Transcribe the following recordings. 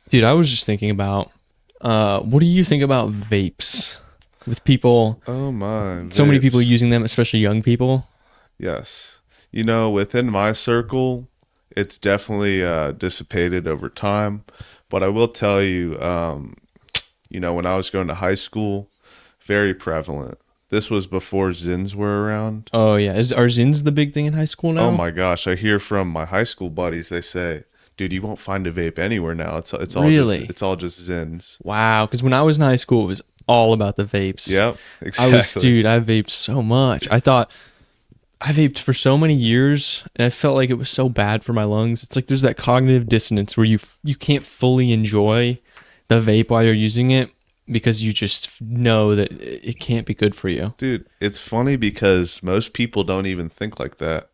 Dude, I was just thinking about, what do you think about vapes with people, Oh my, so many people vapes. using them, especially young people? Yes. Within my circle, it's definitely dissipated over time. But I will tell you, when I was going to high school, very prevalent. This was before Zins were around. Oh yeah, are Zins the big thing in high school Oh now? my gosh, I hear from my high school buddies, they say, dude, you won't find a vape anywhere now. It's all just Really? it's all just Zins. Wow, because when I was in high school, it was all about the vapes. Yep, exactly. Dude, I vaped so much. I thought I vaped for so many years, and I felt like it was so bad for my lungs. It's like there's that cognitive dissonance where you can't fully enjoy the vape while you're using it because you just know that it can't be good for you. Dude, it's funny because most people don't even think like that.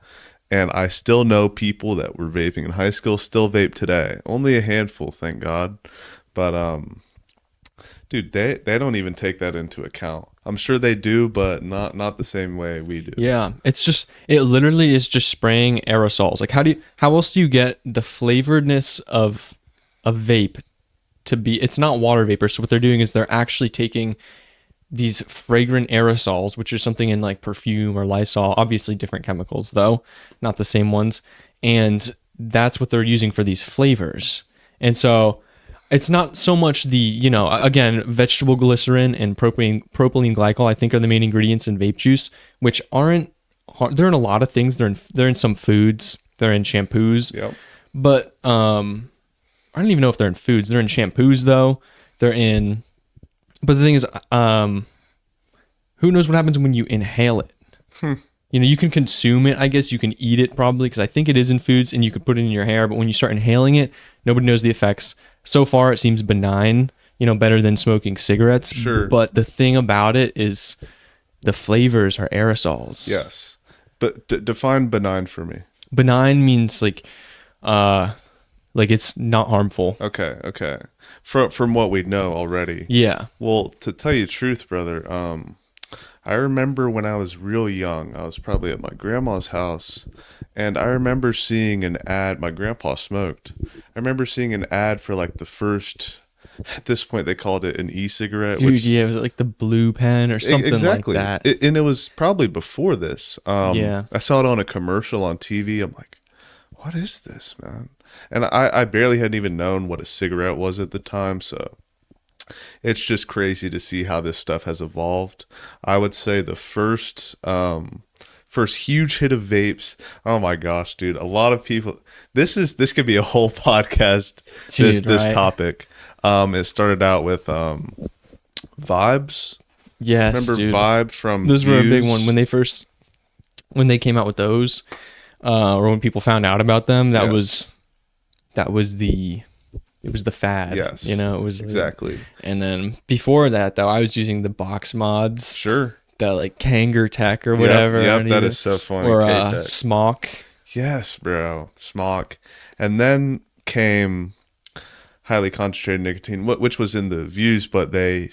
And I still know people that were vaping in high school still vape today. Only a handful, thank God. But dude, they don't even take that into account. I'm sure they do, but not the same way we do. Yeah, it literally is just spraying aerosols. Like how else do you get the flavoredness of a vape to be, it's not water vapor. So what they're doing is they're actually taking these fragrant aerosols, which is something in like perfume or Lysol, obviously different chemicals though, not the same ones. And that's what they're using for these flavors. And so it's not so much the, again, vegetable glycerin and propylene glycol, I think are the main ingredients in vape juice, which aren't, they're in a lot of things. They're in some foods, they're in shampoos, Yep. but, I don't even know if they're in foods. They're in shampoos though. They're in, but the thing is, who knows what happens when you inhale it? You can consume it. I guess you can eat it probably because I think it is in foods and you could put it in your hair. But when you start inhaling it, nobody knows the effects. So far, it seems benign, better than smoking cigarettes. Sure. But the thing about it is the flavors are aerosols. Yes. But define benign for me. Benign means like it's not harmful. Okay, okay. From what we know already. Yeah. Well, to tell you the truth, brother, I remember when I was real young, I was probably at my grandma's house, and I remember seeing an ad. My grandpa smoked. I remember seeing an ad for like the first, at this point they called it an e-cigarette. Dude, Which, yeah, it was like the blue pen or something exactly. like that. And it was probably before this. Yeah. I saw it on a commercial on TV. I'm like, what is this, man? And I barely hadn't even known what a cigarette was at the time, so it's just crazy to see how this stuff has evolved. I would say the first huge hit of vapes. Oh my gosh, dude! A lot of people. This could be a whole podcast. Dude, This right? topic. It started out with vibes. Yes, Remember dude. Vibe from Those were a big Views? one when they came out with those, or when people found out about them. Yes. That was the fad. Yes. It was Exactly. And then before that, though, I was using the box mods, Sure. the like Kanger Tech or Yep, whatever. I yep, don't that even- is so funny. Or K-Tech. Smock. Yes, bro. Smock. And then came highly concentrated nicotine, which was in the Views, but the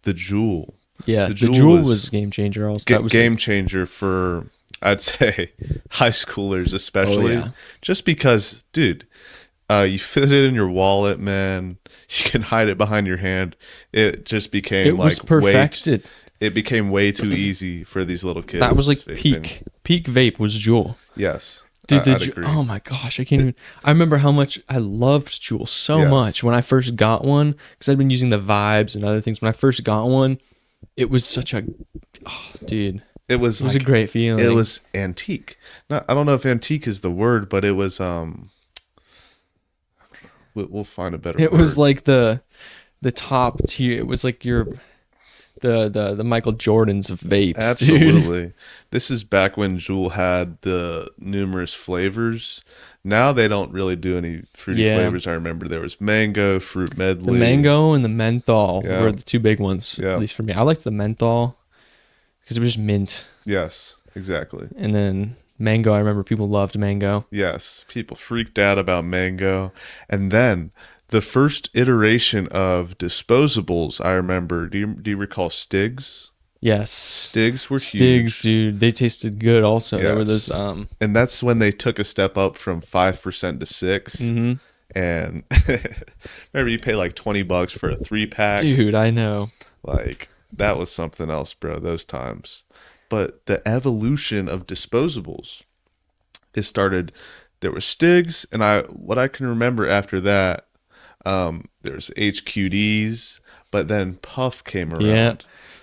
Juul. Yeah, The the Juul Juul was was a game changer. Also, that was game changer for, I'd say, high schoolers especially. Oh, yeah. Just because, dude, you fit it in your wallet, man. You can hide it behind your hand. It just became it was like perfected. it became way too easy for these little kids. That was like vaping. peak vape was Juul. Yes. Dude, I'd agree. oh my gosh, I can't even. I remember how much I loved Juul so Yes. much when I first got one because I'd been using the vibes and other things. When I first got one, it was such a, dude, It was it was a great feeling. It was antique. I don't know if antique is the word, but it was we'll find a better It word. was like the top tier. It was like the Michael Jordans of vapes, dude. Absolutely. This is back when Juul had the numerous flavors. Now they don't really do any fruity Yeah. flavors. I remember there was mango, fruit medley. The mango and the menthol Yeah. were the two big ones, Yeah. at least for me. I liked the menthol because it was just mint. Yes, exactly. And then mango, I remember people loved mango. Yes, people freaked out about mango. And then the first iteration of disposables, I remember. Do you recall Stigs? Yes. Stigs were Stigs, huge. dude. They tasted good also. There were Yes. those And that's when they took a step up from 5% to 6. mhm. And remember, you pay like $20 for a 3-pack. Dude, I know. Like, that was something else, bro, those times. But the evolution of disposables, it started, there was Stigs, and what I can remember after that, there's HQDs, but then Puff came around. Yeah.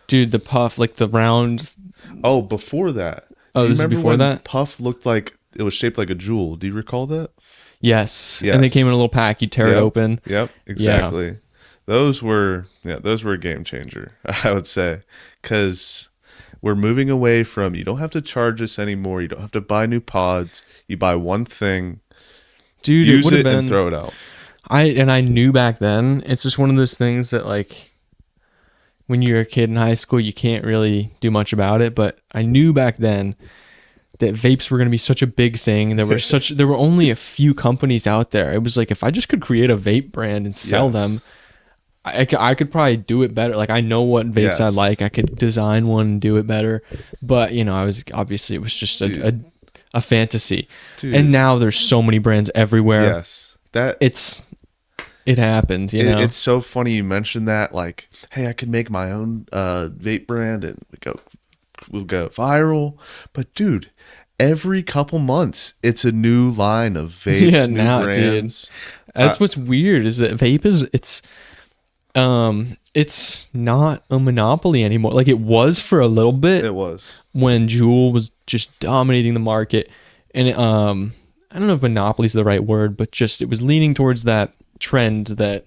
Dude, the Puff, like the round. Oh, before that. Oh, Do you this is remember before when that? Puff looked like it was shaped like a jewel? Do you recall that? Yes. Yes. And they came in a little pack. You tear it Yep. open. Yep, exactly. Those were a game changer, I would say, because we're moving away from, you don't have to charge this anymore. You don't have to buy new pods. You buy one thing, Dude, use would have it, been. and throw it out. I knew back then. It's just one of those things that, like, when you're a kid in high school, you can't really do much about it. But I knew back then that vapes were going to be such a big thing. There were only a few companies out there. It was like, if I just could create a vape brand and sell Yes. them, I could probably do it better. Like, I know what vapes I Yes. like. I could design one and do it better. But, it was just a fantasy. Dude. And now there's so many brands everywhere. Yes. That It happens, you know. It's so funny you mentioned that. Like, hey, I could make my own vape brand and we'll go viral. But dude, every couple months, it's a new line of vapes, Yeah, new now, brands. dude. That's what's weird is that vape it's not a monopoly anymore. Like, it was for a little bit It was. when Juul was just dominating the market, and I don't know if monopoly is the right word, but just it was leaning towards that trend that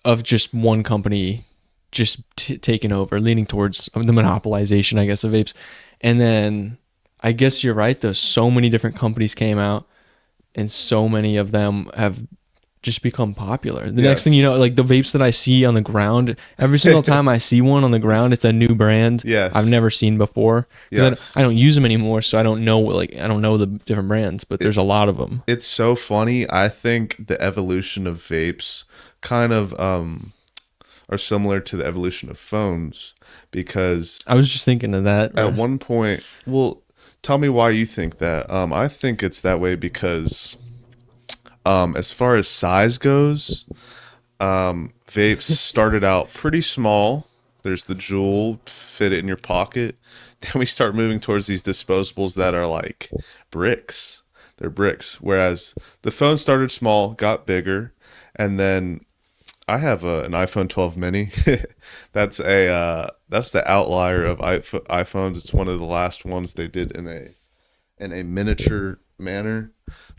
of just one company just taking over, leaning towards the monopolization, I guess, of vapes. And then I guess you're right, though. So many different companies came out, and so many of them have just become popular. The next thing you know, like the vapes that I see on the ground, every single time I see one on the ground, it's a new brand Yes. I've never seen before. Because Yes. I don't use them anymore, so I don't know the different brands, but there's a lot of them. It's so funny. I think the evolution of vapes kind of are similar to the evolution of phones, because I was just thinking of that. at one point, well, tell me why you think that. I think it's that way because as far as size goes, vapes started out pretty small. There's the Juul, fit it in your pocket. Then we start moving towards these disposables that are like bricks. They're bricks. Whereas the phone started small, got bigger, and then I have an iPhone 12 mini. That's the outlier of iPhones. It's one of the last ones they did in a miniature manner.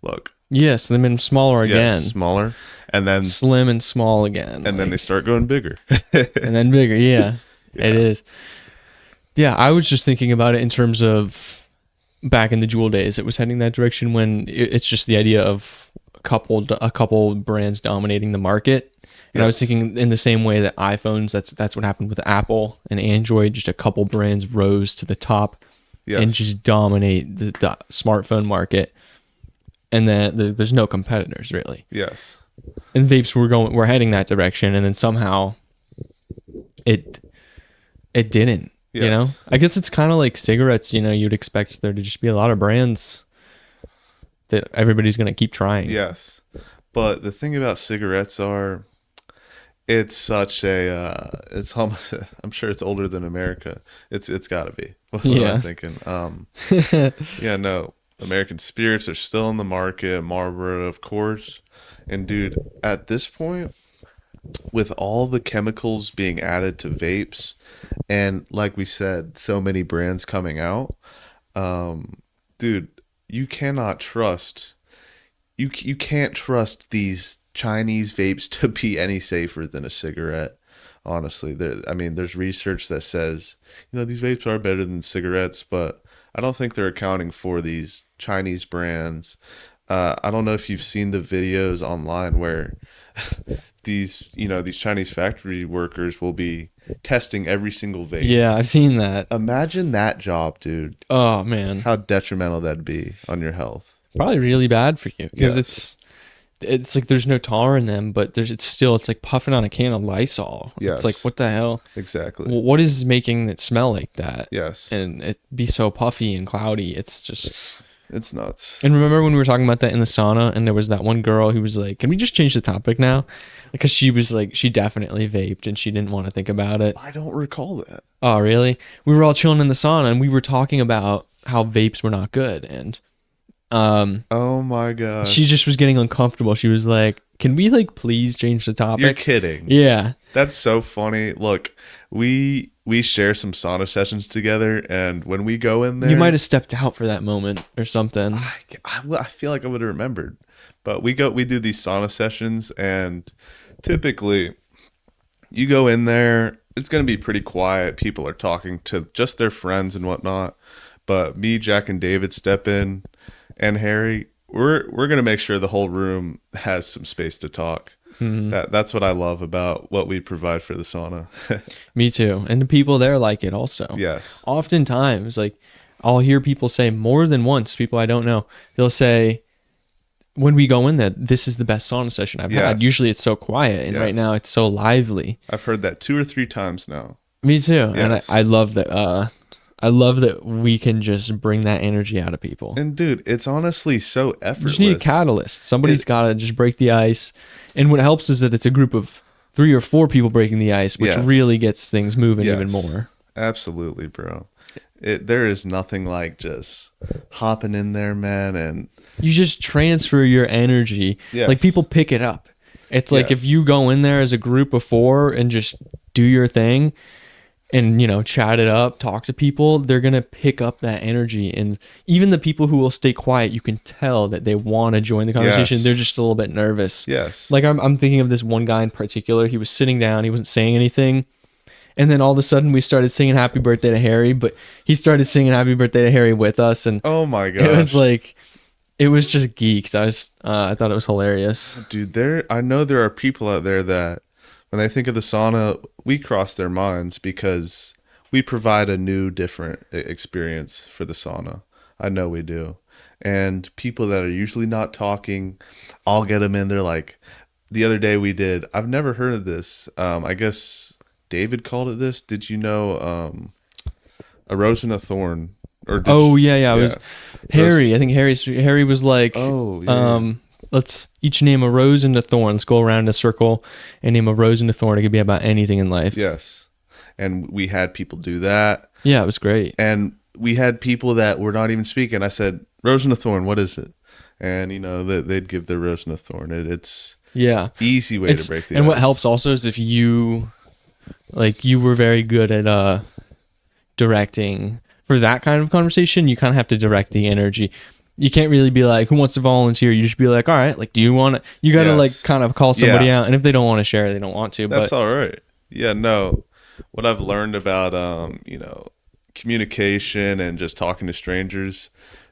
Look. Yes, they've been smaller again. Yes, smaller, and then Slim and small again. then they start going bigger. and then bigger. Yeah, it is. Yeah, I was just thinking about it in terms of back in the Juul days. It was heading that direction when it's just the idea of a couple brands dominating the market. And I was thinking in the same way that iPhones, that's what happened with Apple and Android. Just a couple brands rose to the top and just dominate the smartphone market. And then there's no competitors really. Yes. And vapes we're heading that direction, and then somehow it didn't. Yes. You know, I guess it's kind of like cigarettes. You know, you'd expect there to just be a lot of brands that everybody's gonna keep trying. Yes, but the thing about cigarettes are, it's such a it's almost, I'm sure it's older than America. It's got to be. What I'm thinking. Yeah, no. American spirits are still in the market, Marlboro, of course. And dude, at this point, with all the chemicals being added to vapes, and like we said, so many brands coming out, dude, you cannot trust, you can't trust these Chinese vapes to be any safer than a cigarette. Honestly, there's research that says, these vapes are better than cigarettes, but I don't think they're accounting for these Chinese brands. I don't know if you've seen the videos online where these Chinese factory workers will be testing every single vape. Yeah, I've seen that. Imagine that job, dude. Oh man, How detrimental that'd be on your health. Probably really bad for you because Yes. it's like there's no tar in them, but it's like puffing on a can of Lysol. Yes. It's like, what the hell? Exactly. What is making it smell like that? Yes. And it be so puffy and cloudy. It's just It's nuts. And remember when we were talking about that in the sauna, and there was that one girl who was like, "Can we just change the topic now?" Because she was like, she definitely vaped, and she didn't want to think about it. I don't recall that. Oh, really? We were all chilling in the sauna, and we were talking about how vapes were not good, and Oh my gosh. she just was getting uncomfortable. She was like, "Can we like please change the topic?" You're kidding. Yeah. That's so funny. Look, we share some sauna sessions together, and when we go in there, You might have stepped out for that moment or something. I feel like I would have remembered. But we do these sauna sessions, and typically you go in there, it's going to be pretty quiet. People are talking to just their friends and whatnot. But me, Jack, and David step in, and Harry, we're going to make sure the whole room has some space to talk. That's what I love about what we provide for the sauna. Me too. And the people there like it also. Yes. Oftentimes, like, I'll hear people say more than once, people I don't know, they'll say, when we go in there, this is the best sauna session I've had. Yes. Usually it's so quiet, and right Yes. now it's so lively. I've heard that 2 or 3 times now. Me too. And Yes. I love that. I love that we can just bring that energy out of people. And dude, it's honestly so You effortless. just need a catalyst. Somebody's got to just break the ice. And what helps is that it's a group of 3 or 4 people breaking the ice, which Yes. really gets things moving even Yes. more. Absolutely, bro. There is nothing like just hopping in there, man, and You just transfer your energy. Yes. Like, people pick it up. It's like if Yes. you go in there as a group of 4 and just do your thing and, you know, chat it up, talk to people, they're going to pick up that energy. And even the people who will stay quiet, you can tell that they want to join the conversation. Yes. They're just a little bit nervous. yes. Like, I'm thinking of this one guy in particular. He was sitting down. He wasn't saying anything. And then all of a sudden we started singing Happy Birthday to Harry, but he started singing Happy Birthday to Harry with us. And Oh my gosh. it was like, it was just geeked. I thought it was hilarious. Dude, I know there are people out there that when they think of the sauna, we cross their minds because we provide a new, different experience for the sauna. I know we do. And people that are usually not talking, I'll get them in. They're like, the other day we did, I've never heard of this. I guess David called it this. Did you know a rose and a thorn? Or did Oh you- yeah. It was Harry. I think Harry was like, Oh, yeah. Let's each name a rose and a thorn. Let's go around in a circle and name a rose and a thorn. It could be about anything in life. Yes. And we had people do that. Yeah, it was great. And we had people that were not even speaking. I said, rose and a thorn, what is it? And, you know, they'd give their rose and a thorn. It's Yeah. easy way to break the And what ice. helps also is if you were very good at directing for that kind of conversation, you kind of have to direct the energy. You can't really be like, who wants to volunteer? You just be like, all right, like, do you want to, you got to Yes. like kind of call somebody Yeah. out. And if they don't want to share, they don't want to, That's but all right. Yeah, no. What I've learned about, you know, communication and just talking to strangers,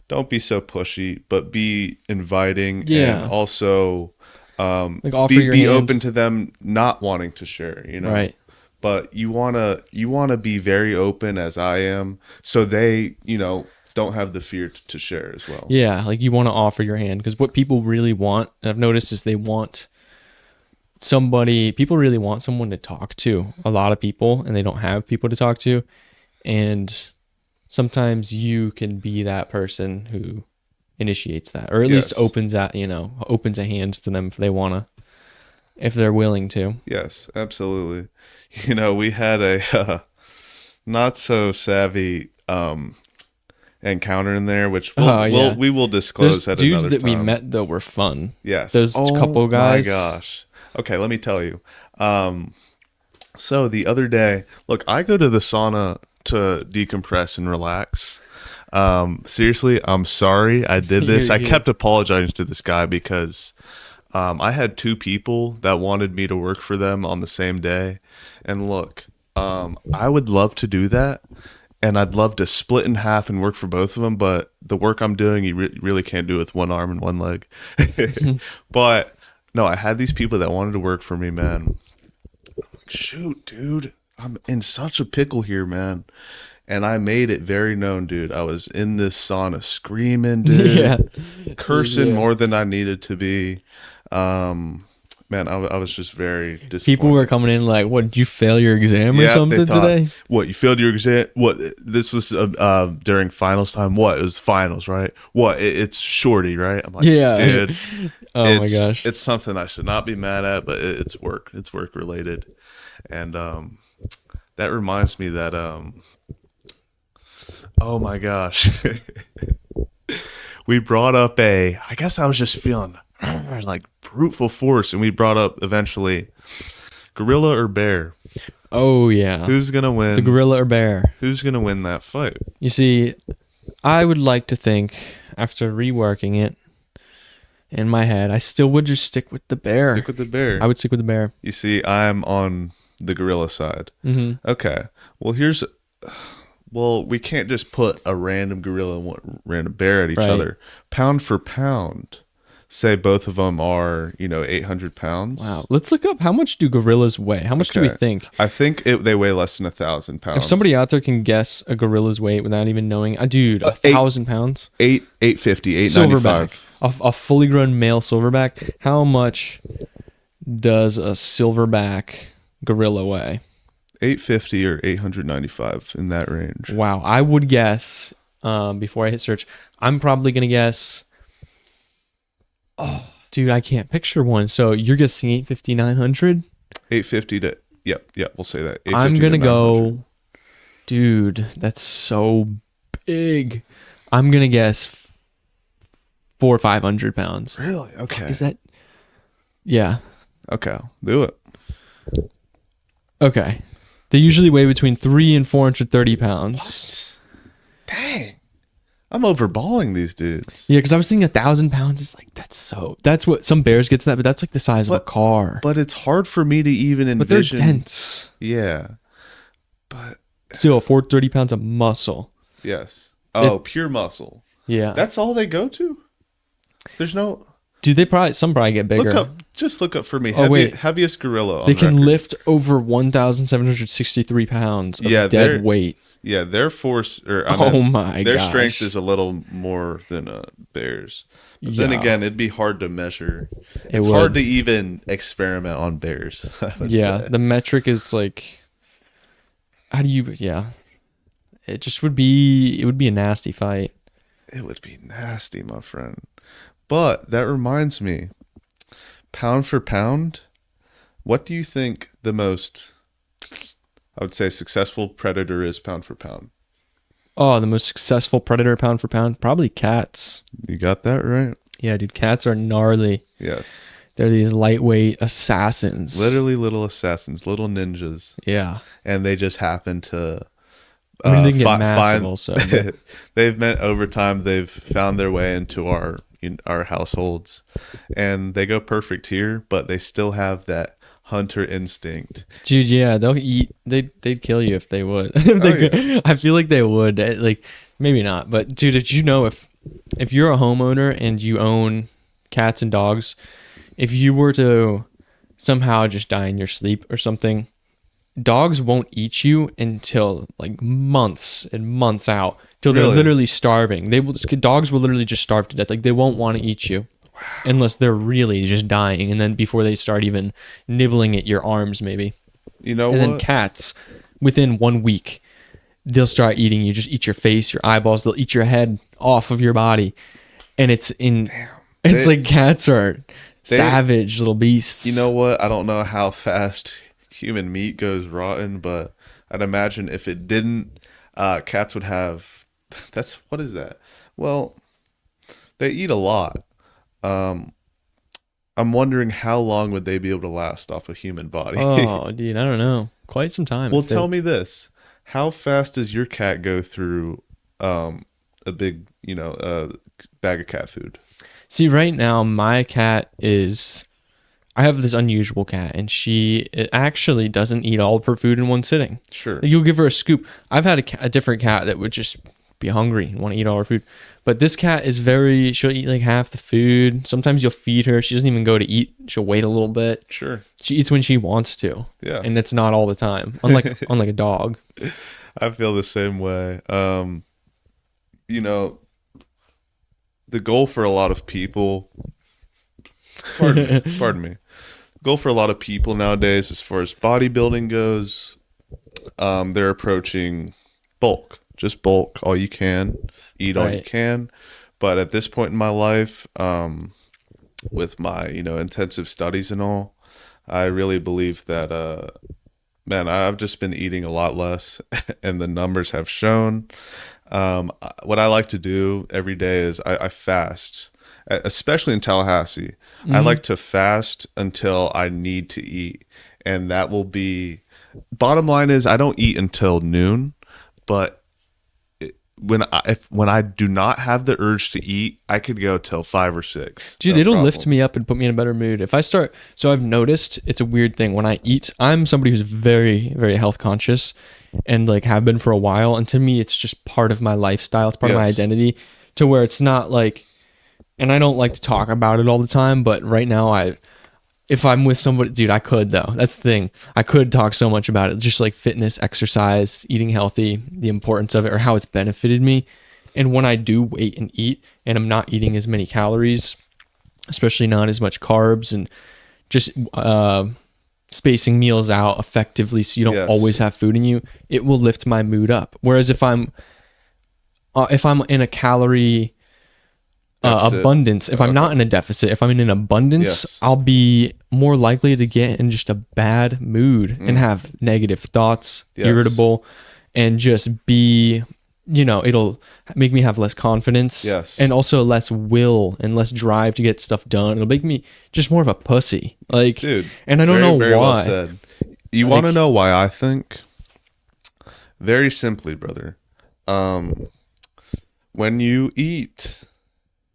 don't be so pushy, but be inviting Yeah. and also like offer be your hand. open to them not wanting to share, you know? Right. But you wanna be very open as I am, so they, you know, don't have the fear to share as well. Yeah. Like, you want to offer your hand, because what people really want, and I've noticed, is people really want someone to talk to. A lot of people, and they don't have people to talk to. And sometimes you can be that person who initiates that, or at least Yes. opens a hand to them if they're willing to. Yes, absolutely. You know, we had a not so savvy encounter in there, which we will disclose Those at dudes another that we time. met though were fun. Yes. Those couple guys. My gosh. Okay, let me tell you. So the other day, look, I go to the sauna to decompress and relax. Seriously, I'm sorry I did this. You're I good. kept apologizing to this guy because I had 2 people that wanted me to work for them on the same day. And look, I would love to do that. And I'd love to split in half and work for both of them. But the work I'm doing, you really can't do with one arm and one leg. But no, I had these people that wanted to work for me, man. I'm like, shoot, dude, I'm in such a pickle here, man. And I made it very known, dude. I was in this sauna screaming, dude. Yeah. Cursing Yeah. more than I needed to be. Man, I was just very disappointed. People were coming in like, "What, did you fail your exam or Yeah, they something thought, today?" what, you failed your exam? What, this was during finals time? What, it was finals, right? What, it's shorty, right? I'm like, Yeah. dude, Oh my gosh. it's something I should not be mad at, but it's work related. And that reminds me that oh my gosh. We brought up I guess I was just feeling like brute force, and we brought up eventually gorilla or bear. Oh yeah. Who's gonna win? The gorilla or bear? Who's gonna win that fight? You see, I would like to think, after reworking it in my head, I still would just stick with the bear. Stick with the bear. I would stick with the bear. You see, I'm on the gorilla side. Mm-hmm. Okay. Well, we can't just put a random gorilla and one random bear at each Right. other. Pound for pound, say both of them are 800 pounds. Wow. Let's look up, how much do gorillas weigh? How much do we Okay. think? I think they weigh less than 1,000 pounds. If somebody out there can guess a gorilla's weight without even knowing, dude, 1,000 pounds? 850, Silverback. 895. A fully grown male silverback. How much does a silverback gorilla weigh? 850 or 895 in that range. Wow. I would guess, before I hit search, I'm probably going to guess. Oh, dude, I can't picture one. So you're guessing 850, 900? 850 to yep, we'll say that. 850 I'm to going to 900. go, dude, that's so big. I'm going to guess 400 or 500 pounds. Really? Okay. Is that? Yeah. Okay, do it. Okay. They usually weigh between 300 and 430 pounds. What? Dang. I'm overballing these dudes. Yeah, because I was thinking 1,000 pounds is like, that's what some bears get to that, but that's like the size of a car. But it's hard for me to even envision. But they're dense. Yeah. But Still, 430 pounds of muscle. yes. Oh, pure muscle. Yeah. That's all they go to? There's no Dude, some probably get bigger. Just look up for me. Oh, wait. Heaviest gorilla on They can record. lift over 1,763 pounds of Yeah, dead weight. Yeah, their force Their their strength is a little more than bears. But then Yeah. again, it'd be hard to measure. It It's would. hard to even experiment on bears. I would Yeah, say. the metric is like, how do you? Yeah, it just would be. It would be a nasty fight. It would be nasty, my friend. But that reminds me, pound for pound, what do you think the most, I would say, successful predator is pound for pound? Oh, the most successful predator pound for pound, probably cats. You got that right? Yeah, dude, cats are gnarly. Yes. They're these lightweight assassins. Literally little assassins, little ninjas. Yeah. And they just happen to I mean, they can get massive also. they've met over time, they've found their way into our households, and they go perfect here, but they still have that hunter instinct. Dude, yeah, they'll eat. They'd kill you if they would. Yeah. I feel like they would. Like, maybe not, but dude, did you know if you're a homeowner and you own cats and dogs, if you were to somehow just die in your sleep or something, dogs won't eat you until like months and months out, till they're Really? literally starving. Dogs will literally just starve to death. Like, they won't want to eat you unless they're really just dying, and then before they start even nibbling at your arms, maybe. You know And what? then cats, within 1 week, they'll start eating you. Just eat your face, your eyeballs. They'll eat your head off of your body, and it's like cats are savage little beasts. You know what? I don't know how fast human meat goes rotten, but I'd imagine if it didn't, cats would have. What is that? Well, they eat a lot. I'm wondering how long would they be able to last off a human body? Oh, dude, I don't know. Quite some time. Well, tell me this: how fast does your cat go through a big, bag of cat food? See, right now, my cat I have this unusual cat, and it actually doesn't eat all of her food in one sitting. Sure. You'll give her a scoop. I've had a different cat that would just be hungry and want to eat all her food. But this cat is she'll eat like half the food. Sometimes you'll feed her. She doesn't even go to eat. She'll wait a little bit. Sure. She eats when she wants to. Yeah. And it's not all the time. Unlike a dog. I feel the same way. The goal for a lot of people, pardon me, goal for a lot of people nowadays, as far as bodybuilding goes, they're approaching bulk, just bulk, all you can, eat all you Right. can. But at this point in my life, with my intensive studies and all, I really believe that man, I've just been eating a lot less, and the numbers have shown. What I like to do every day is I fast, especially in Tallahassee. I like to fast until I need to eat, and that will be. Bottom line is, I don't eat until noon, but when I do not have the urge to eat, I could go till 5 or 6. Dude, No it'll problem. lift me up and put me in a better mood. If I start, so I've noticed it's a weird thing when I eat. I'm somebody who's very, very health conscious and like have been for a while. And to me, it's just part of my lifestyle. It's part of my Yes. identity to where it's not like, and I don't like to talk about it all the time, but right now if I'm with somebody, dude, I could though. That's the thing. I could talk so much about it, just like fitness, exercise, eating healthy, the importance of it, or how it's benefited me. And when I do wait and eat, and I'm not eating as many calories, especially not as much carbs, and just spacing meals out effectively, so you don't Yes. always have food in you, it will lift my mood up. Whereas if I'm in a calorie Deficit. abundance, if I'm not in a deficit, if I'm in an abundance, Yes. I'll be more likely to get in just a bad mood and have negative thoughts, Yes. irritable, and just be, it'll make me have less confidence, Yes. and also less will and less drive to get stuff done. It'll make me just more of a pussy, like, Dude, and I don't know very why. well said. You Like- want to know why I think? Very simply, brother. When you eat,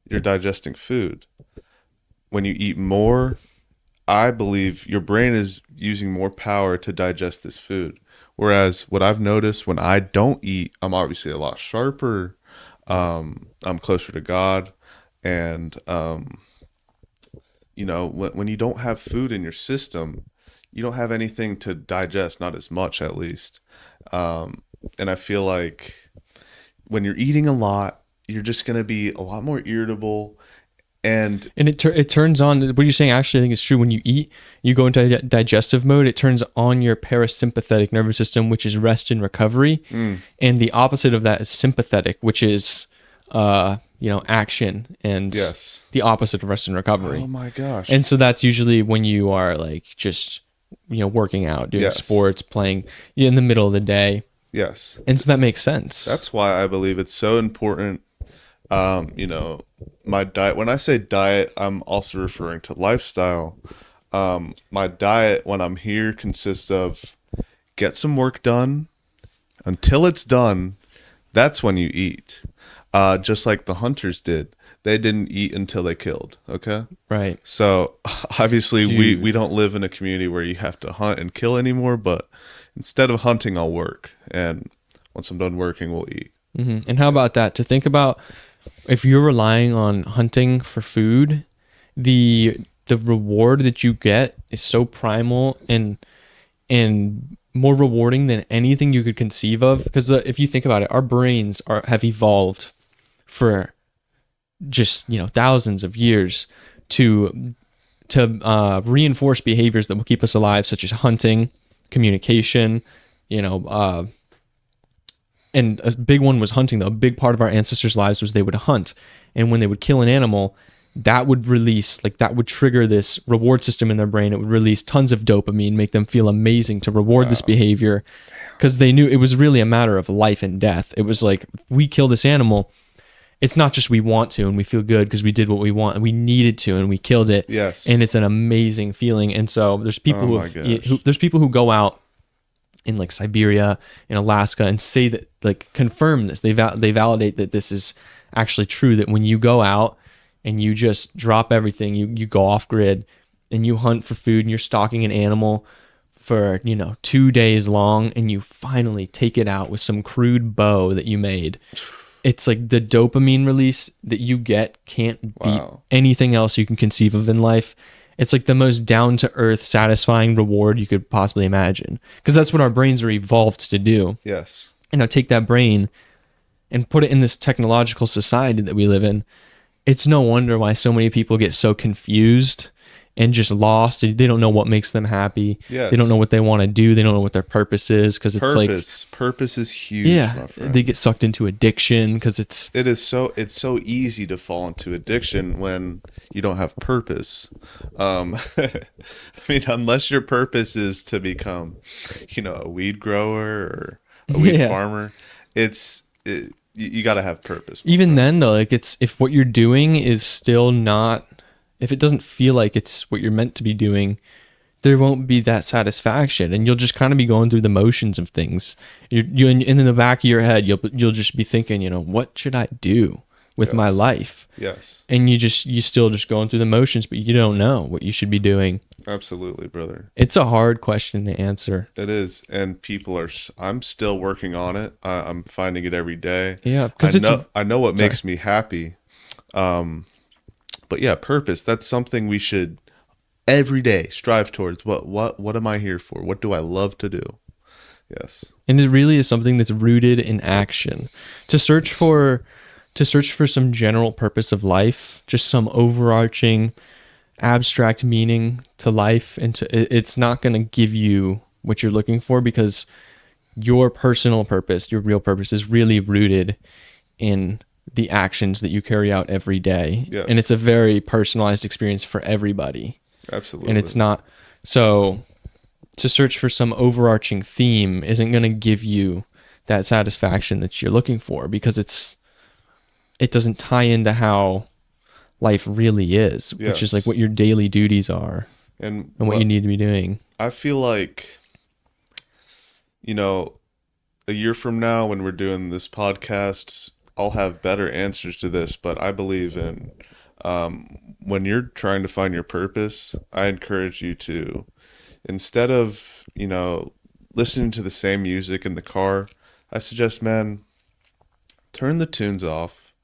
you're digesting food. When you eat more, I believe your brain is using more power to digest this food. Whereas what I've noticed when I don't eat, I'm obviously a lot sharper. I'm closer to God. And, when you don't have food in your system, you don't have anything to digest, not as much at least. And I feel like when you're eating a lot, you're just going to be a lot more irritable. And it turns on what you're saying. Actually, I think it's true. When you eat, you go into digestive mode. It turns on your parasympathetic nervous system, which is rest and recovery, and the opposite of that is sympathetic, which is action, and Yes. the opposite of rest and recovery. oh my gosh. And so that's usually when you are like just working out, doing Yes. sports, playing in the middle of the day, Yes. and so that makes sense. That's why I believe it's so important. My diet, when I say diet, I'm also referring to lifestyle. My diet when I'm here consists of get some work done. Until it's done, that's when you eat. Just like the hunters did. They didn't eat until they killed. Okay. right. So obviously Dude. we don't live in a community where you have to hunt and kill anymore, but instead of hunting, I'll work. And once I'm done working, we'll eat. And how about that? To think about, if you're relying on hunting for food, the reward that you get is so primal and more rewarding than anything you could conceive of. Because if you think about it, our brains have evolved for just thousands of years to reinforce behaviors that will keep us alive, such as hunting, communication, and a big one was hunting, though. A big part of our ancestors' lives was they would hunt. And when they would kill an animal, that would trigger this reward system in their brain. It would release tons of dopamine, make them feel amazing to reward this behavior, because they knew it was really a matter of life and death. It was like, we kill this animal. It's not just we want to and we feel good because we did what we want and we needed to and we killed it. Yes. And it's an amazing feeling. And so there's people Oh my gosh. there's people who go out in like Siberia, in Alaska, and say that, like, confirm this. They validate that this is actually true, that when you go out and you just drop everything, you go off grid and you hunt for food and you're stalking an animal for 2 days long, and you finally take it out with some crude bow that you made. It's like the dopamine release that you get can't beat Wow. anything else you can conceive of in life. It's like the most down-to-earth, satisfying reward you could possibly imagine, because that's what our brains are evolved to do. Yes. And now take that brain and put it in this technological society that we live in. It's no wonder why so many people get so confused and just lost. They don't know what makes them happy. Yes. They don't know what they want to do. They don't know what their purpose is, because it's like, Purpose is huge, yeah, my friend. they get sucked into addiction because it's It's so easy to fall into addiction when you don't have purpose. I mean, unless your purpose is to become, a weed grower or a weed Yeah. farmer, you got to have purpose. even then though, like, it's, if what you're doing is still not, if it doesn't feel like it's what you're meant to be doing, there won't be that satisfaction, and you'll just kind of be going through the motions of things. And in the back of your head, you'll just be thinking, what should I do with my Yes. life? Yes, And you still just going through the motions, but you don't know what you should be doing. absolutely, brother. It's a hard question to answer. It is, and I'm still working on it. I'm finding it every day. Yeah, because I know what makes me happy. But yeah, purpose, that's something we should every day strive towards. What am I here for? What do I love to do? Yes. and it really is something that's rooted in action. To search for some general purpose of life, just some overarching abstract meaning to life, and it's not going to give you what you're looking for, because your personal purpose, your real purpose, is really rooted in the actions that you carry out every day. Yes. And it's a very personalized experience for everybody. Absolutely. And it's not, so to search for some overarching theme isn't going to give you that satisfaction that you're looking for, because it doesn't tie into how life really is, which is Yes. like what your daily duties are and and what you need to be doing. I feel like, a year from now when we're doing this podcast, I'll have better answers to this, but I believe in when you're trying to find your purpose, I encourage you to, instead of, listening to the same music in the car, I suggest, man, turn the tunes off,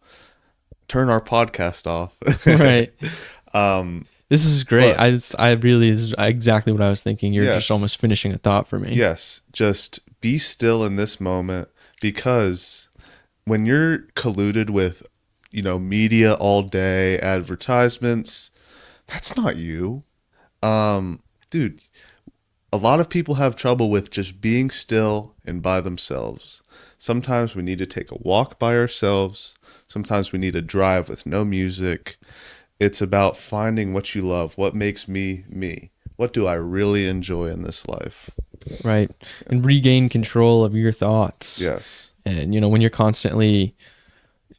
turn our podcast off. Right. This is great. But- I really, this is exactly what I was thinking. You're Yes. just almost finishing a thought for me. Yes, just be still in this moment, because when you're colluded with, media all day, advertisements, that's not you. Dude, a lot of people have trouble with just being still and by themselves. Sometimes we need to take a walk by ourselves. Sometimes we need to drive with no music. It's about finding what you love, what makes me me. What do I really enjoy in this life? Right. And regain control of your thoughts. Yes. And, when you're constantly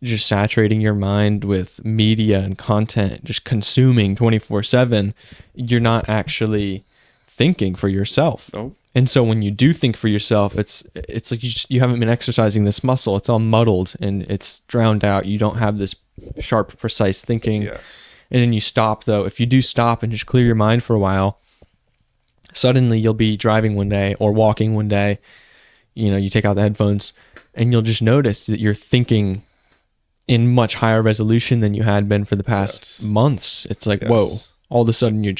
just saturating your mind with media and content, just consuming 24/7, you're not actually thinking for yourself. Nope. And so when you do think for yourself, it's like you haven't been exercising this muscle. It's all muddled and it's drowned out. You don't have this sharp, precise thinking. Yes. And then you stop, though. If you do stop and just clear your mind for a while, suddenly you'll be driving one day or walking one day. You take out the headphones and you'll just notice that you're thinking in much higher resolution than you had been for the past Yes. months. It's like, Yes. whoa, all of a sudden you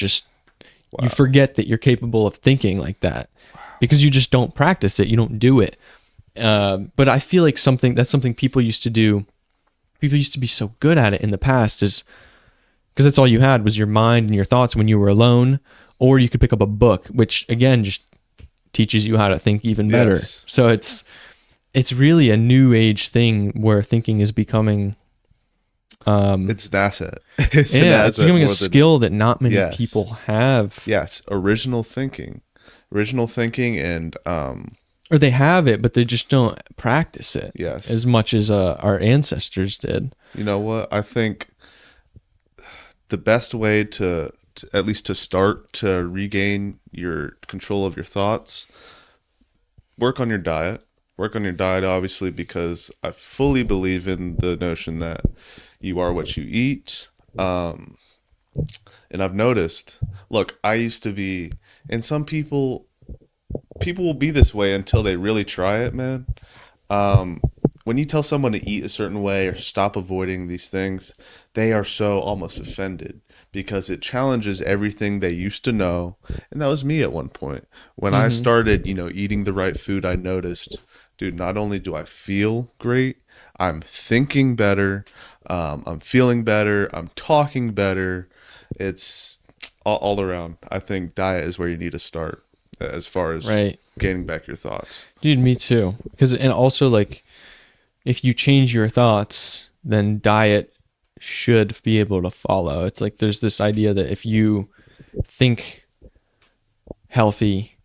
Wow. forget that you're capable of thinking like that, because you just don't practice it. You don't do it. But I feel like that's something people used to do. People used to be so good at it in the past, is because that's all you had was your mind and your thoughts when you were alone, or you could pick up a book, which again just teaches you how to think even better. Yes. So it's really a new age thing where thinking is becoming It's an asset. It's it's becoming a more than- skill that not many Yes. people have. Yes, original thinking, and Or they have it, but they just don't practice it yes. as much as our ancestors did. You know what? I think the best way to at least to start to regain your control of your thoughts, work on your diet. Work on your diet, obviously, because I fully believe in the notion that you are what you eat. And I've noticed, look, I used to be, and some people will be this way until they really try it, man. When you tell someone to eat a certain way or stop avoiding these things, they are so almost offended, because it challenges everything they used to know. And that was me at one point. When I started, eating the right food, I noticed, dude, not only do I feel great, I'm thinking better, I'm feeling better, I'm talking better. It's all around. I think diet is where you need to start as far as Right. gaining back your thoughts. Dude, me too. Because, and also, like, if you change your thoughts, then diet should be able to follow. It's like there's this idea that if you think healthy,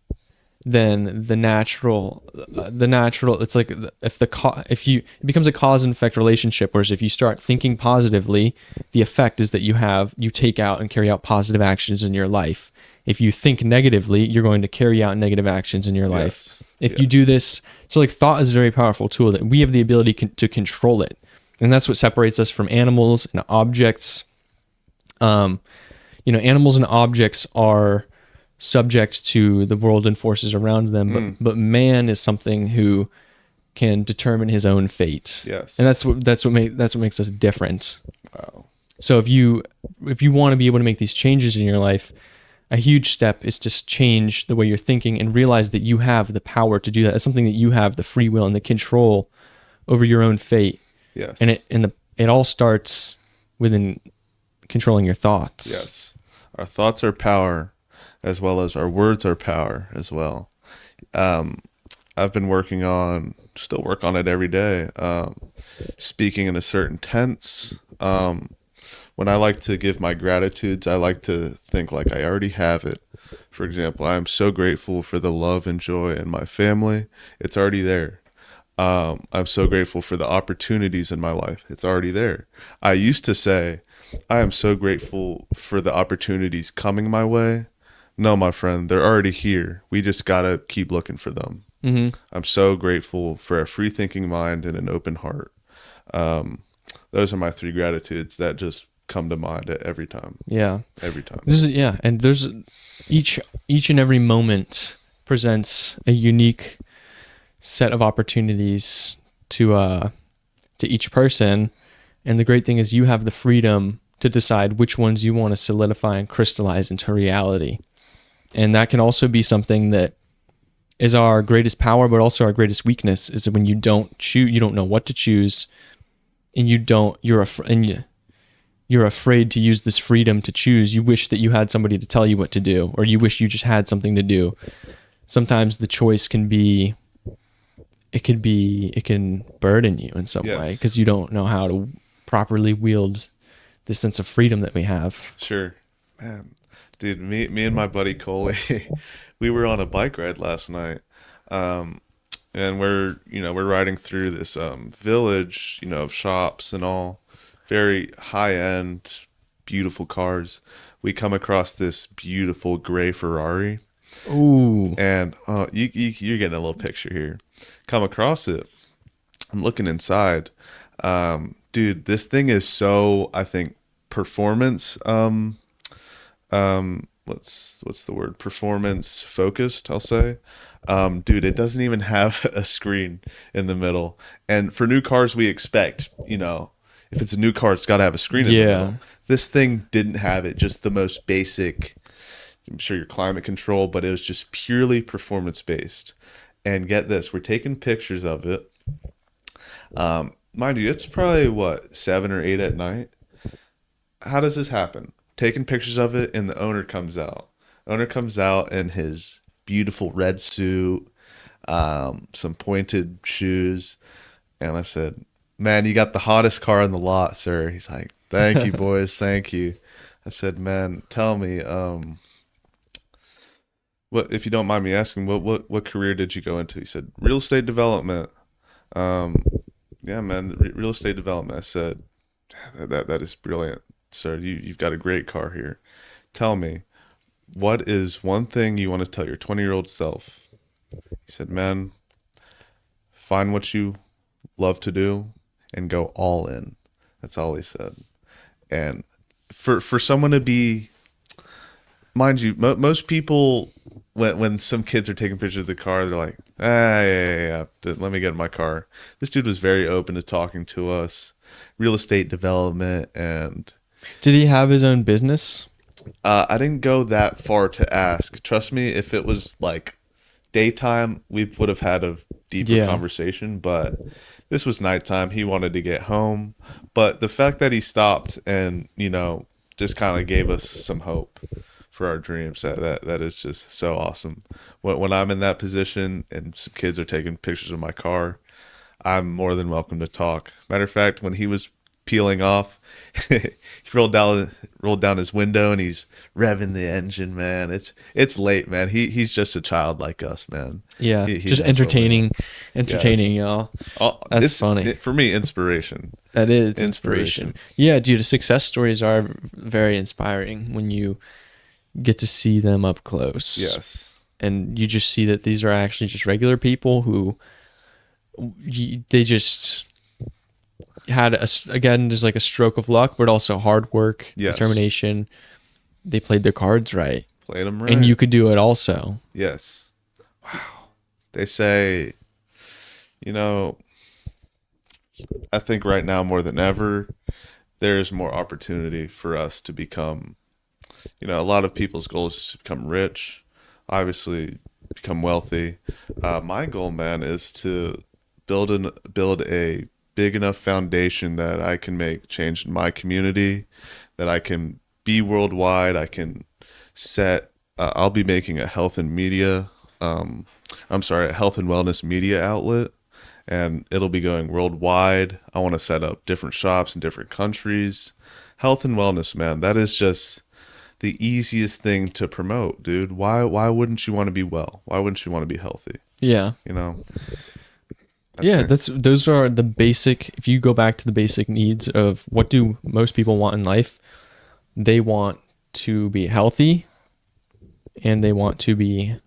then the natural it's like if you it becomes a cause and effect relationship, whereas if you start thinking positively, the effect is that you take out and carry out positive actions in your life. If you think negatively, you're going to carry out negative actions in your life. Yes. If you do this, so like thought is a very powerful tool that we have the ability to control it, and that's what separates us from animals and objects. Animals and objects are subject to the world and forces around them, but man is something who can determine his own fate. Yes. And that's what makes us different. Wow. So if you want to be able to make these changes in your life, a huge step is to change the way you're thinking and realize that you have the power to do that. It's something that you have the free will and the control over your own fate. Yes. And it all starts within controlling your thoughts. Yes. Our thoughts are power, as well as our words are power as well. I've been still work on it every day. Speaking in a certain tense. When I like to give my gratitudes, I like to think like I already have it. For example, I am so grateful for the love and joy in my family. It's already there. I'm so grateful for the opportunities in my life. It's already there. I used to say, I am so grateful for the opportunities coming my way. No, my friend, they're already here. We just got to keep looking for them. Mm-hmm. I'm so grateful for a free thinking mind and an open heart. Those are my 3 gratitudes that just come to mind every time. Yeah. Every time. And there's each and every moment presents a unique set of opportunities to each person, and the great thing is you have the freedom to decide which ones you want to solidify and crystallize into reality. And that can also be something that is our greatest power, but also our greatest weakness, is that when you don't choose, you don't know what to choose, and you're afraid to use this freedom to choose. You wish that you had somebody to tell you what to do, or you wish you just had something to do. Sometimes the choice can burden you in some way, because you don't know how to properly wield this sense of freedom that we have. Sure. Man. Dude, me and my buddy Coley, we were on a bike ride last night. And we're riding through this village, of shops and all, very high end, beautiful cars. We come across this beautiful gray Ferrari. Ooh. And you're getting a little picture here. Come across it. I'm looking inside. Dude, this thing is so, I think, performance what's the word, performance focused, I'll say. Dude, it doesn't even have a screen in the middle, and for new cars we expect, if it's a new car, it's got to have a screen in the middle. This thing didn't have it, just the most basic, I'm sure your climate control, but it was just purely performance based. And get this, we're taking pictures of it. Mind you, it's probably 7 or 8 at night. How does this happen? Taking pictures of it, and the owner comes out. Owner comes out in his beautiful red suit, some pointed shoes, and I said, "Man, you got the hottest car in the lot, sir." He's like, "Thank you, boys, thank you." I said, "Man, tell me, what, if you don't mind me asking, what career did you go into?" He said, "Real estate development." Yeah, man, real estate development. I said, that is brilliant, sir. You've got a great car here. Tell me, what is one thing you want to tell your 20-year-old self? He said, "Man, find what you love to do and go all in." That's all he said. And for someone to be, mind you, most people, when some kids are taking pictures of the car, they're like, yeah, let me get in my car. This dude was very open to talking to us, real estate development. And did he have his own business? I didn't go that far to ask. Trust me, if it was like daytime, we would have had a deeper conversation, but this was nighttime. He wanted to get home, but the fact that he stopped and just kind of gave us some hope for our dreams. That is just so awesome. When I'm in that position and some kids are taking pictures of my car, I'm more than welcome to talk. Matter of fact, when he was peeling off, he rolled down his window and he's revving the engine, man. It's late, man. He's just a child like us, man. Yeah, He just knows what we're doing. entertaining Yes. y'all. Oh, That's funny. for me, inspiration. That is inspiration. Yeah, dude, success stories are very inspiring when you get to see them up close. Yes. And you just see that these are actually just regular people who they just had again, just like a stroke of luck, but also hard work, Yes. determination. They played their cards right. Played them right. And you could do it also. Yes. Wow. They say, you know, I think right now more than ever, there is more opportunity for us to become, a lot of people's goals is to become rich, obviously become wealthy. My goal, man, is to build a big enough foundation that I can make change in my community, that I can be worldwide. I can set. I'll be making a health and wellness media outlet, and it'll be going worldwide. I want to set up different shops in different countries. Health and wellness, man, that is just the easiest thing to promote, dude. Why wouldn't you want to be well? Why wouldn't you want to be healthy? Yeah. Yeah, those are the basic. If you go back to the basic needs of what do most people want in life, they want to be healthy and they want to be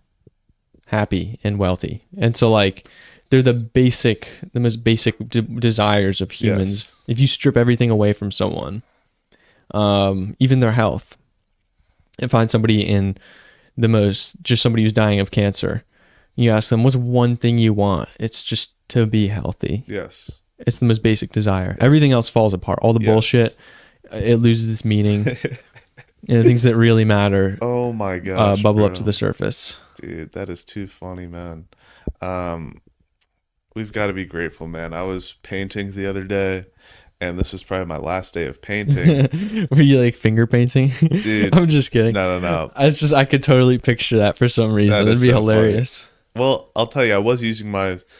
happy and wealthy. And so like they're the most basic desires of humans. Yes. If you strip everything away from someone, even their health, and find somebody just somebody who's dying of cancer, you ask them, what's one thing you want? It's just to be healthy. Yes. It's the most basic desire. Everything else falls apart. All the bullshit, it loses its meaning. And the things that really matter, Oh my gosh, bubble up bro. to the surface. Dude, that is too funny, man. We've got to be grateful, man. I was painting the other day, and this is probably my last day of painting. Were you like finger painting? Dude, I'm just kidding. No. I could totally picture that for some reason. That That'd is be so hilarious. Well, I'll tell you, I was using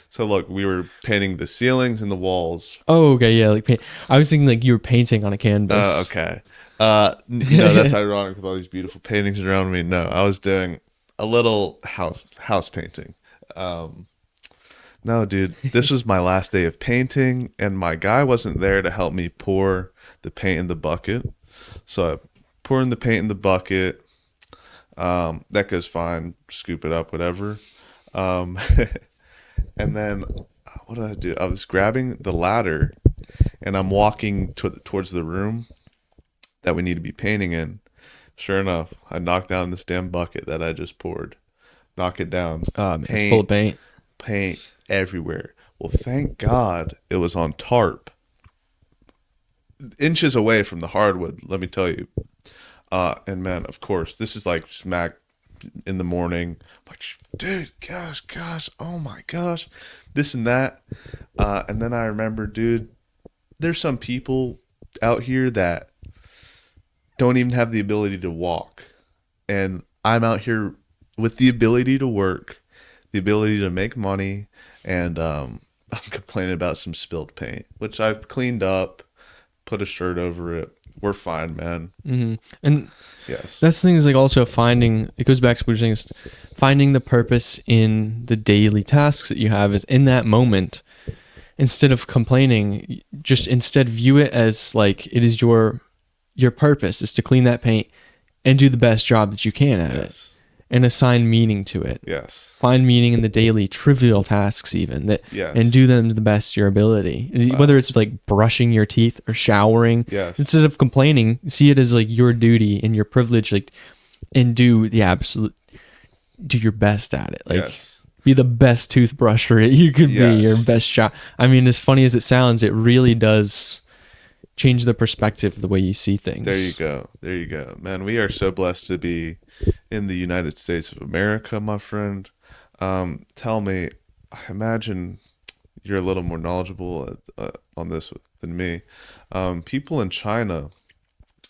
so look, we were painting the ceilings and the walls. Oh, okay, yeah, like paint. I was thinking like you were painting on a canvas. Okay. That's ironic with all these beautiful paintings around me. No, I was doing a little house painting. No, dude, this was my last day of painting, and my guy wasn't there to help me pour the paint in the bucket. So I pour in the paint in the bucket. That goes fine. Scoop it up, whatever. And then what did I do? I was grabbing the ladder, and I'm walking towards the room that we need to be painting in. Sure enough, I knocked down this damn bucket that I just poured. Knock it down. Man, it's full of paint. Paint everywhere. Well, thank God it was on tarp, inches away from the hardwood, let me tell you. And man, of course, this is like smack in the morning. I'm like, dude, gosh, oh my gosh, this and that. And then I remember, dude, there's some people out here that don't even have the ability to walk. And I'm out here with the ability to work, the ability to make money, and I'm complaining about some spilled paint, which I've cleaned up, put a shirt over it. We're fine, man. Mm-hmm. And yes, that's the thing is like also it goes back to what you're saying, is finding the purpose in the daily tasks that you have is in that moment. Instead of complaining, just instead view it as like it is your purpose is to clean that paint and do the best job that you can at it. And assign meaning to it. Yes. Find meaning in the daily trivial tasks even and do them to the best of your ability. Whether it's like brushing your teeth or showering. Yes. Instead of complaining, see it as like your duty and your privilege, like, and do your best at it. Like be the best toothbrusher you could be, your best shot. I mean, as funny as it sounds, it really does change the perspective of the way you see things. There you go. Man, we are so blessed to be in the United States of America, my friend. Tell me, I imagine you're a little more knowledgeable on this than me. People in China,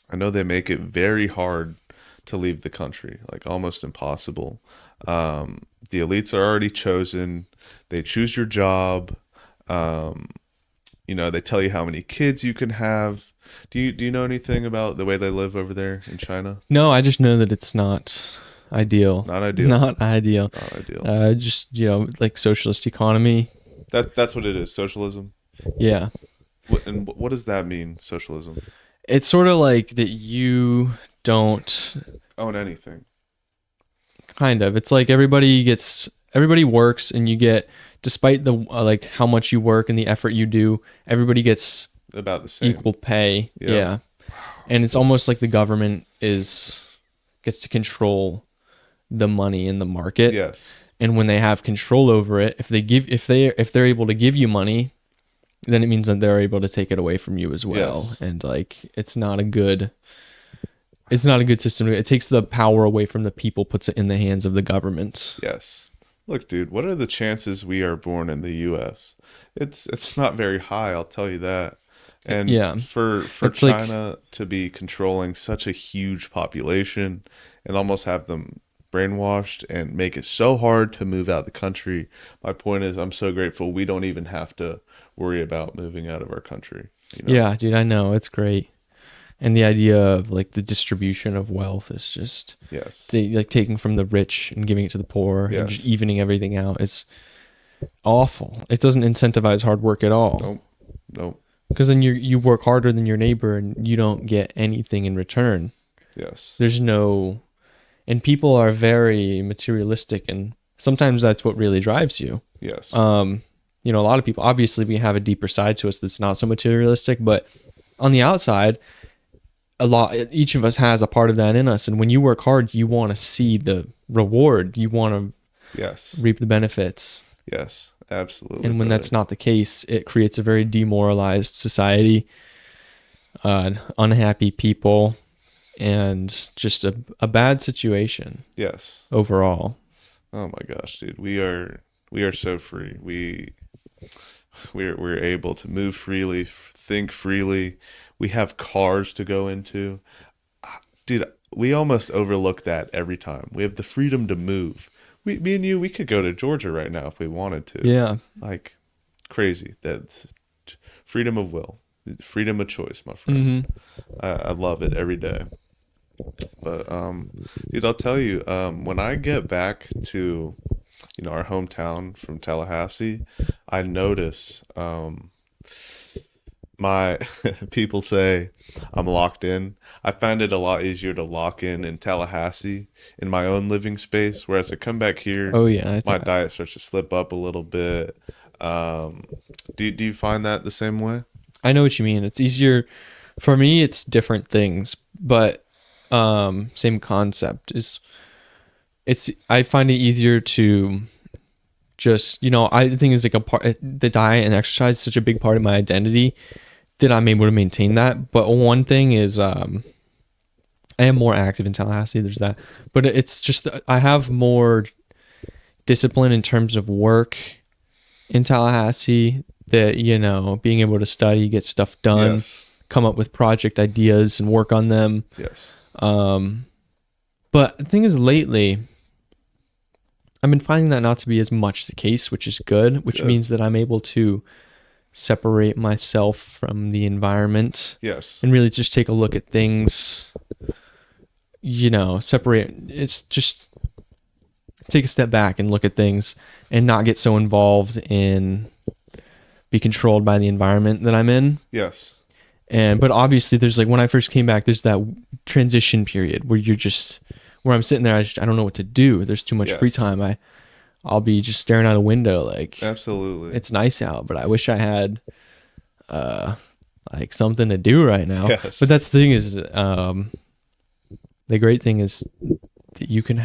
I know they make it very hard to leave the country, like almost impossible. The elites are already chosen. They choose your job. Um, they tell you how many kids you can have. Do you know anything about the way they live over there in China? No, I just know that it's not ideal. Not ideal. Not ideal. Not ideal. Just, like socialist economy. That's what it is. Socialism. Yeah. What does that mean? Socialism. It's sort of like that you don't Own anything. kind of. It's like everybody works and you get, despite the like how much you work and the effort you do, everybody gets About the same. equal pay. Yep. Yeah. And it's almost like the government gets to control the money in the market. Yes. And when they have control over it, if they're able to give you money, then it means that they're able to take it away from you as well. Yes. And like it's not a good system. It takes the power away from the people, puts it in the hands of the government. Yes. Look, dude, what are the chances we are born in the US? It's not very high, I'll tell you that. And Yeah. for It's China to be controlling such a huge population and almost have them brainwashed and make it so hard to move out the country. My point is I'm so grateful we don't even have to worry about moving out of our country. Yeah, dude, I know. It's great. And the idea of like the distribution of wealth is just Yes. like taking from the rich and giving it to the poor and just evening everything out. It's awful. It doesn't incentivize hard work at all. Nope. Because then you work harder than your neighbor and you don't get anything in return. Yes. And people are very materialistic, and sometimes that's what really drives you. Yes. A lot of people, obviously we have a deeper side to us that's not so materialistic, but on the outside, each of us has a part of that in us. And when you work hard, you want to see the reward. You want to reap the benefits. Yes, absolutely. And when that's not the case, it creates a very demoralized society, unhappy people, and just a bad situation. Yes. Overall. Oh my gosh, dude. We are so free. We're able to move freely, think freely. We have cars to go into. Dude, we almost overlook that every time. We have the freedom to move. Me and you, we could go to Georgia right now if we wanted to. Yeah. Like crazy. That's freedom of will, freedom of choice, my friend. Mm-hmm. I love it every day. But dude, I'll tell you, when I get back to our hometown from Tallahassee, I notice my people say I'm locked in. I find it a lot easier to lock in Tallahassee in my own living space, whereas I come back here, Oh yeah, my diet starts to slip up a little bit. Do you find that the same way? I know what you mean. It's easier for me. It's different things, but same concept. I find it easier to just I think it's like the diet and exercise is such a big part of my identity that I'm able to maintain that. But one thing is I am more active in Tallahassee. There's that, but it's just I have more discipline in terms of work in Tallahassee. That being able to study, get stuff done, come up with project ideas and work on them. Yes. But the thing is, lately, I've been finding that not to be as much the case, which is good, which means that I'm able to separate myself from the environment. Yes. And really just take a look at things, separate. It's just take a step back and look at things and not get so involved in be controlled by the environment that I'm in. Yes. But obviously there's like when I first came back, there's that transition period where where I'm sitting there, I don't know what to do. There's too much free time. I'll be just staring out a window like absolutely. It's nice out, but I wish I had like something to do right now. Yes. But that's the thing is the great thing is that you can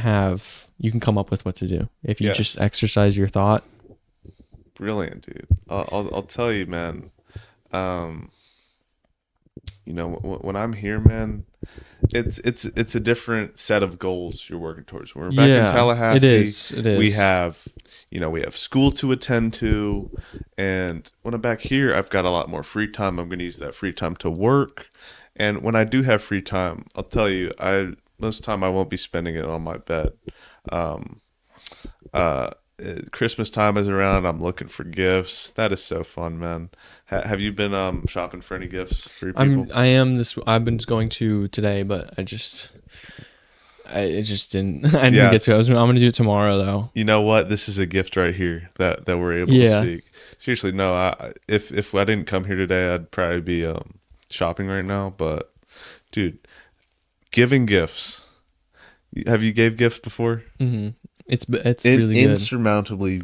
come up with what to do if you just exercise your thought. Brilliant, dude. I'll tell you, man. When I'm here, man, it's a different set of goals you're working towards. When we're back in Tallahassee, it is. We have school to attend to, and when I'm back here, I've got a lot more free time. I'm going to use that free time to work, and when I do have free time, I'll tell you, most of the time I won't be spending it on my bed. Um, uh, Christmas time is around. I'm looking for gifts. That is so fun, man. Have you been shopping for any gifts for your people? I've been going to today, but I it just didn't I didn't get to it. Yes. I'm gonna do it tomorrow though. You know what? This is a gift right here that we're able to Yeah. speak. Seriously, no. If I didn't come here today, I'd probably be shopping right now. But dude, giving gifts. Have you gave gifts before? hmm it's really good. Insurmountably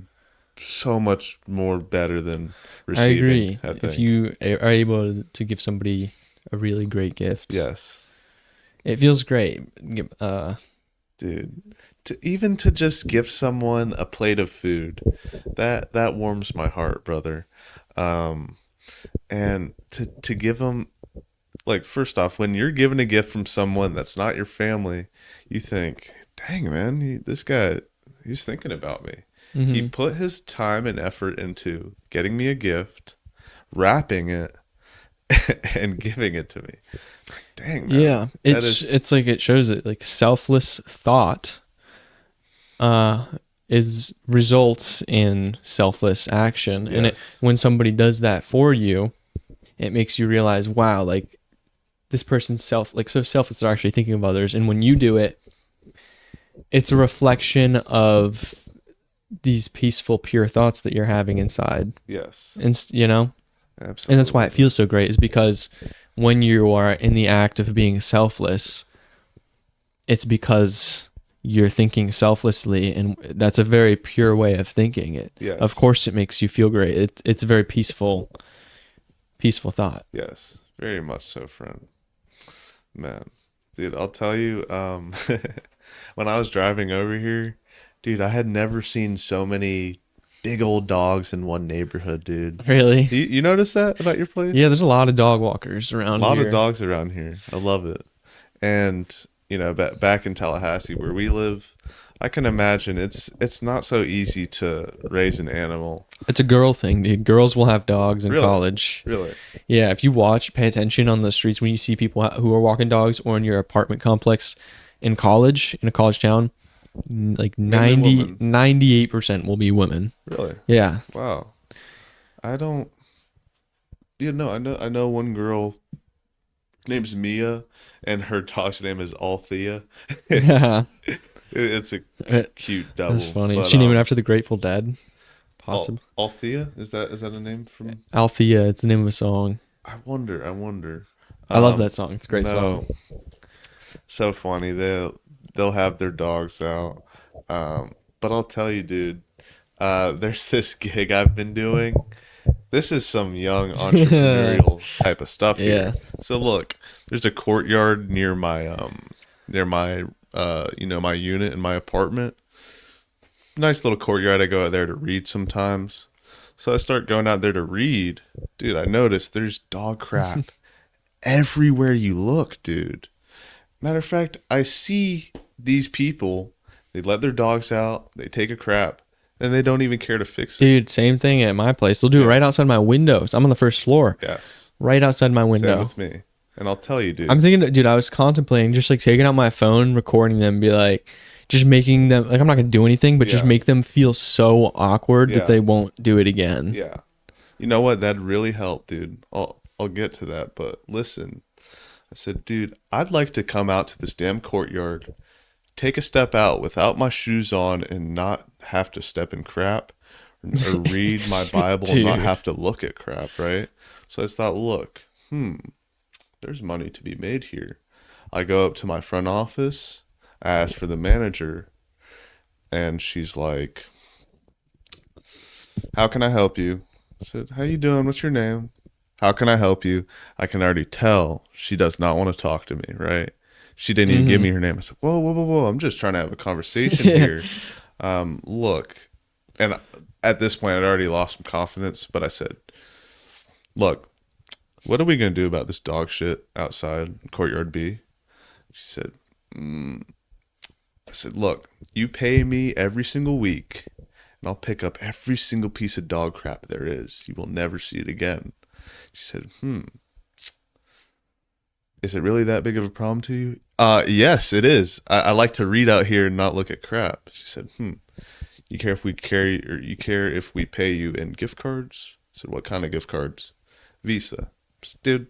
so much more better than I receiving, agree. I If think. you are able to give somebody a really great gift, Yes. it feels great. Dude. To just give someone a plate of food, that warms my heart, brother. Um and to give them, like, first off, when you're given a gift from someone that's not your family, you think, dang man, this guy, he's thinking about me. He hmm put his time and effort into getting me a gift, wrapping it, and giving it to me. Dang man, Yeah, that is it's like it shows it like selfless thought uh is results in selfless action, and it yes, when somebody does that for you, it makes you realize, wow, like this person's so selfless, they're actually thinking of others. And when you do it, it's a reflection of these peaceful, pure thoughts that you're having inside. yes, And that's why absolutely, it feels so great, is because when you are in the act of being selfless, it's because you're thinking selflessly, and that's a very pure way of thinking it. Of yes, course it makes you feel great. It's a very peaceful thought. yes, very much so, friend. Man, dude, I'll tell you, when I was driving over here, dude, I had never seen so many big old dogs in one neighborhood, dude. Really? You notice that about your Yeah, place? there's a lot of dog walkers A around lot of here. dogs around here. I love it. And back in Tallahassee where we live, I can imagine it's not so easy to raise an animal. It's a girl thing, dude. Girls will have dogs in Really, college. really. Yeah, if you pay attention on the streets when you see people who are walking dogs, or in your apartment complex in college, in a college town, like Mainly 90, women. 98% will be women. Really. Yeah. Wow. I don't. I know one girl name's Mia, and her dog's name is Althea. Yeah. It's a It- cute That's double. funny. Did But she name it after the Grateful Dead? Possibly. Althea, is that a name from? Althea, it's the name of a song. I wonder. I love that song. It's a great No, song. so funny. They'll have their dogs out. But I'll tell you, dude. There's this gig I've been doing. This is some young entrepreneurial type of stuff Yeah. here. So look, there's a courtyard near my my unit in my apartment. Nice little courtyard. I go out there to read sometimes. So I start going out there to read. Dude, I notice there's dog crap everywhere you look, dude. Matter of fact, I see these people, they let their dogs out, they take a crap, and they don't even care to fix it. Dude, same thing at my place. They'll do it right Yes. outside my windows. I'm on the first floor. Yes. Right outside my Same window. with me. And I'll tell you, I'm dude. thinking, dude, I was contemplating just like taking out my phone, recording them, be like, just making them, like, I'm not going to do anything, but just Yeah. make them feel so awkward Yeah. that they won't do it again. Yeah. You know what? That'd really help, dude. I'll get to that, but listen. I said, dude, I'd like to come out to this damn courtyard, take a step out without my shoes on, and not have to step in crap, or read my Bible and not Dude. have to look at crap, right? So I thought, look, there's money to be made here. I go up to my front office, I ask for the manager, and she's like, how can I help you? I said, how you doing? What's your name? How can I help you? I can already tell she does not want to talk to me, right? She didn't even give me her name. I said, whoa, whoa, whoa, whoa. I'm just trying to have a conversation Yeah. here. Look, and at this point, I'd already lost some confidence, but I said, look, what are we going to do about this dog shit outside Courtyard B? She said, I said, look, you pay me every single week, and I'll pick up every single piece of dog crap there is. You will never see it again. She said, Is it really that big of a problem to you? Yes, it is. I like to read out here and not look at crap. She said, you care if we carry, or you care if we pay you in gift cards? I said, what kind of gift cards? Visa. I said, dude,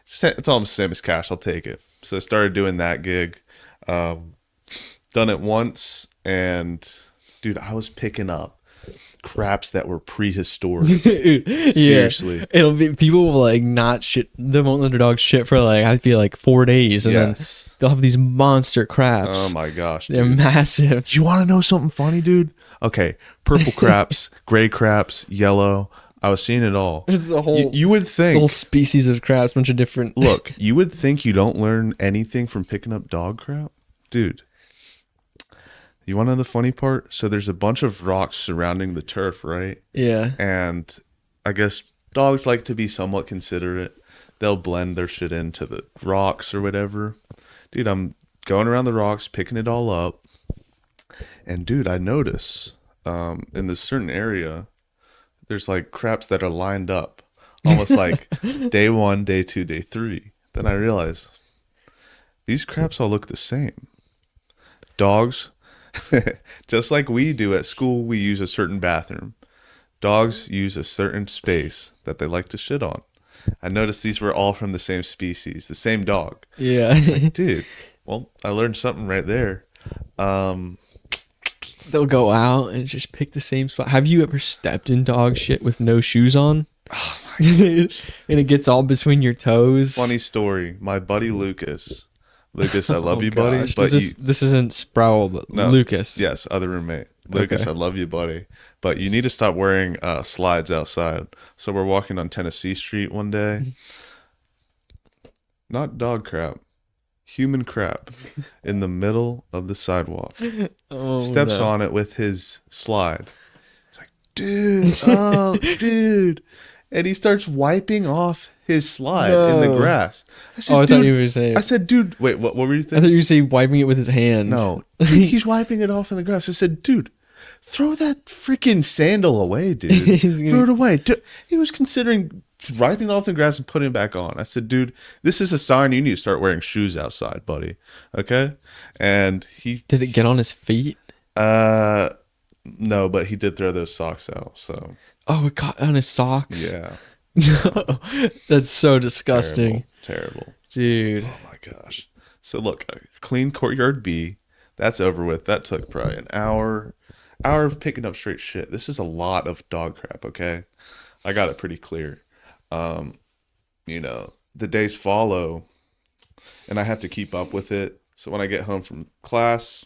it's almost the same as cash. I'll take it. So I started doing that gig. Done it once, and dude, I was picking up craps that were prehistoric. Seriously. Yeah. It'll be people will like not shit. They won't let their dogs shit for like I feel like 4 days, and then they'll have these monster craps. Oh my gosh, they're dude. massive. You want to know something funny, dude? Okay, purple craps, gray craps, yellow. I was seeing it all. It's a whole. You would think a whole species of craps, bunch of different. Look, you would think you don't learn anything from picking up dog crap, dude. You want to know the funny part? So there's a bunch of rocks surrounding the turf, right? Yeah. And I guess dogs like to be somewhat considerate. They'll blend their shit into the rocks or whatever. Dude, I'm going around the rocks, picking it all up. And dude, I notice in this certain area, there's like craps that are lined up. Almost like day 1, day 2, day 3. Then I realize these craps all look the same. Dogs, just like we do at school, we use a certain bathroom. Dogs use a certain space that they like to shit on. I noticed these were all from the same species, the same dog. Yeah. It's like, dude, well, I learned something right there. They'll go out and just pick the same spot. Have you ever stepped in dog shit with no shoes on? Oh my God. And it gets all between your toes. Funny story. My buddy Lucas. Lucas, I love you, buddy. But this isn't Sproul, but no, Lucas. Yes, other roommate. Lucas, okay. I love you, buddy. But you need to stop wearing slides outside. So we're walking on Tennessee Street one day. Not dog crap. Human crap in the middle of the sidewalk. Steps on it with his slide. He's like, dude, oh, dude. And he starts wiping off his slide in the grass. I said, I thought you were saying. I said, dude, wait, what were you thinking? I thought you were saying wiping it with his hand. No, he's wiping it off in the grass. I said, dude, throw that freaking sandal away, dude. Throw it away. He was considering wiping off the grass and putting it back on. I said, dude, this is a sign you need to start wearing shoes outside, buddy. Okay? And he... Did it get on his feet? No, but he did throw those socks out, so... Oh, it got on his socks? Yeah. No, that's so disgusting. Terrible. Dude. Oh my gosh. So look, clean Courtyard B. That's over with. That took probably an hour of picking up straight shit. This is a lot of dog crap, okay? I got it pretty clear. You know, the days follow, and I have to keep up with it. So when I get home from class,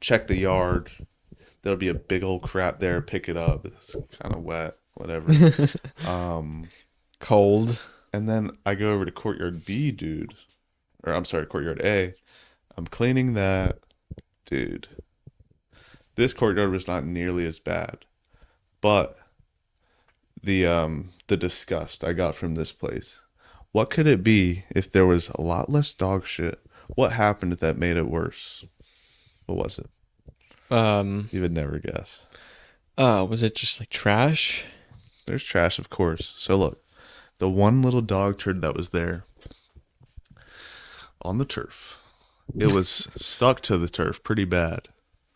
check the yard. There'll be a big old crap there. Pick it up. It's kind of wet, whatever. Cold. And then I go over to Courtyard B, dude. Or I'm sorry, Courtyard A. I'm cleaning that. Dude. This courtyard was not nearly as bad. But the disgust I got from this place. What could it be if there was a lot less dog shit? What happened that made it worse? What was it? You would never guess. Was it just like trash? There's trash, of course. So look, the one little dog turd that was there on the turf, it was stuck to the turf pretty bad,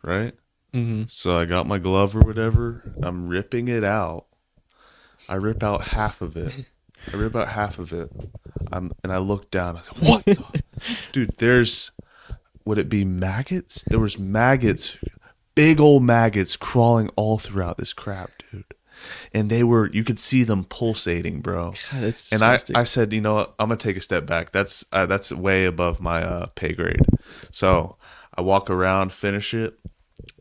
right? Mm-hmm. So I got my glove or whatever. I'm ripping it out. I rip out half of it. And I look down. I said, "What, dude? Would it be maggots? There was maggots." Big old maggots crawling all throughout this crap, dude. And you could see them pulsating, bro. God, that's and I said, you know what? I'm going to take a step back. That's way above my pay grade. So I walk around, finish it.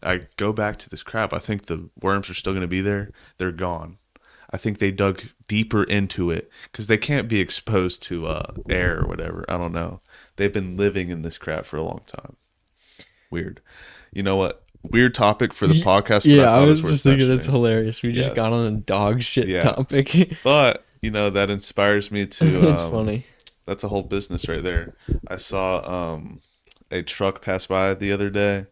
I go back to this crap. I think the worms are still going to be there. They're gone. I think they dug deeper into it because they can't be exposed to air or whatever. I don't know. They've been living in this crap for a long time. Weird. You know what? Weird topic for the podcast. But I was just thinking that's hilarious. We just Yes. got on a dog shit topic. But, you know, that inspires me to... That's funny. That's a whole business right there. I saw a truck pass by the other day.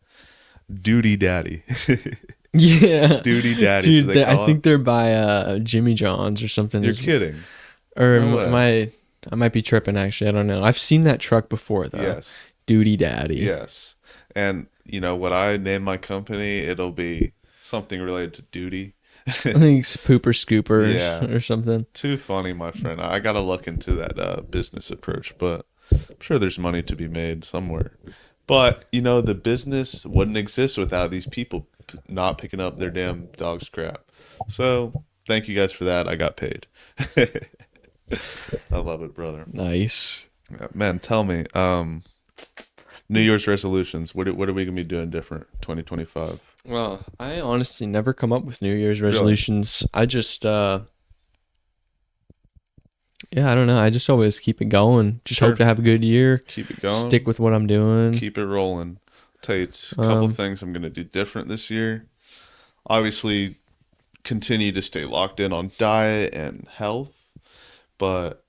Duty Daddy. Yeah. Duty Daddy. Dude, I think they're by Jimmy John's or something. You're kidding. Or No way. I might be tripping actually. I don't know. I've seen that truck before though. Yes. Duty Daddy. Yes. And you know what I name my company, it'll be something related to duty. I think it's Pooper Scooper Yeah. or something. Too funny, my friend. I gotta look into that business approach, but I'm sure there's money to be made somewhere. But you know, the business wouldn't exist without these people not picking up their damn dog's crap. So thank you guys for that. I got paid. I love it, brother. Nice. Yeah, man, tell me, New Year's resolutions. What are we gonna be doing different 2025? Well, I honestly never come up with New Year's Really? resolutions. I just yeah, I don't know. I just always keep it going. Just Sure. hope to have a good year. Keep it going. Stick with what I'm doing. Keep it rolling. Tell you a couple Um, things I'm gonna do different this year. Obviously, continue to stay locked in on diet and health, but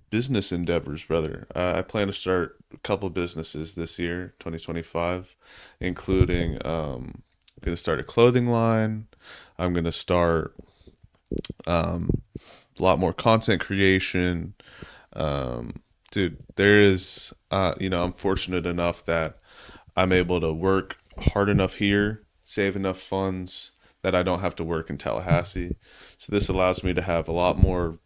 business endeavors, brother. I plan to start a couple businesses this year, 2025, including I'm gonna start a clothing line. I'm gonna start a lot more content creation. Dude, there is, I'm fortunate enough that I'm able to work hard enough here, save enough funds that I don't have to work in Tallahassee. So this allows me to have a lot more,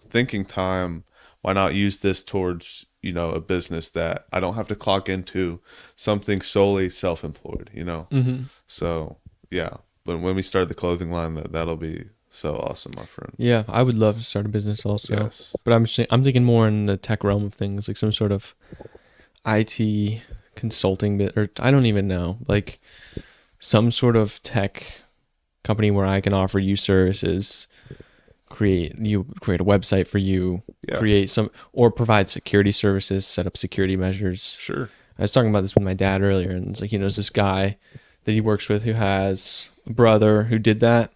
thinking time. Why not use this towards, a business that I don't have to clock into, something solely self-employed, mhm. So yeah, but when we start the clothing line, that'll be so awesome, my friend. Yeah, I would love to start a business also. Yes. But I'm thinking more in the tech realm of things, like some sort of IT consulting bit, or I don't even know, like some sort of tech company where I can offer you services, create a website for you, Yeah. create some or provide security services, set up security measures. Sure. I was talking about this with my dad earlier, and it's like, there's this guy that he works with who has a brother who did that,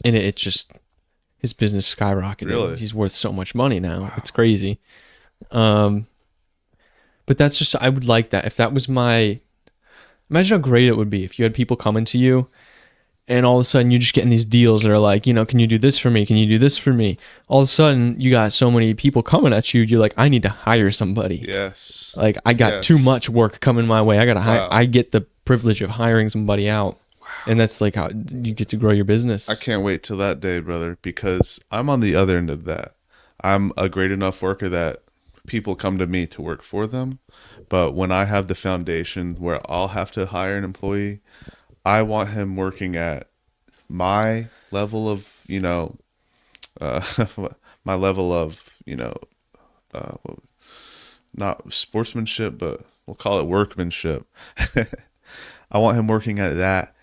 and it just his business skyrocketed. Really? He's worth so much money now. It's crazy. Um, but that's just, I would like that if that was my. Imagine how great it would be if you had people coming to you and all of a sudden you're just getting these deals that are like, can you do this for me? Can you do this for me? All of a sudden you got so many people coming at you. You're like, I need to hire somebody. Yes. Like I got Yes. too much work coming my way. I got to hire. Wow. I get the privilege of hiring somebody out. And that's like how you get to grow your business. I can't wait till that day, brother, because I'm on the other end of that. I'm a great enough worker that people come to me to work for them. But when I have the foundation where I'll have to hire an employee, I want him working at my level of, my level of, uh, not sportsmanship, but we'll call it workmanship. I want him working at that,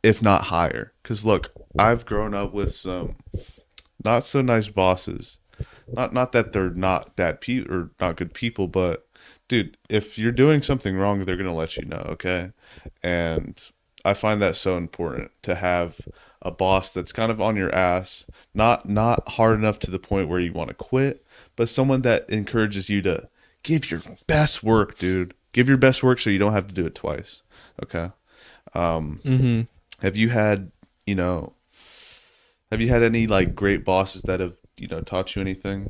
if not higher. Because look, I've grown up with some not so nice bosses. Not that they're not bad people or not good people, but dude, if you're doing something wrong, they're gonna let you know, okay? And I find that so important to have a boss that's kind of on your ass, not hard enough to the point where you want to quit, but someone that encourages you to give your best work, dude. Give your best work so you don't have to do it twice. Okay. Mm-hmm. Have you had, any like great bosses that have, taught you anything?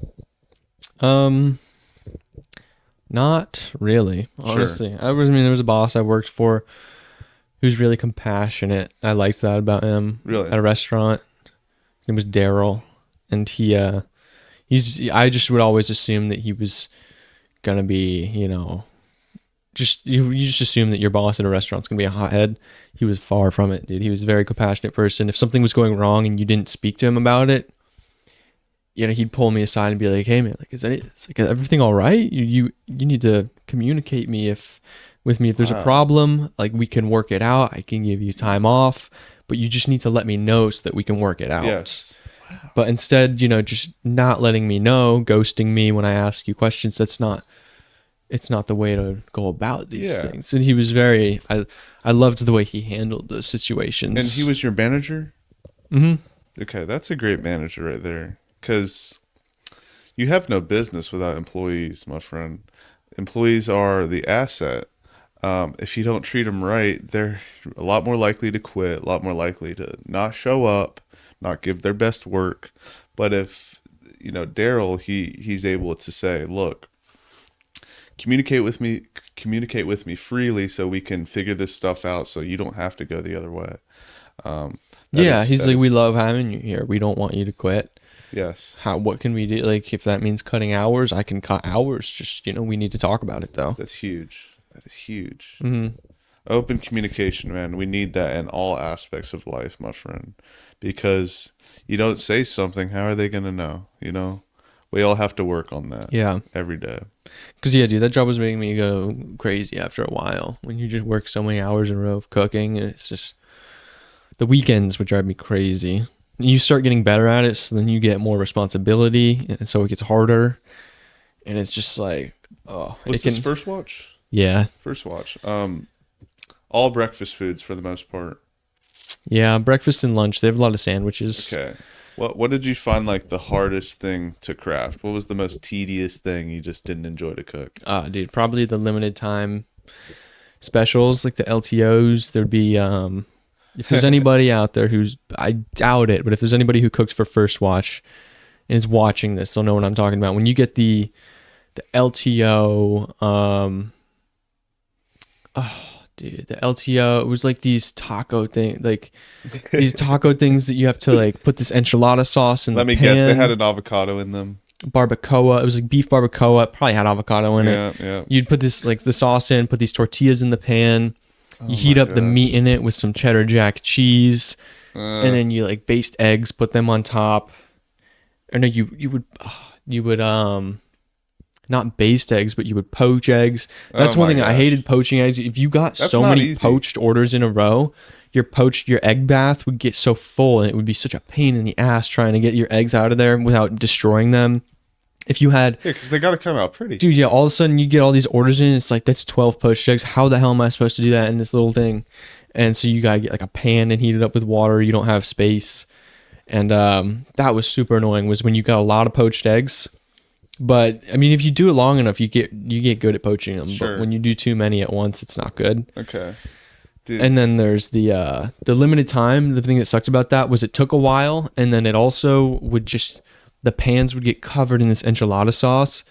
Not really, honestly. There was a boss I worked for who's really compassionate. I liked that about him. Really? At a restaurant. His name was Daryl, and I just would always assume that he was gonna be, just you just assume that your boss at a restaurant's gonna be a hothead. He was far from it, dude. He was a very compassionate person. If something was going wrong and you didn't speak to him about it, he'd pull me aside and be like, "Hey, man, like, is everything all right? You need to communicate with me if there's a Wow. problem. Like, we can work it out. I can give you time off, but you just need to let me know so that we can work it out." Yes. But instead, just not letting me know, ghosting me when I ask you questions. It's not the way to go about these things. And he was I loved the way he handled those situations. And he was your manager? Mm-hmm. Okay, that's a great manager right there. Because you have no business without employees, my friend. Employees are the asset. If you don't treat them right, they're a lot more likely to quit, a lot more likely to not show up, not give their best work. But if, Daryl, he's able to say, look, communicate with me freely so we can figure this stuff out so you don't have to go the other way. He's like, we love having you here. We don't want you to quit. Yes. What can we do? Like, if that means cutting hours, I can cut hours. Just, we need to talk about it, though. That's huge. That is huge. Mm-hmm. Open communication, man. We need that in all aspects of life, my friend. Because you don't say something, how are they going to know? We all have to work on that. Yeah. Every day. Because, yeah, dude, that job was making me go crazy after a while. When you just work so many hours in a row of cooking, and it's just, the weekends would drive me crazy. You start getting better at it, so then you get more responsibility, and so it gets harder. And it's just like, oh. What's this first watch? Yeah. First watch. All breakfast foods for the most part. Yeah, breakfast and lunch. They have a lot of sandwiches. Okay. What did you find like the hardest thing to craft? What was the most tedious thing you just didn't enjoy to cook? Dude, probably the limited time specials, like the LTOs. There'd be if there's anybody out there I doubt it, but if there's anybody who cooks for First Watch and is watching this, they'll know what I'm talking about. When you get the LTO, dude, the LTO, it was like these taco things that you have to like put this enchilada sauce in. Let me guess, they had an avocado in them. Barbacoa. It was like beef barbacoa. It probably had avocado in it. Yeah. You'd put this like the sauce in, put these tortillas in the pan. You heat up the meat in it with some cheddar jack cheese, and then you like baste eggs, put them on top. Or no, you would not baste eggs, but you would poach eggs. That's one thing. I hated poaching eggs. If you got so many poached orders in a row, your egg bath would get so full, and it would be such a pain in the ass trying to get your eggs out of there without destroying them. If you had... Yeah, because they got to come out pretty. Dude, yeah, all of a sudden you get all these orders in. It's like, that's 12 poached eggs. How the hell am I supposed to do that in this little thing? And so you got to get like a pan and heat it up with water. You don't have space. And that was super annoying, was when you got a lot of poached eggs. But, I mean, if you do it long enough, you get good at poaching them. Sure. But when you do too many at once, it's not good. Okay. Dude. And then there's the limited time. The thing that sucked about that was it took a while. And then it also would just... The pans would get covered in this enchilada sauce.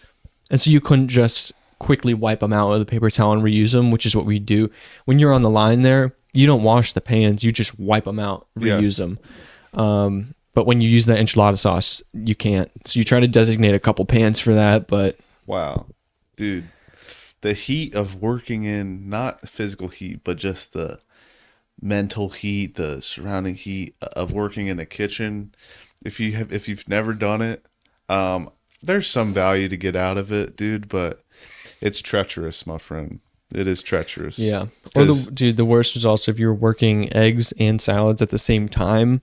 And so you couldn't just quickly wipe them out with a paper towel and reuse them, which is what we do. When you're on the line there, you don't wash the pans. You just wipe them out, reuse them. But when you use that enchilada sauce, you can't. So you try to designate a couple pans for that, but... Wow. Dude, the heat of working in, not physical heat, but just the mental heat, the surrounding heat of working in a kitchen... If you've never done it, there's some value to get out of it, dude, but it's treacherous, my friend. It is treacherous. Yeah. Or the worst was also if you're working eggs and salads at the same time.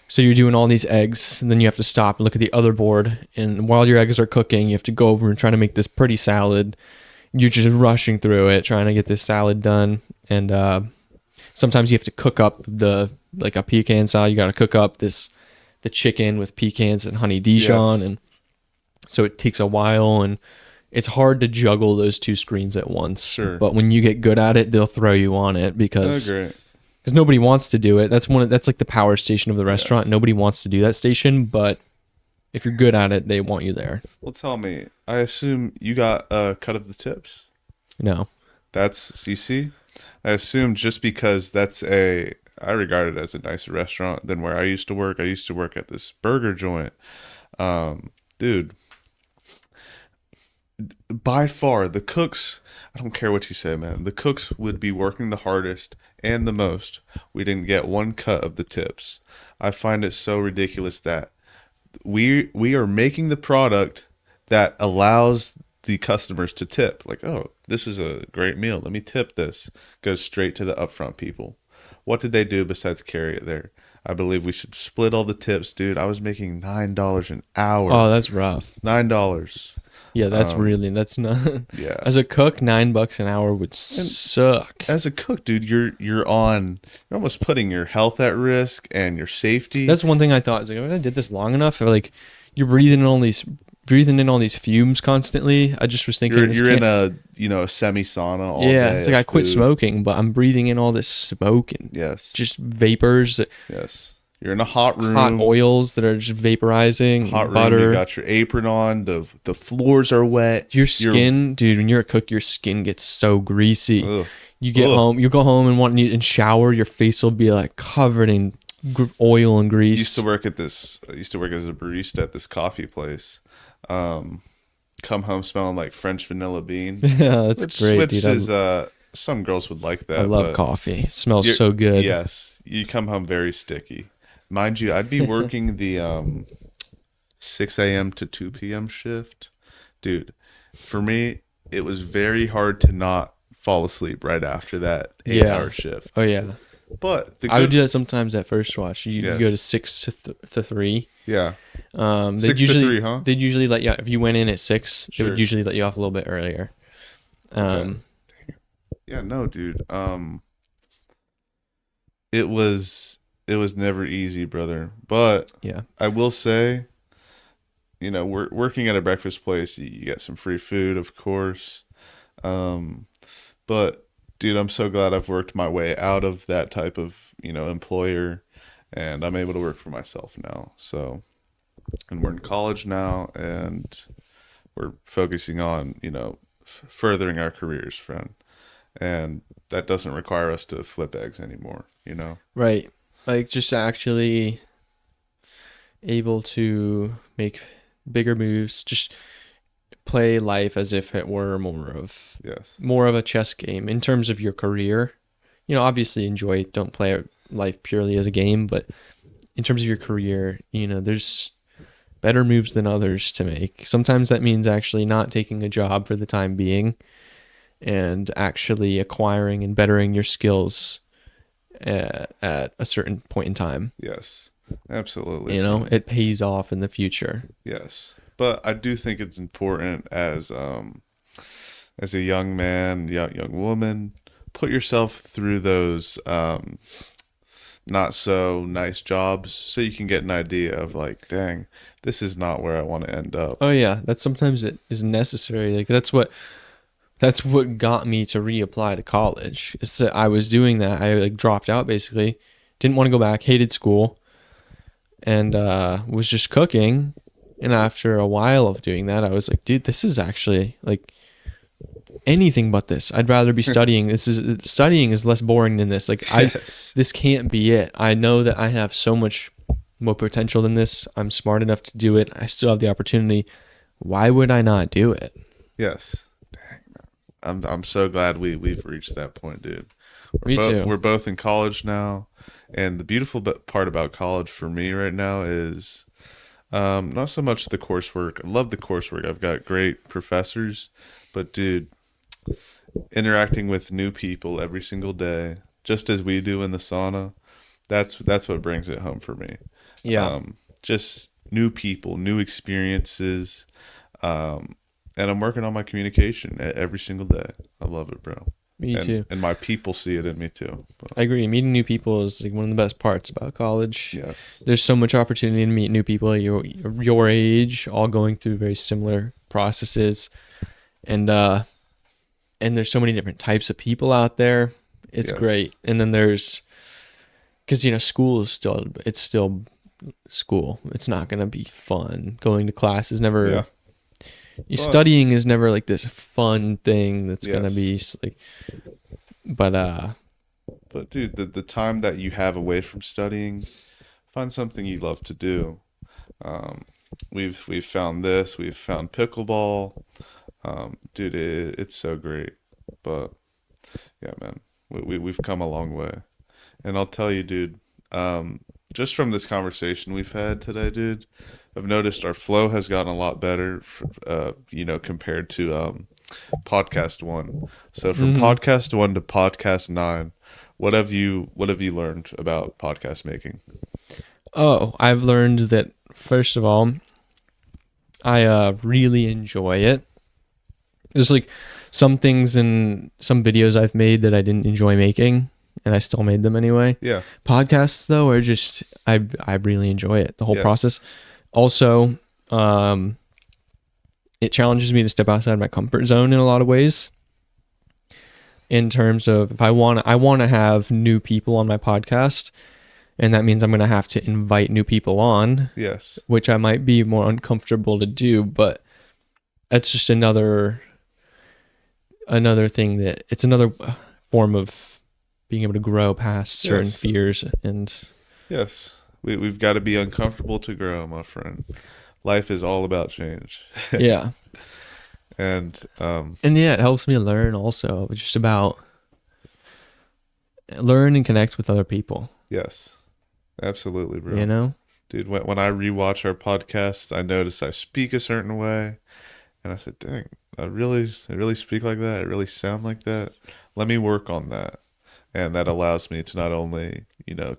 So you're doing all these eggs, and then you have to stop and look at the other board. And while your eggs are cooking, you have to go over and try to make this pretty salad. You're just rushing through it, trying to get this salad done. And sometimes you have to cook up like a pecan salad. You got to cook up the chicken with pecans and honey Dijon, and so it takes a while, and it's hard to juggle those two screens at once. Sure. But when you get good at it, they'll throw you on it because nobody wants to do it. That's like the power station of the restaurant. Yes. Nobody wants to do that station, but if you're good at it, they want you there. Well, tell me, I assume you got a cut of the tips? No. You see? I assume just because I regard it as a nicer restaurant than where I used to work. I used to work at this burger joint. Dude, by far, the cooks, I don't care what you say, man. The cooks would be working the hardest and the most. We didn't get one cut of the tips. I find it so ridiculous that we are making the product that allows the customers to tip. Like, oh, this is a great meal. Let me tip this. Goes straight to the upfront people. What did they do besides carry it there? I believe we should split all the tips, dude. I was making $9 an hour. Oh, that's rough. $9. Yeah, that's not. Yeah. As a cook, $9 an hour would suck. As a cook, dude, you're almost putting your health at risk and your safety. That's one thing I thought. Is like, if I did this long enough, like you're breathing in all these fumes constantly. I just was thinking you're in a semi sauna all day. Yeah, it's like I quit smoking, but I'm breathing in all this smoke and yes, just vapors. Yes, You're in a hot hot room. oils that are just vaporizing, Hot room. butter. You got your apron on. The floors are wet. Your skin, dude, when you're a cook, your skin gets so greasy. Ugh. You get Ugh. home, you go home and shower, your face will be like covered in oil and grease. I used to work as a barista at this coffee place. Come home smelling like French vanilla bean. Yeah, that's great, which dude. is some girls would like that. I love but coffee. It smells so good. Yes, you come home very sticky. Mind you, I'd be working the 6 a.m. to 2 p.m. shift. Dude, for me, it was very hard to not fall asleep right after that 8-hour shift. Oh yeah. But I would do that sometimes at first watch. You Yes. go to 6 to 3. Yeah. They'd 6 usually, to 3, huh? They'd usually let you, if you went in at 6, they Sure. would usually let you off a little bit earlier. Okay. Yeah, no, dude. It was never easy, brother. But Yeah. I will say, we're working at a breakfast place. You get some free food, of course. But dude, I'm so glad I've worked my way out of that type of, employer, and I'm able to work for myself now. So, and we're in college now, and we're focusing on, furthering our careers, friend. And that doesn't require us to flip eggs anymore, Right. Like just actually able to make bigger moves, just play life as if it were Yes. more of a chess game in terms of your career. Obviously enjoy it. Don't play life purely as a game, but in terms of your career, there's better moves than others to make. Sometimes that means actually not taking a job for the time being and actually acquiring and bettering your skills at a certain point in time. Yes. Absolutely. It pays off in the future. Yes. But I do think it's important as a young man, young woman, put yourself through those not so nice jobs so you can get an idea of like, dang, this is not where I want to end up. Oh yeah, that sometimes it is necessary. Like that's what got me to reapply to college. Is that I was doing that. I like dropped out basically. Didn't want to go back, hated school, and was just cooking. And after a while of doing that, I was like, dude, this is actually like anything but this. I'd rather be studying. Studying is less boring than this. Like Yes. this can't be it. I know that I have so much more potential than this. I'm smart enough to do it. I still have the opportunity. Why would I not do it? Yes. Dang, I'm so glad we've reached that point, dude. Me too. We're both in college now, and the beautiful part about college for me right now is not so much the coursework. I love the coursework. I've got great professors, but dude, interacting with new people every single day, just as we do in the sauna, that's what brings it home for me. Yeah. Just new people, new experiences, and I'm working on my communication every single day. I love it, bro. Me too. And my people see it in me too. But, I agree. Meeting new people is like one of the best parts about college. yes. There's so much opportunity to meet new people your age, all going through very similar processes, and there's so many different types of people out there. It's Yes. great. And then there's, because school is still school. It's not gonna be fun. Going to class is never. Yeah. Studying is never like this fun thing that's gonna Yes. be like. But dude, the time that you have away from studying, find something you love to do. We've found this. We've found pickleball. Dude, it's so great. But yeah, man, we've come a long way. And I'll tell you, dude, just from this conversation we've had today, dude, I've noticed our flow has gotten a lot better, compared to podcast 1. So from podcast 1 to podcast 9, what have you learned about podcast making? Oh, I've learned that first of all, I really enjoy it. There's like some things in some videos I've made that I didn't enjoy making, and I still made them anyway. Yeah. Podcasts though are just I really enjoy it, the whole Yes. process. Also, it challenges me to step outside my comfort zone in a lot of ways. In terms of if I want to have new people on my podcast, and that means I'm going to have to invite new people on, Yes. which I might be more uncomfortable to do, but that's just another thing that it's another form of being able to grow past certain Yes. fears. And Yes. We've got to be uncomfortable to grow, my friend. Life is all about change. yeah. And And yeah, it helps me learn also just about learn and connect with other people, yes. Absolutely, bro. you know? Dude, when I rewatch our podcast, I notice I speak a certain way, and I said, "Dang, I really speak like that. I really sound like that. Let me work on that." And that allows me to not only,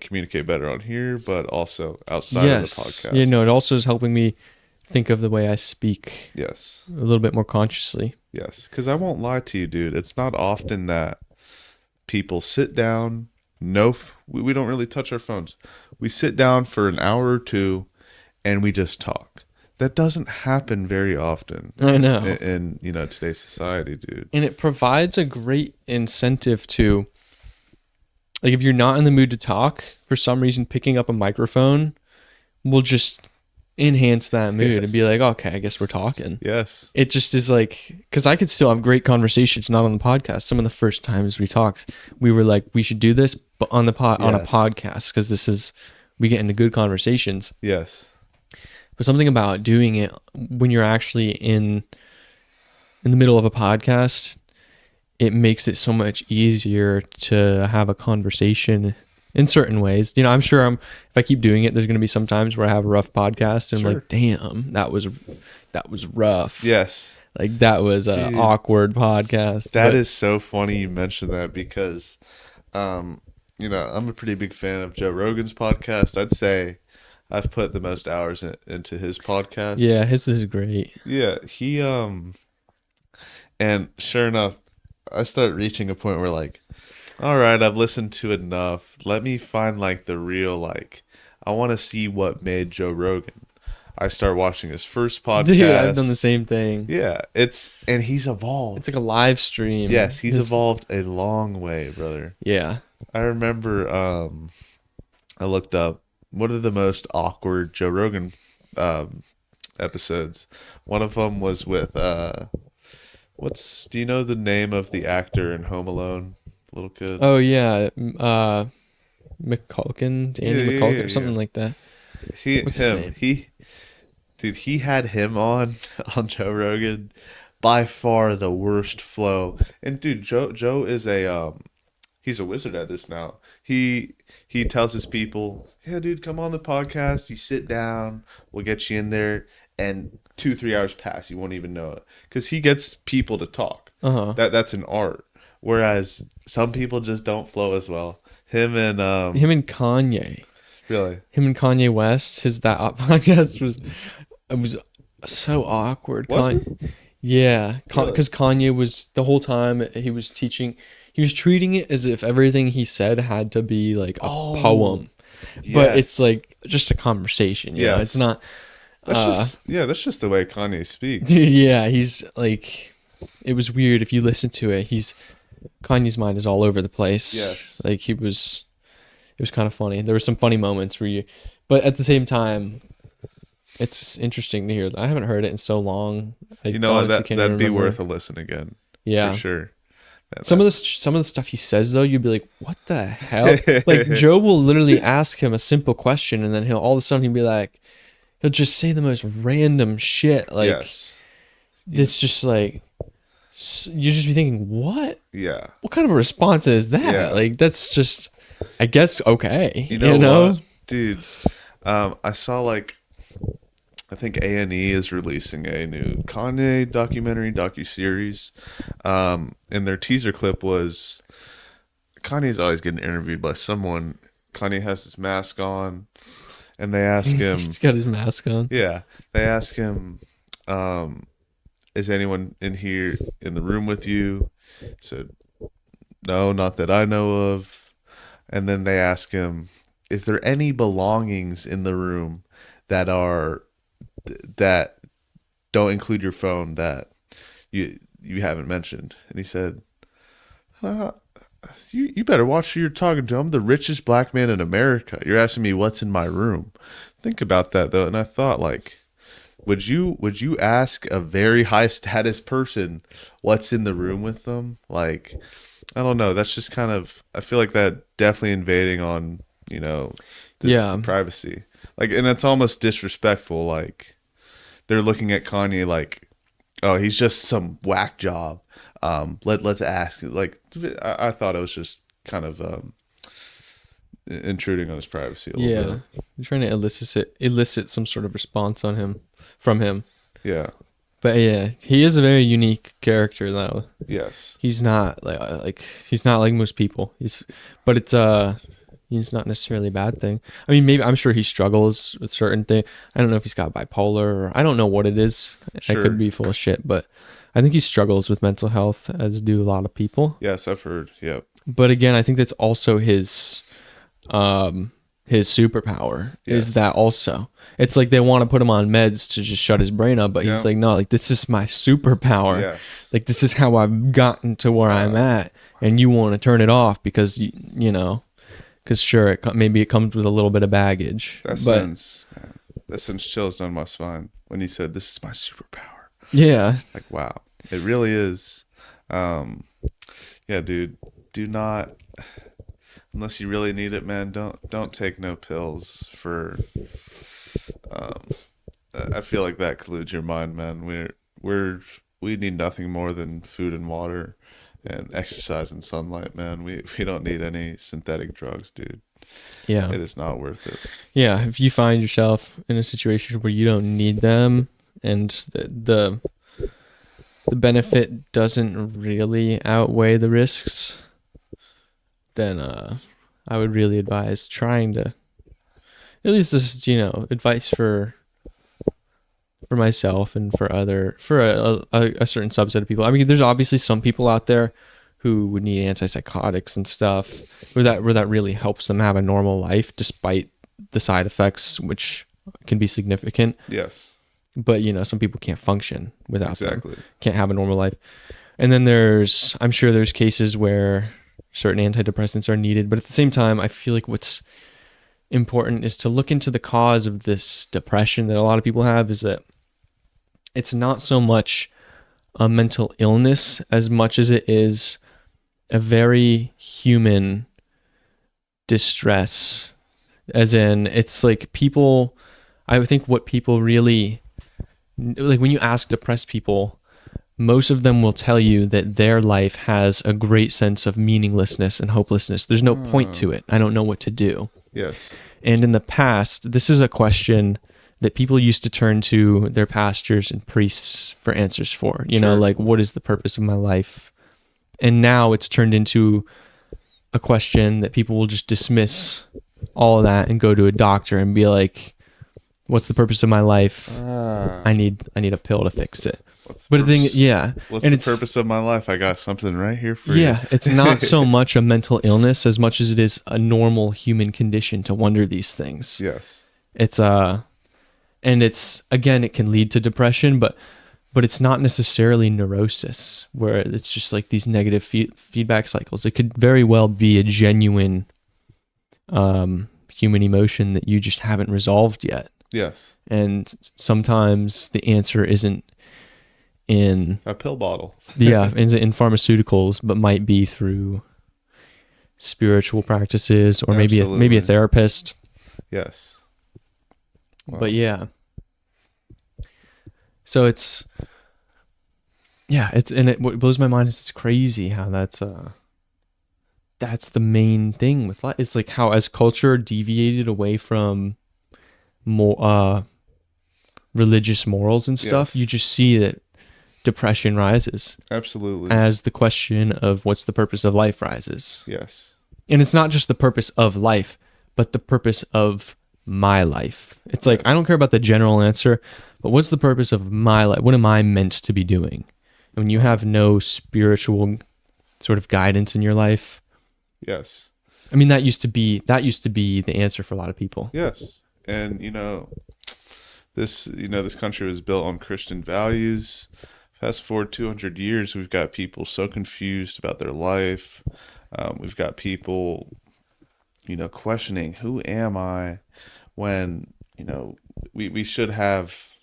communicate better on here, but also outside of the Yes. You podcast. know, it also is helping me think of the way I speak Yes. a little bit more consciously. Yes. Because I won't lie to you, dude. It's not often that people sit down. No, we don't really touch our phones. We sit down for an hour or two and we just talk. That doesn't happen very often I know. in today's society, dude. And it provides a great incentive to, like, if you're not in the mood to talk, for some reason, picking up a microphone will just enhance that mood and be like, okay, I guess we're talking. Yes. It just is like, because I could still have great conversations, not on the podcast. Some of the first times we talked, we were like, we should do this, but on a podcast, because we get into good conversations. Yes. But something about doing it when you're actually in the middle of a podcast, it makes it so much easier to have a conversation in certain ways. You know, I'm sure if I keep doing it, there's going to be some times where I have a rough podcast and I'm like, damn, that was rough. Yes. Like that was an awkward podcast. That is so funny you mentioned that because, I'm a pretty big fan of Joe Rogan's podcast. I'd say I've put the most hours into his podcast. Yeah, his is great. Yeah, he and sure enough, I start reaching a point where like, all right, I've listened to it enough. Let me find like the real I want to see what made Joe Rogan. I start watching his first podcast. Dude, I've done the same thing. Yeah, and he's evolved. It's like a live stream. Yes, he's evolved a long way, brother. Yeah. I remember I looked up what are the most awkward Joe Rogan episodes. One of them was with do you know the name of the actor in Home Alone? Little kid. Oh yeah, McCulkin, Andy McCulkin, or something like that. What's his name? He had him on Joe Rogan. By far the worst flow. And dude, Joe is he's a wizard at this now. He tells his people, yeah, dude, come on the podcast. You sit down, we'll get you in there, and 2-3 hours pass, you won't even know it, because he gets people to talk. That's an art. Whereas some people just don't flow as well. Him and Kanye. Really? Him and Kanye West. That podcast was so awkward. Yeah, because Kanye was the whole time he was teaching. He was treating it as if everything he said had to be like a poem, but it's like just a conversation. Yeah, it's not. That's just the way Kanye speaks. Yeah, he's like, it was weird if you listen to it. Kanye's mind is all over the place. Yes, like it was kind of funny. There were some funny moments but at the same time, it's interesting to hear. I haven't heard it in so long. That'd be worth a listen again. Yeah, for sure. Some of the stuff he says though, you'd be like, "What the hell?" Like Joe will literally ask him a simple question, and then he'll all of a sudden he'll just say the most random shit. Like, it's just like you just be thinking, "What? Yeah, what kind of a response is that?" Yeah. Like, that's just, I guess, okay. You know what? Dude? I saw I think A&E is releasing a new Kanye docuseries. And their teaser clip was Kanye's always getting interviewed by someone. Kanye has his mask on, and they ask him. He's got his mask on. Yeah, they ask him, "Is anyone in here in the room with you?" He said, "No, not that I know of." And then they ask him, "Is there any belongings in the room that don't include your phone that you haven't mentioned?" And he said, you better watch who you're talking to. I'm the richest black man in America. You're asking me what's in my room. Think about that though, and I thought like, would you ask a very high status person what's in the room with them? Like, I don't know. That's just kind of, I feel like that definitely invading on, the Yeah. privacy. Like, and it's almost disrespectful. Like, they're looking at Kanye like, oh, he's just some whack job. Let's ask. Like, I thought it was just kind of intruding on his privacy a little Yeah. bit. You're trying to elicit some sort of response from him. Yeah. But yeah, he is a very unique character though. Yes. He's not like he's not like most people. But it's not necessarily a bad thing. I mean, maybe I'm sure he struggles with certain things. I don't know if he's got bipolar or I don't know what it is. I Sure. could be full of shit, but I think he struggles with mental health, as do a lot of people. Yes, I've heard. Yep. But again, I think that's also his superpower Yes. is that also. It's like they want to put him on meds to just shut his brain up, but Yeah. he's like, no, like this is my superpower. Yes. Like this is how I've gotten to where I'm at, and you want to turn it off because because sure, maybe it comes with a little bit of baggage. That but sends, man, that sends chills down my spine when you said this is my superpower. yeah, Like, wow, it really is. Yeah, dude, do not, unless you really need it, man. Don't take no pills for. I feel like that colludes your mind, man. We need nothing more than food and water, and exercise and sunlight, man. We don't need any synthetic drugs, dude. yeah, It is not worth it. yeah. If you find yourself in a situation where you don't need them, and the benefit doesn't really outweigh the risks, then I would really advise trying to, at least this, advice for myself and for a certain subset of people. I mean, there's obviously some people out there who would need antipsychotics and stuff where that really helps them have a normal life despite the side effects, which can be significant. Yes, But some people can't function without them, exactly. can't have a normal life. And then I'm sure there's cases where certain antidepressants are needed, but at the same time, I feel like what's important is to look into the cause of this depression that a lot of people have. Is that it's not so much a mental illness as much as it is a very human distress, as in it's like people, I think what people really like when you ask depressed people, most of them will tell you that their life has a great sense of meaninglessness and hopelessness. There's no point to it. I don't know what to do. Yes. And in the past, this is a question that people used to turn to their pastors and priests for answers for. Sure. Like, what is the purpose of my life? And now it's turned into a question that people will just dismiss all of that and go to a doctor and be like, what's the purpose of my life? I need a pill to fix it. But the thing, yeah. What's and the purpose of my life? I got something right here for you. Yeah, it's not so much a mental illness as much as it is a normal human condition to wonder these things. Yes. It's and it's, again, it can lead to depression, but it's not necessarily neurosis where it's just like these negative feedback cycles. It could very well be a genuine human emotion that you just haven't resolved yet. Yes. And sometimes the answer isn't in A pill bottle. in pharmaceuticals, but might be through spiritual practices or maybe a therapist. Yes. Wow. But yeah. So it's what blows my mind is it's crazy how that's the main thing with life. It's like how as culture deviated away from more religious morals and stuff, Yes. you just see that depression rises Absolutely. as the question of what's the purpose of life rises. Yes. And it's not just the purpose of life, but the purpose of my life. It's like, I don't care about the general answer, but what's the purpose of my life? What am I meant to be doing? And when you have no spiritual sort of guidance in your life, Yes. I mean, that used to be the answer for a lot of people. Yes. And this country was built on Christian values. Fast forward 200 years, we've got people so confused about their life. We've got people, questioning who am I when, we should have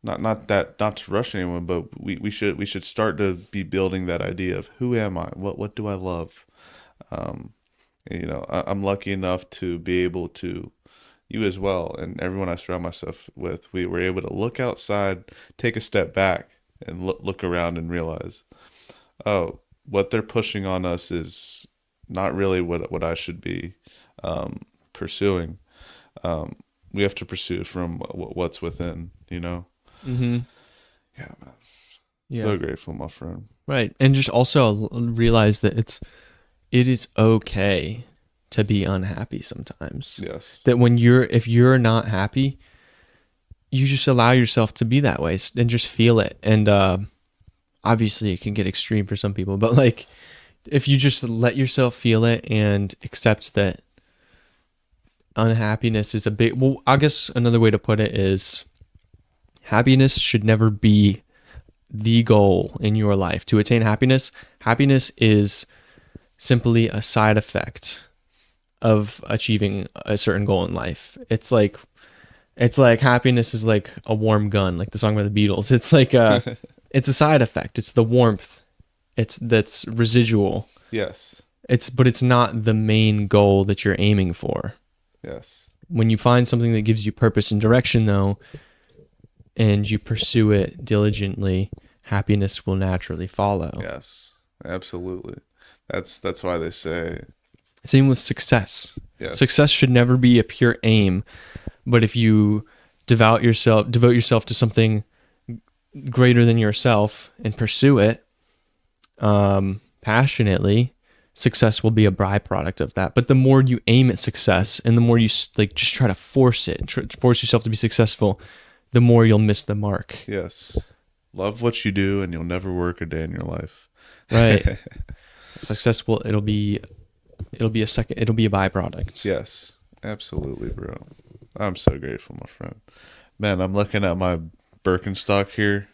not to rush anyone, but we should start to be building that idea of who am I? What do I love? Um, I'm lucky enough to be able to, you as well, and everyone I surround myself with, we were able to look outside, take a step back, and look around and realize, oh, what they're pushing on us is not really what I should be pursuing. Um, we have to pursue from what's within, Mm-hmm. Yeah, man. Yeah. So grateful, my friend. Right. And just also realize that it is okay to be unhappy sometimes. Yes. That if you're not happy, you just allow yourself to be that way and just feel it. And obviously it can get extreme for some people, but like if you just let yourself feel it and accept that unhappiness is well, I guess another way to put it is happiness should never be the goal in your life. To attain happiness, happiness is simply a side effect of achieving a certain goal in life. It's like happiness is like a warm gun, like the song by the Beatles. It's a side effect. It's the warmth. That's residual. Yes. But it's not the main goal that you're aiming for. Yes. When you find something that gives you purpose and direction though, and you pursue it diligently, happiness will naturally follow. Yes. Absolutely. That's why they say Same with success. yes. Success should never be a pure aim, but if you devote yourself to something greater than yourself and pursue it passionately, success will be a byproduct of that. But the more you aim at success and the more you like just try to force it, force yourself to be successful, the more you'll miss the mark. Yes. Love what you do and you'll never work a day in your life. Right. It'll be a byproduct. Yes. Absolutely, bro. I'm so grateful, my friend. Man, I'm looking at my Birkenstock here.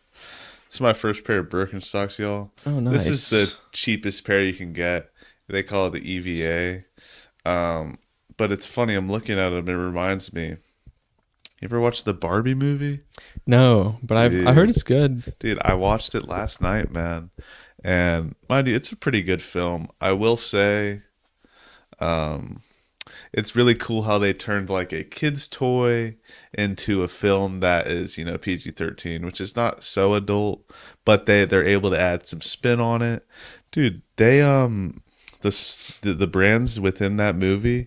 This is my first pair of Birkenstocks, y'all. Oh, nice. This is the cheapest pair you can get. They call it the EVA. But it's funny, I'm looking at them, it reminds me. You ever watch the Barbie movie? No, but I heard it's good. Dude, I watched it last night, man. And mind you, it's a pretty good film. I will say, it's really cool how they turned like a kid's toy into a film that is, PG-13, which is not so adult, but they're able to add some spin on it. Dude, they the brands within that movie,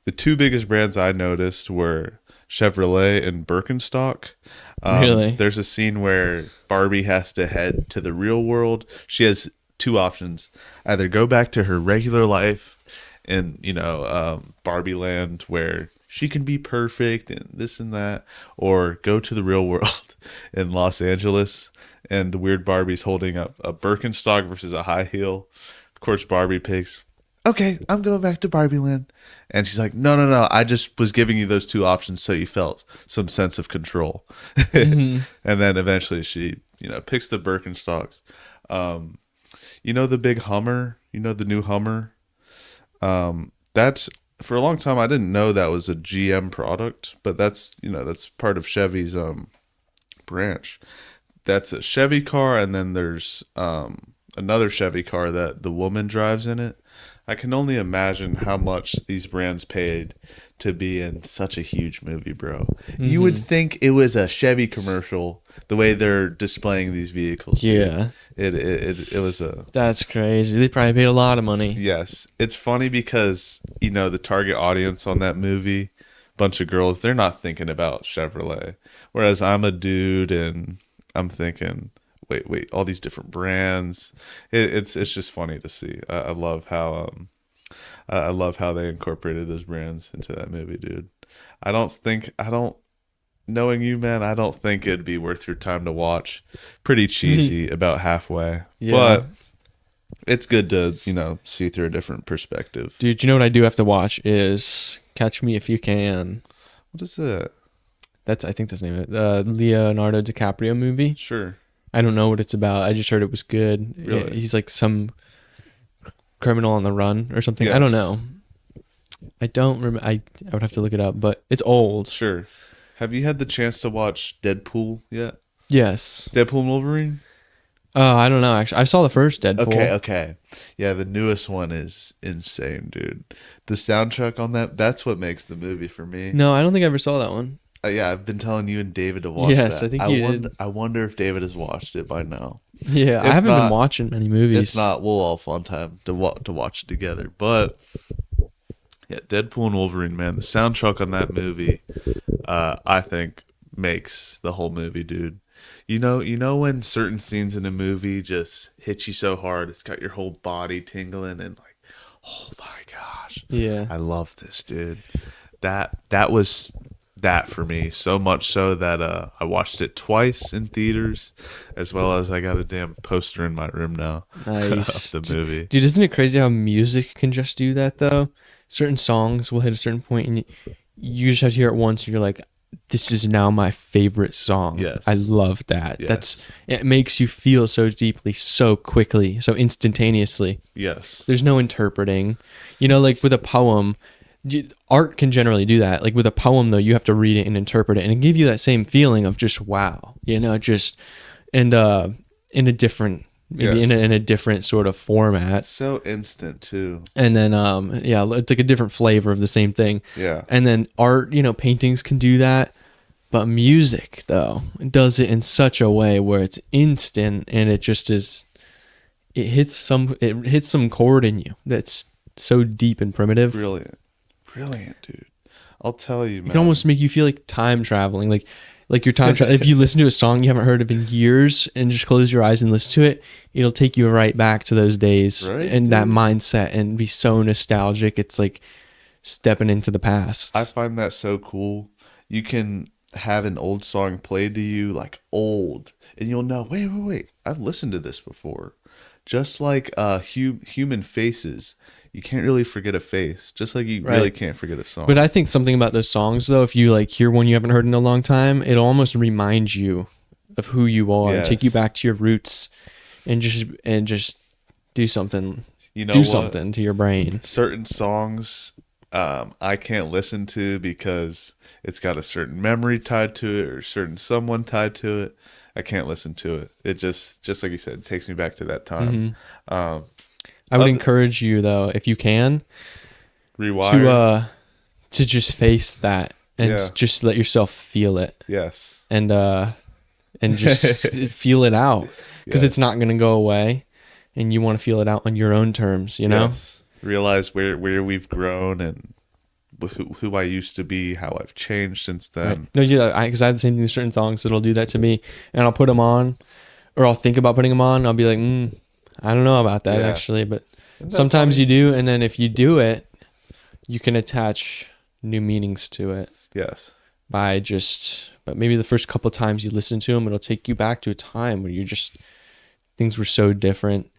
the two biggest brands I noticed were Chevrolet and Birkenstock. Really? There's a scene where Barbie has to head to the real world. She has two options: either go back to her regular life in Barbie land where she can be perfect and this and that, or go to the real world in Los Angeles, and the weird Barbie's holding up a Birkenstock versus a high heel. Of course, Barbie picks, okay, I'm going back to Barbie land. And she's like, no, I just was giving you those two options so you felt some sense of control. Mm-hmm. And then eventually she, picks the Birkenstocks. The big Hummer, the new Hummer. That's, for a long time I didn't know that was a GM product, but that's part of Chevy's branch. That's a Chevy car, and then there's another Chevy car that the woman drives in it. I can only imagine how much these brands paid to be in such a huge movie, bro. Mm-hmm. You would think it was a Chevy commercial the way they're displaying these vehicles. Dude. Yeah. It was a... That's crazy. They probably paid a lot of money. Yes. It's funny because, the target audience on that movie, bunch of girls, they're not thinking about Chevrolet. Whereas I'm a dude and I'm thinking... Wait! All these different brands. It's just funny to see. I love how they incorporated those brands into that movie, dude. Knowing you, man, I don't think it'd be worth your time to watch. Pretty cheesy about halfway, yeah. But it's good to see through a different perspective. Dude, you know what I do have to watch is Catch Me If You Can. What is it? I think that's the name of it. Leonardo DiCaprio movie. Sure. I don't know what it's about. I just heard it was good. Really? He's like some Criminal on the Run or something. I don't Yes. know. I don't remember. I would have to look it up, but it's old. Sure. Have you had the chance to watch Deadpool yet? Yes. Deadpool and Wolverine? I don't know. Actually, I saw the first Deadpool. Okay. Yeah, the newest one is insane, dude. The soundtrack on that's what makes the movie for me. No, I don't think I ever saw that one. Yeah, I've been telling you and David to watch Yes, that. I think you did. I wonder if David has watched it by now. Yeah, I If haven't been not- watching many movies. If not, we'll all find time to watch it together. But yeah, Deadpool and Wolverine, man, the soundtrack on that movie, I think makes the whole movie, dude. You know when certain scenes in a movie just hit you so hard, it's got your whole body tingling and like, oh my gosh, Yeah. I love this, dude. That was that for me, so much so that I watched it twice in theaters, as well as I got a damn poster in my room now Nice. of the movie. Dude, isn't it crazy how music can just do that though? Certain songs will hit a certain point and you just have to hear it once and you're like, this is now my favorite song. Yes. I love that. Yes. It makes you feel so deeply, so quickly, so instantaneously. Yes. There's no interpreting. You know, like with a poem, art can generally do that. Like with a poem though, you have to read it and interpret it and give you that same feeling of just wow, you know, just and in a different maybe Yes. in a different sort of format. So instant too. And then yeah, it's like a different flavor of the same thing. Yeah. And then art, you know, paintings can do that, but music though does it in such a way where it's instant and it just is it hits some chord in you that's so deep and primitive. Brilliant, dude. I'll tell you, man. It can almost make you feel like time traveling, like you're time traveling. If you listen to a song you haven't heard of in years and just close your eyes and listen to it, it'll take you right back to those days Right, and that dude? mindset and be so nostalgic. It's like stepping into the past. I find that so cool. You can have an old song played to you, like old, and you'll know, wait, I've listened to this before. Just like human faces, you can't really forget a face. Just like you really Right. can't forget a song. But I think something about those songs though, if you like hear one you haven't heard in a long time, it'll almost remind you of who you are, take you Yes. back to your roots and just do something you know do what? something to your brain. Certain songs I can't listen to because it's got a certain memory tied to it or certain someone tied to it. I can't listen to it. It just like you said, takes me back to that time. I would Other- encourage you though, if you can, Rewire. to just face that and Yeah. just let yourself feel it Yes. and just feel it out because Yes. it's not going to go away and you want to feel it out on your own terms, you know? Yes. Realize where we've grown and who I used to be, how I've changed since then. Right. No, yeah, because I have the same thing with certain songs that'll do that to me, and I'll put them on, or I'll think about putting them on. And I'll be like, I don't know about that Yeah. actually, but Isn't that sometimes funny? you do, and then if you do it, you can attach new meanings to it Yes. but maybe the first couple of times you listen to them, it'll take you back to a time where things were so different.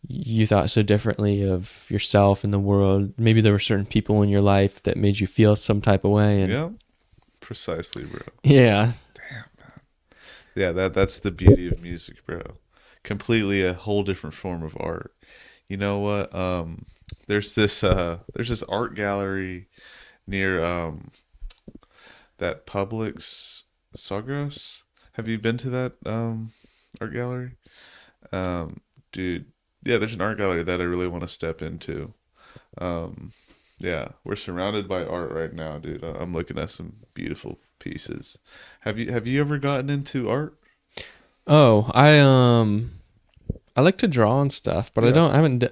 You thought so differently of yourself and the world. Maybe there were certain people in your life that made you feel some type of way. And Yeah. Precisely, bro. yeah. Yeah, that's the beauty of music, bro. Completely a whole different form of art. You know what? There's this art gallery near that Publix Sagros. Have you been to that art gallery? Dude, yeah, there's an art gallery that I really want to step into. Yeah, we're surrounded by art right now, dude. I'm looking at some beautiful pieces. Have you ever gotten into art? Oh, I like to draw and stuff, but Yeah. I haven't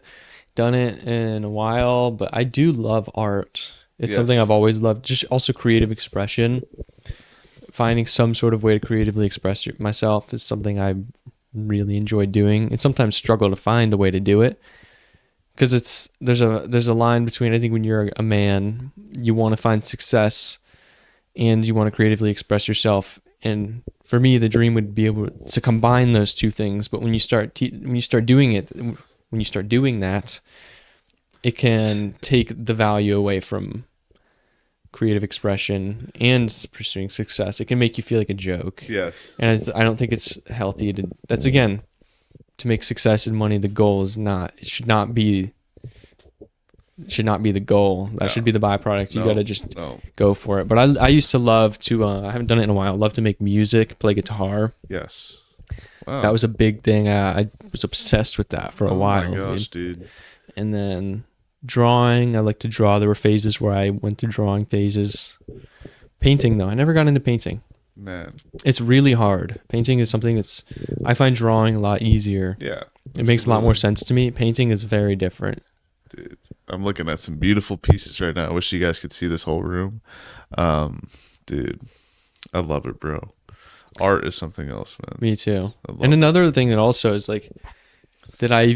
done it in a while, but I do love art. It's Yes. something I've always loved. Just also creative expression. Finding some sort of way to creatively express myself is something I really enjoy doing, and sometimes struggle to find a way to do it. Because there's a line between, I think, when you're a man, you want to find success and you want to creatively express yourself. And for me, the dream would be able to combine those two things. But when you start doing that, it can take the value away from creative expression and pursuing success. It can make you feel like a joke. Yes. And I don't think it's healthy to make success and money the goal. It should not be should not be the goal. That No. should be the byproduct. You No, gotta just no. go for it. But I used to love to. I haven't done it in a while. Love to make music, play guitar. Yes. Wow. That was a big thing. I was obsessed with that for a while. Oh my gosh, dude. And then drawing. I like to draw. There were phases where I went through drawing phases. Painting though, I never got into painting. Man. It's really hard. Painting is something that's I find drawing a lot easier. Yeah. It makes a lot more sense to me. Painting is very different. Dude, I'm looking at some beautiful pieces right now. I wish you guys could see this whole room. Dude, I love it, bro. Art is something else, man. Me too. And another thing that also is like that I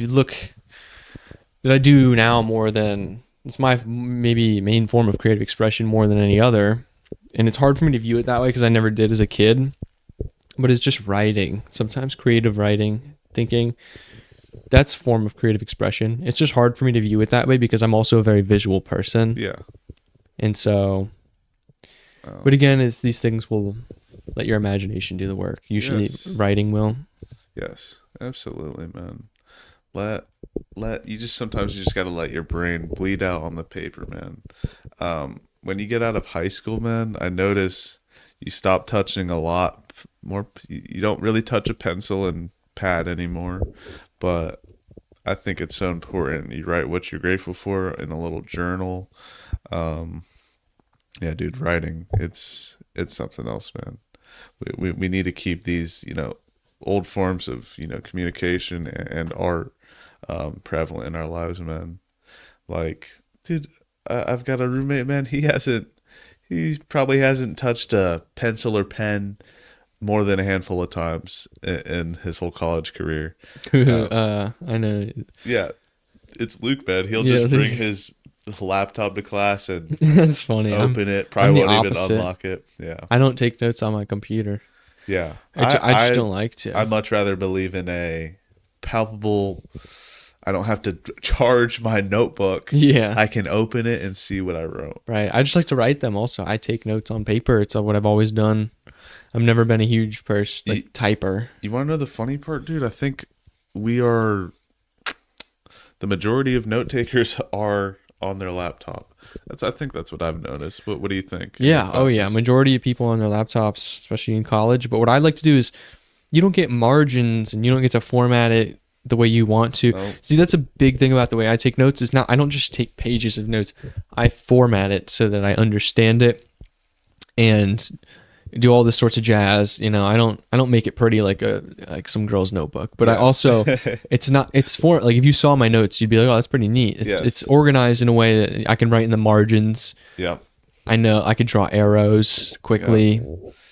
do now more than it's my maybe main form of creative expression more than any other. And it's hard for me to view it that way because I never did as a kid. But it's just writing. Sometimes creative writing, thinking. That's a form of creative expression. It's just hard for me to view it that way because I'm also a very visual person. Yeah. And so, but again, it's these things will let your imagination do the work. Usually writing will. Yes, absolutely, man. Sometimes you just got to let your brain bleed out on the paper, man. When you get out of high school, man, I notice you stop touching a lot more. You don't really touch a pencil and pad anymore, but I think it's so important. You write what you're grateful for in a little journal. Yeah, dude, writing, it's something else, man. We need to keep these, old forms of, communication and art prevalent in our lives, man. Like, dude, I've got a roommate, man. He probably hasn't touched a pencil or pen more than a handful of times in his whole college career. I know. Yeah, it's Luke, man. He'll just bring his laptop to class and that's funny. Open it. Probably won't even unlock it. Yeah. I don't take notes on my computer. Yeah. I just don't like to. I'd much rather believe in a palpable. I don't have to charge my notebook. Yeah. I can open it and see what I wrote. Right. I just like to write them also. I take notes on paper. It's what I've always done. I've never been a huge typer. You want to know the funny part, dude? I think the majority of note takers are on their laptop. I think that's what I've noticed. What do you think? Yeah. Oh yeah. Majority of people on their laptops, especially in college. But what I like to do is you don't get margins and you don't get to format it the way you want to. Nope. See, that's a big thing about the way I take notes is now I don't just take pages of notes. I format it so that I understand it and do all this sorts of jazz. I don't make it pretty like some girl's notebook, but yes. I also it's for like if you saw my notes, you'd be like, oh, that's pretty neat. It's organized in a way that I can write in the margins. Yeah. I know I could draw arrows quickly,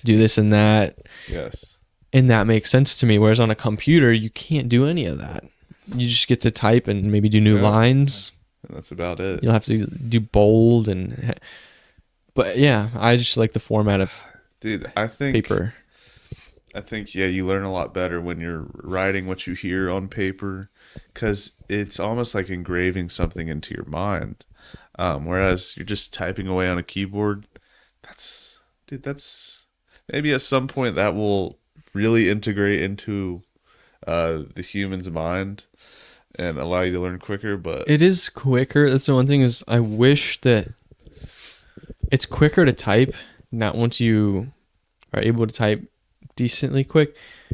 do this and that. Yes. And that makes sense to me. Whereas on a computer, you can't do any of that. You just get to type and maybe do new lines. And that's about it. You'll have to do bold but yeah, I just like the format of paper. I think, you learn a lot better when you're writing what you hear on paper because it's almost like engraving something into your mind. Whereas you're just typing away on a keyboard. That's maybe at some point that will really integrate into the human's mind and allow you to learn quicker, but it is quicker. That's the one thing is I wish that it's quicker to type. Not once you are able to type decently quick,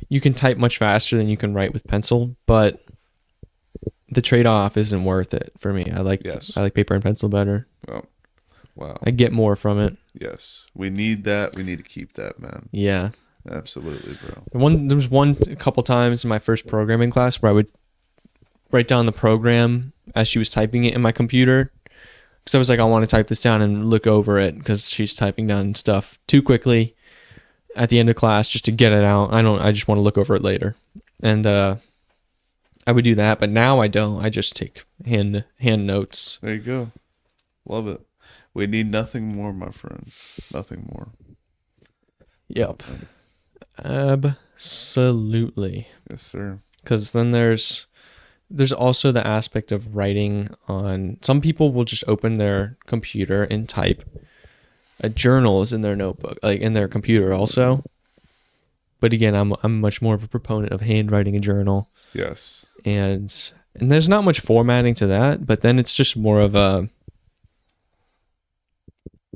you can type much faster than you can write with pencil, but the trade-off isn't worth it for me. I like paper and pencil better. Oh, wow. I get more from it. Yes. We need that. We need to keep that, man. Yeah. Absolutely, bro. There was a couple times in my first programming class where I would write down the program as she was typing it in my computer. Because I was like, I want to type this down and look over it because she's typing down stuff too quickly at the end of class just to get it out. I just want to look over it later. And I would do that, but now I don't. I just take hand notes. There you go. Love it. We need nothing more, my friend. Nothing more. Yep. Absolutely. Yes, sir. Because then there's also the aspect of writing on. Some people will just open their computer and type. A journal is in their notebook, like in their computer also. But again, I'm much more of a proponent of handwriting a journal. Yes. And And there's not much formatting to that, but then it's just more of a.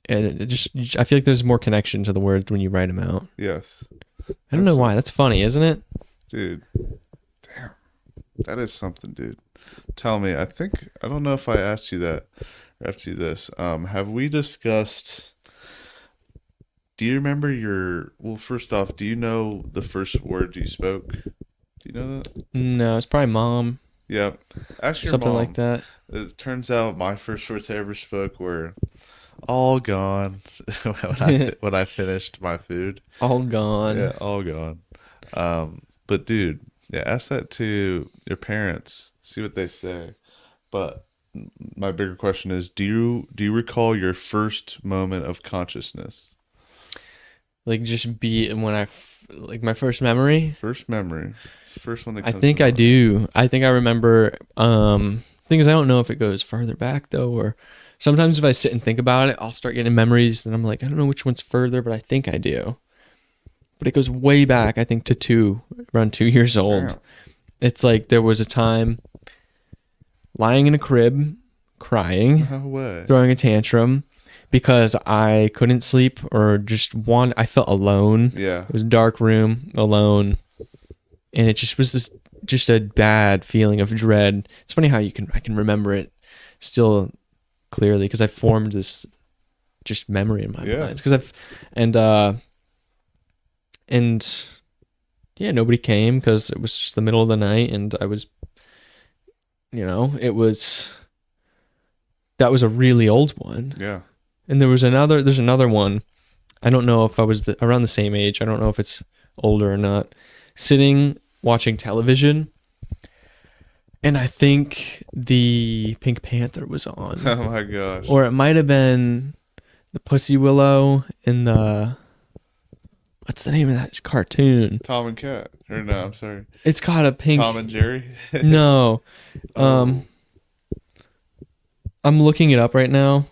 And it just, I feel like there's more connection to the words when you write them out. Yes. I don't know why. That's funny, isn't it? Dude. Damn. That is something, dude. Tell me, I don't know if I asked you that or asked you this. Have we discussed, do you remember well, first off, do you know the first word you spoke? Do you know that? No, it's probably mom. Yeah. Ask your Something mom. like that. It turns out my first words I ever spoke were all gone when I finished my food. All gone. Yeah, all gone. But dude, yeah, ask that to your parents. See what they say. But my bigger question is, do you recall your first moment of consciousness? Like just be when like my first memory. First memory. It's the first one that I comes think to I mind. do. I think I remember. Things I don't know if it goes further back though, or sometimes if I sit and think about it, I'll start getting memories, and I'm like, I don't know which one's further, but I think I do. But it goes way back. I think to around 2 years old. Damn. It's like there was a time lying in a crib, crying, No way. throwing a tantrum because I couldn't sleep or just I felt alone. Yeah. It was a dark room, alone, and it just was just a bad feeling of dread. It's funny how I can remember it still clearly because I formed this just memory in my mind because and yeah, nobody came because it was just the middle of the night and I was, that was a really old one. Yeah. And there's another one. I don't know if I was around the same age. I don't know if it's older or not. Sitting watching television, and I think the Pink Panther was on. Oh my gosh. Or it might have been the Pussy Willow in the, what's the name of that cartoon? Tom and Cat. Or no, I'm sorry. It's got a pink. Tom and Jerry. No. Oh. I'm looking it up right now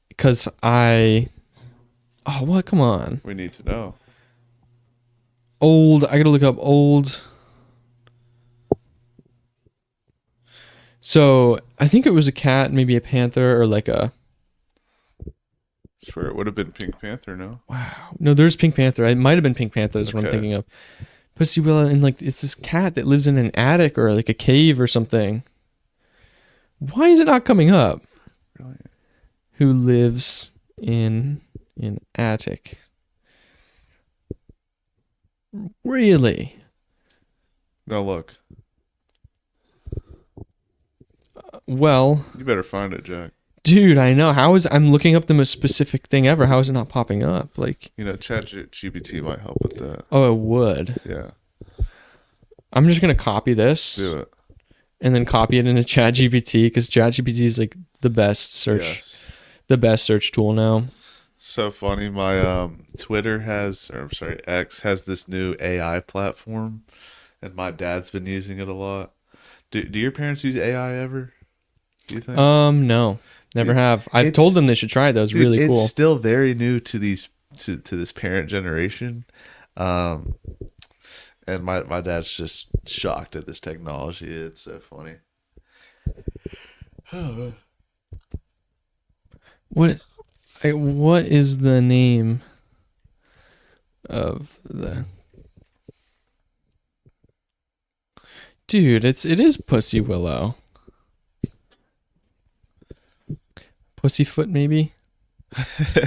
because what? Come on. We need to know. Old. I gotta look up old. So I think it was a cat, maybe a panther, or like a. I swear it would have been Pink Panther, no? Wow. No, there's Pink Panther. It might have been Pink Panther is what I'm Okay. thinking of. Pussy Willow, and like it's this cat that lives in an attic or like a cave or something. Why is it not coming up? Really? Who lives in an attic? Really? No, look. Well, You better find it, Jack. dude, I know. I'm looking up the most specific thing ever. How is it not popping up? Like, ChatGPT might help with that. oh, it would. Yeah. I'm just gonna copy this Do it. and then copy it into ChatGPT because ChatGPT is like the best Yes. search tool now. So funny. My X has this new AI platform, and my dad's been using it a lot. Do your parents use AI ever? Do you think? No, never Dude, have. I've told them they should try it. That was Dude, really cool. It's still very new to this parent generation. And my dad's just shocked at this technology. It's so funny. What is the name of the dude? It is Pussy Willow. Pussyfoot, maybe.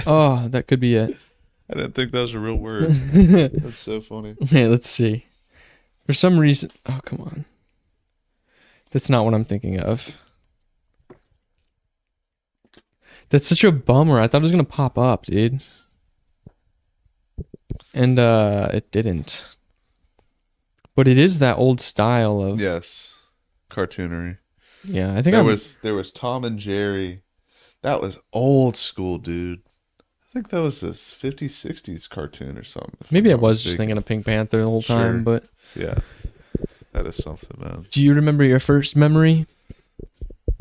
Oh, that could be it. I didn't think that was a real word. That's so funny. Okay, let's see. For some reason, oh come on, that's not what I'm thinking of. That's such a bummer. I thought it was gonna pop up, dude. And it didn't. But it is that old style of Yes, cartoonery. yeah. I think There was Tom and Jerry. That was old school, dude. I think that was this 50s, 60s cartoon or something. maybe I was just thinking of Pink Panther the whole time. Sure. But Yeah, that is something, man. do you remember your first memory?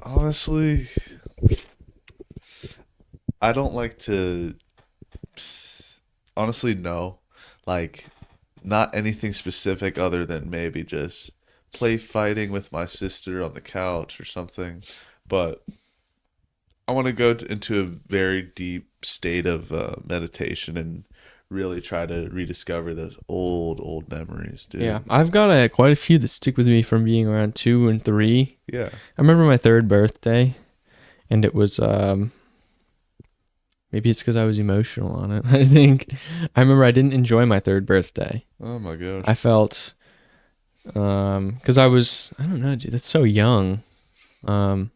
Honestly, I don't like to. Honestly, no. Like, not anything specific other than maybe just play fighting with my sister on the couch or something, but I want to go into a very deep state of meditation and really try to rediscover those old memories, Yeah, dude. I've got quite a few that stick with me from being around 2 and 3. Yeah. I remember my third birthday, and it was maybe it's because I was emotional on it. I think I remember I didn't enjoy my third birthday. Oh my I gosh. felt because I don't know, dude, that's so young. Um,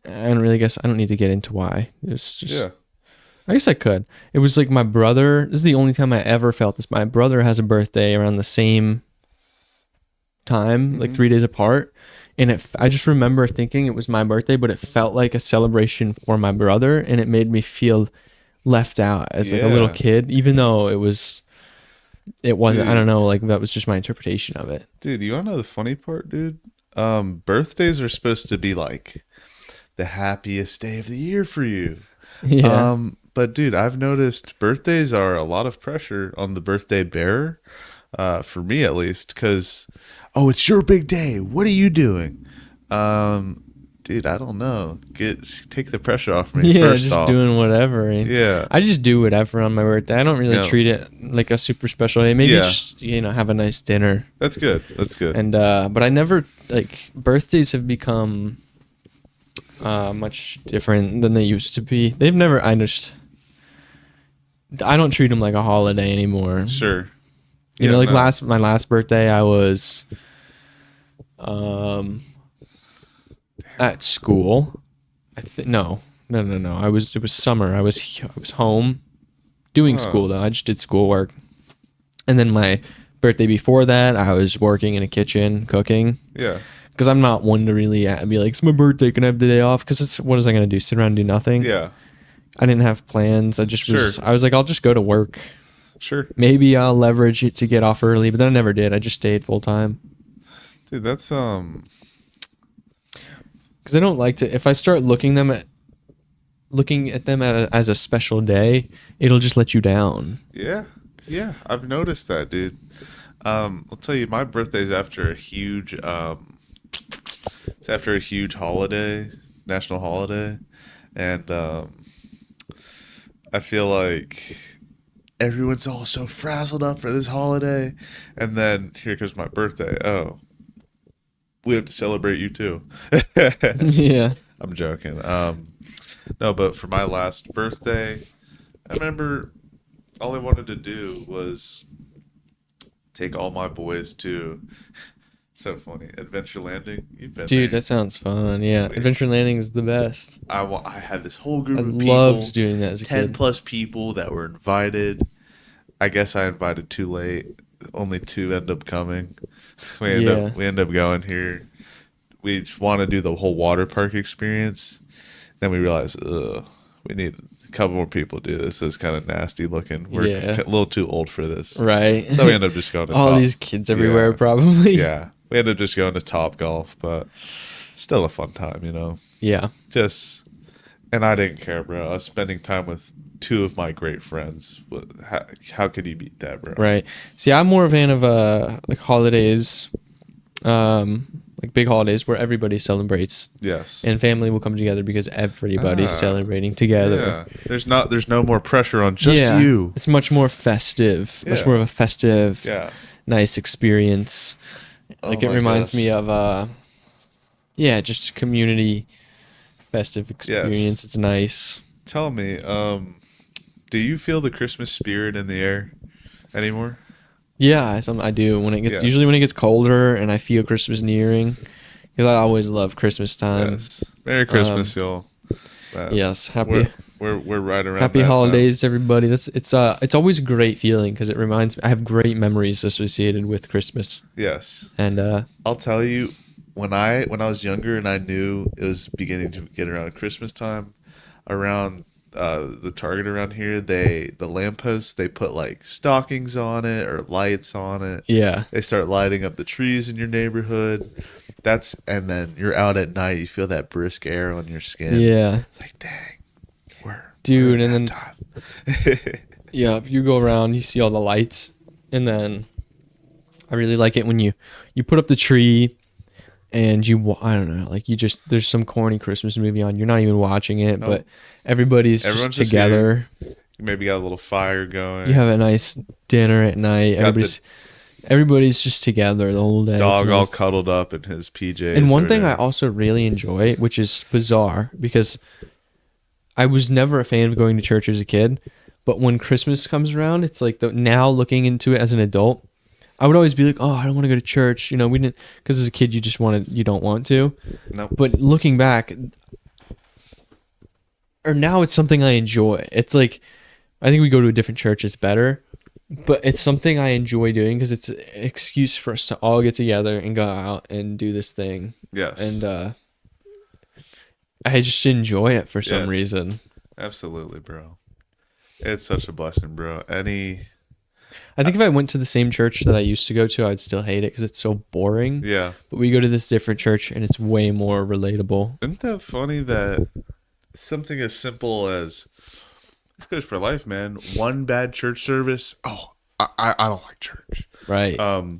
I don't really guess I don't need to get into why. It's just Yeah. I guess I could. It was like my brother. This is the only time I ever felt this. My brother has a birthday around the same time, like Hmm. 3 days apart. And I just remember thinking it was my birthday, but it felt like a celebration for my brother, and it made me feel left out as like a little Yeah. kid, even though it wasn't. I don't Dude. know, like that was just my interpretation of it. Dude, you wanna know the funny part, dude? Birthdays are supposed to be like the happiest day of the year for you. Yeah, But dude, I've noticed birthdays are a lot of pressure on the birthday bearer, for me at least, because oh, it's your big day. What are you doing? Dude, I don't know. Take the pressure off me yeah, first just off. doing whatever. And Yeah, I just do whatever on my birthday. I don't really yeah, treat it like a super special day. Maybe yeah. just have a nice dinner. That's good. That's good. And but I never like birthdays have become much different than they used to be. They've never. I don't treat them like a holiday anymore. Sure. You Yeah. know, like No. my last birthday, I was um at school. No. It was summer. I was home doing Oh. school though. I just did schoolwork. And then my birthday before that, I was working in a kitchen cooking. Yeah. Because I'm not one to really be like, it's my birthday, can I have the day off? Because what was I going to do? Sit around and do nothing? Yeah. I didn't have plans. Sure. I was like, I'll just go to work. Sure. Maybe I'll leverage it to get off early, but then I never did. I just stayed full time. Dude, that's Because I don't like to, if I start looking at them as a special day, it'll just let you down. yeah. Yeah. I've noticed that, dude. I'll tell you, my birthday's after a huge it's after a huge holiday, national holiday, and I feel like everyone's all so frazzled up for this holiday, and then here comes my birthday. Oh, we have to celebrate you too. Yeah. I'm joking. No, but for my last birthday, I remember all I wanted to do was take all my boys to so funny Adventure Landing. You've been Dude, there. that sounds fun. Yeah. Adventure Landing is the best. I had this whole group I of loved people, doing that as a 10 kid. plus people that were invited. I guess I invited too late. Only two end up coming. Yeah. We end up going here. We just want to do the whole water park experience. Then we realized, we need a couple more people to do this. It's kind of nasty looking. We're Yeah. a little too old for this. Right. So we end up just going to All Top. these kids everywhere, Yeah. probably. Yeah. We ended up just going to Top Golf, but still a fun time, you know? Yeah. Just, and I didn't care, bro. I was spending time with two of my great friends. How could you beat that, bro? Right. See, I'm more a fan of like holidays, like big holidays where everybody celebrates Yes. and family will come together because everybody's Ah, celebrating together. Yeah. There's no more pressure on just you. It's much more festive, much Yeah. more of a festive, Yeah. nice experience. Like Oh it my reminds gosh. me of just community festive experience. It's nice. Tell me, do you feel the Christmas spirit in the air anymore? Yeah, I do when it gets Yes. usually when it gets colder and I feel Christmas nearing because I always love Christmas time. Yes. Merry Christmas, y'all. Yes, We're right around happy that time. holidays, everybody. It's always a great feeling because it reminds me. I have great memories associated with Christmas, Yes. and I'll tell you, when I was younger and I knew it was beginning to get around Christmas time, around the Target around here, the lampposts, they put like stockings on it or lights on it. yeah, They start lighting up the trees in your neighborhood. And then you're out at night, you feel that brisk air on your skin. yeah, It's like, dang, dude. we're And in then that time. yeah, you go around, you see all the lights, and then I really like it when you put up the tree and I don't know, like you just there's some corny Christmas movie on. You're not even watching it, but everybody's Everyone's just together. You maybe got a little fire going. You have a nice dinner at night. Everybody's just together the whole day. Dog It's all nice. cuddled up in his PJs. And one thing I also really enjoy, which is bizarre because I was never a fan of going to church as a kid, but when Christmas comes around, it's like now looking into it as an adult, I would always be like, oh, I don't want to go to church. You know, we didn't, because as a kid, you don't want to. Nope. But looking back, or now it's something I enjoy. It's like, I think we go to a different church, it's better, but it's something I enjoy doing because it's an excuse for us to all get together and go out and do this thing. Yes. And I just enjoy it for some reason. Absolutely, bro. It's such a blessing, bro. I think if I went to the same church that I used to go to, I'd still hate it because it's so boring. Yeah. But we go to this different church and it's way more relatable. Isn't that funny that something as simple as this goes for life, man. One bad church service. Oh, I don't like church. Right. I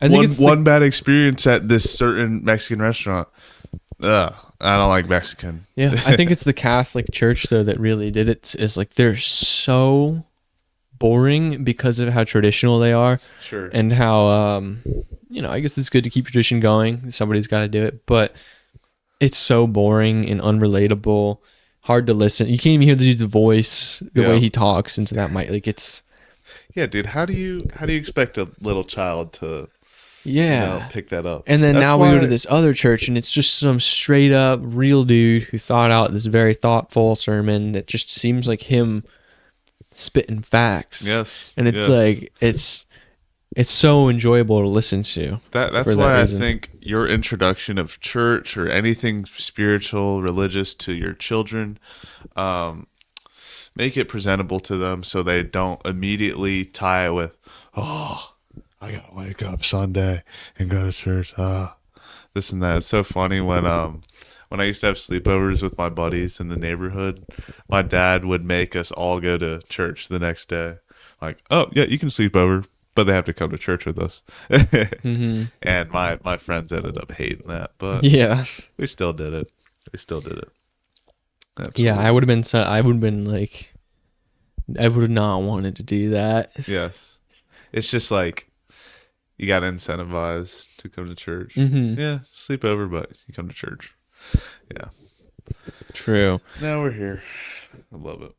think one bad experience at this certain Mexican restaurant. I don't like Mexican. Yeah, I think it's the Catholic Church though that really did it. Is like they're so boring because of how traditional they are. Sure. And how I guess it's good to keep tradition going. Somebody's got to do it, but it's so boring and unrelatable. Hard to listen. You can't even hear the dude's voice, the way he talks into that mic. Like it's. Yeah, dude. How do you expect a little child to? Pick that up. And then now we go to this other church, and it's just some straight up real dude who thought out this very thoughtful sermon that just seems like him spitting facts. Yes, and it's like it's so enjoyable to listen to. That's why I think your introduction of church or anything spiritual, religious to your children, make it presentable to them so they don't immediately tie it with, oh, I gotta wake up Sunday and go to church. This and that. It's so funny when I used to have sleepovers with my buddies in the neighborhood, my dad would make us all go to church the next day. Like, oh yeah, you can sleep over, but they have to come to church with us. Mm-hmm. And my friends ended up hating that, but yeah, we still did it. Absolutely. Yeah, I would have been like, I would have not wanted to do that. Yes, it's just like. You got incentivized to come to church. Mm-hmm. Yeah, sleep over, but you come to church. Yeah. True. Now we're here. I love it.